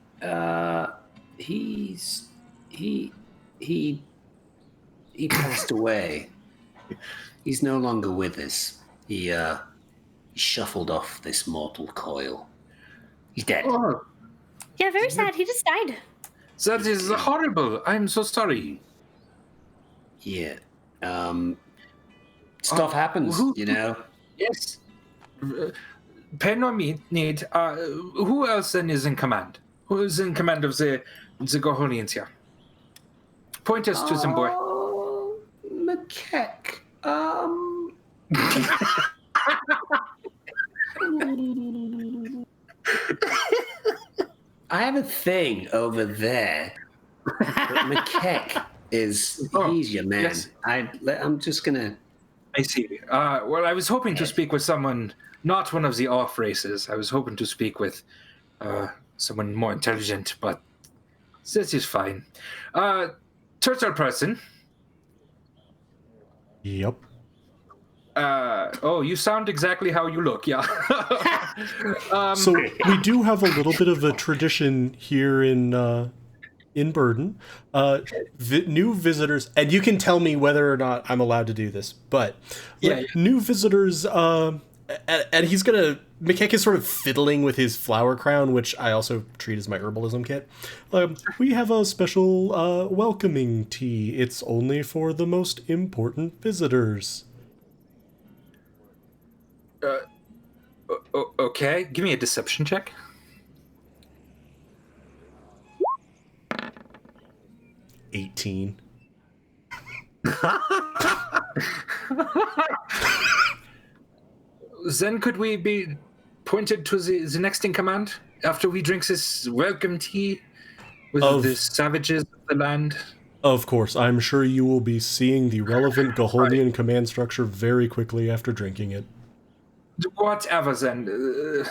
passed away. He's no longer with us. He shuffled off this mortal coil. He's dead. Oh, Yeah, very sad. He just died. that is horrible. I'm so sorry. Yeah. Stuff happens, you know. Yes. Pay no need. Who else then is in command? Who is in command of the Goholians here? Point us to some boy. Mikek. I have a thing over there. But Mikek he's your man. Yes. I'm just gonna. I see. Well, I was hoping to speak with someone, not one of the off races. I was hoping to speak with someone more intelligent, but this is fine. Turtle person. Yep. You sound exactly how you look, yeah. So we do have a little bit of a tradition here in Burden. New visitors, and you can tell me whether or not I'm allowed to do this, but new visitors, and he's gonna, Mikek is sort of fiddling with his flower crown, which I also treat as my herbalism kit. We have a special welcoming tea. It's only for the most important visitors. Okay, give me a deception check. $18. Then could we be pointed to the next in command after we drink this welcome tea with the savages of the land? Of course, I'm sure you will be seeing the relevant Goholian command structure very quickly after drinking it. Whatever then,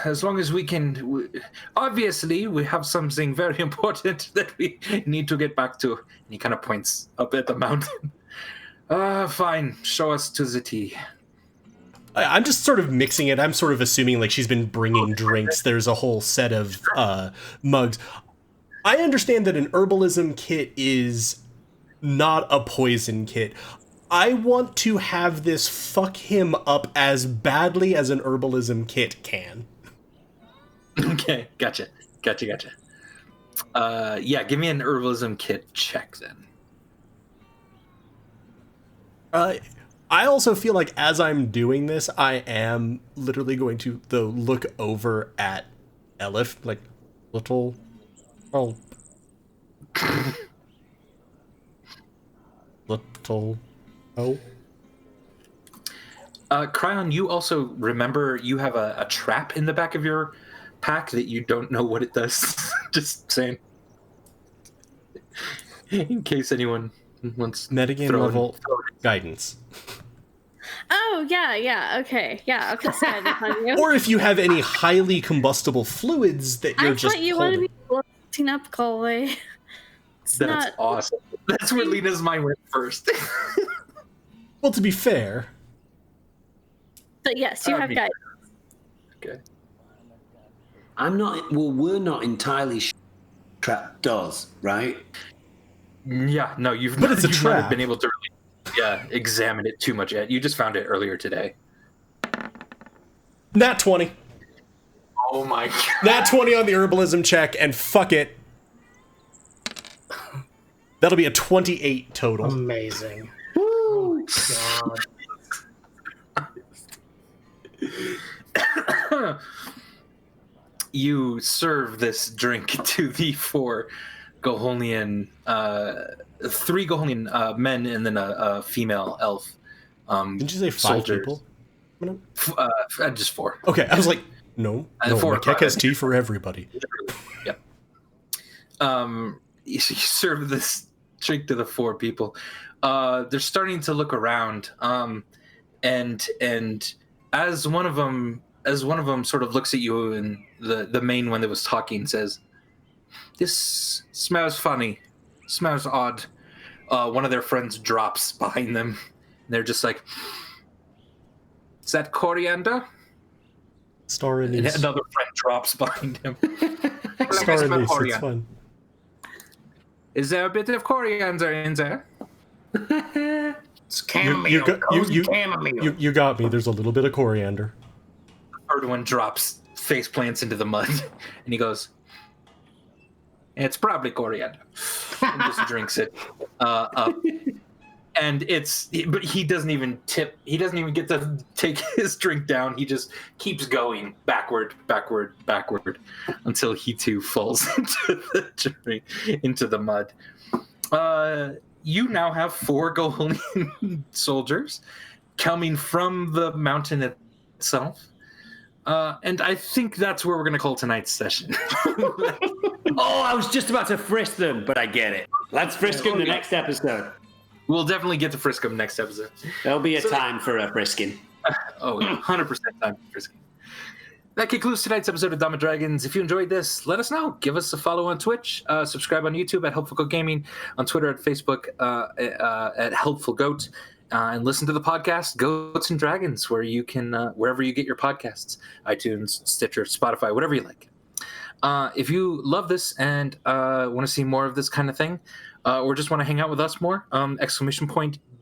as long as we can. Obviously, we have something very important that we need to get back to. And he kind of points up at the mountain. Fine, show us to the tea. I'm just sort of mixing it. I'm sort of assuming like she's been bringing drinks. There's a whole set of mugs. I understand that an herbalism kit is not a poison kit. I want to have this fuck him up as badly as an herbalism kit can. Okay, gotcha. Yeah, give me an herbalism kit check then. I also feel like as I'm doing this, I am literally going to, though, look over at Elef, like, little... Oh. Little... Oh. Kryon, you also remember you have a trap in the back of your pack that you don't know what it does. Just saying. In case anyone wants metagame level guidance. Oh, yeah, okay. Yeah, okay, sorry, or if you have any highly combustible fluids that you're just you holding. want to be floating up, Galway. That's awesome. That's where Lena's mind went first. Well, to be fair. But yes, you have guidance. Okay. We're not entirely sure what the trap does, right? Yeah, no, you've not been able to really examine it too much yet. You just found it earlier today. Nat 20. Oh my god. Nat 20 on the herbalism check, and fuck it. That'll be a 28 total. Amazing. Woo! God. You serve this drink to the 4 Goholian, 3 Goholian men, and then a female elf. Didn't you say 5 soldiers. people? Just 4. Okay, I was like, no, Mikek has tea for everybody. Yep. You serve this drink to the 4 people. They're starting to look around, and as one of them sort of looks at you, and the main one that was talking says, "This smells funny, smells odd." One of their friends drops behind them, and they're just like, "Is that coriander?" Star anise. And another friend drops behind him. Star anise, it's fun. Is there a bit of coriander in there? It's chamomile. Chamomile. You got me. There's a little bit of coriander. The third one drops, face plants into the mud, and he goes, "It's probably coriander," and just drinks it up. And but he doesn't even tip. He doesn't even get to take his drink down. He just keeps going backward, until he too falls into the mud. You now have 4 Goholian soldiers coming from the mountain itself. And I think that's where we're going to call tonight's session. Oh, I was just about to frisk them, but I get it. Let's frisk them the next episode. We'll definitely get to frisk them next episode. There'll be a time for a frisking. Oh, 100% time for frisking. That concludes tonight's episode of Dumb and Dragons. If you enjoyed this, let us know. Give us a follow on Twitch. Subscribe on YouTube at Helpful Goat Gaming. On Twitter at Facebook at Helpful Goat. And listen to the podcast Goats and Dragons, where you can wherever you get your podcasts, iTunes, Stitcher, Spotify, whatever you like. If you love this and want to see more of this kind of thing, or just want to hang out with us more, !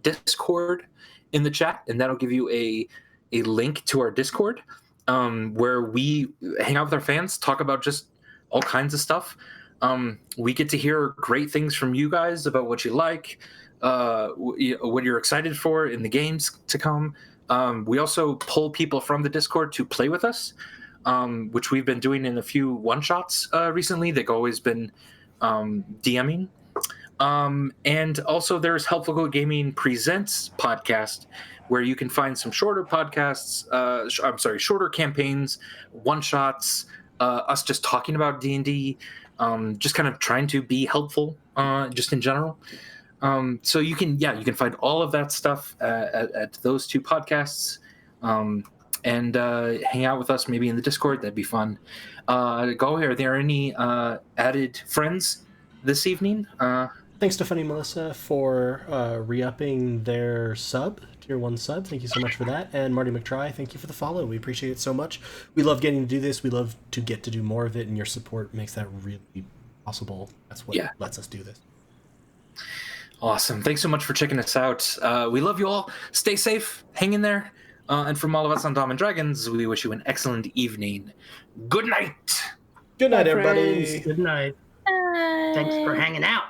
Discord in the chat, and that'll give you a link to our Discord, where we hang out with our fans, talk about just all kinds of stuff. We get to hear great things from you guys about what you like, what you're excited for in the games to come. We also pull people from the Discord to play with us, which we've been doing in a few one-shots recently. They've always been DMing. And also there's Helpful Goat Gaming Presents podcast, where you can find some shorter podcasts, shorter campaigns, one-shots, us just talking about D&D, just kind of trying to be helpful, just in general. So you can find all of that stuff at those 2 podcasts, and hang out with us maybe in the Discord. That'd be fun. Are there any added friends this evening? Thanks to Funny Melissa for re-upping their tier 1 sub. Thank you so much for that. And Marty McTry, thank you for the follow. We appreciate it so much. We love getting to do this. We love to get to do more of it, and your support makes that really possible. That's what lets us do this. Awesome. Thanks so much for checking us out. We love you all. Stay safe. Hang in there. And from all of us on Dom and Dragons, we wish you an excellent evening. Good night. Good night, Bye, everybody. friends. Good night. Bye. Thanks for hanging out.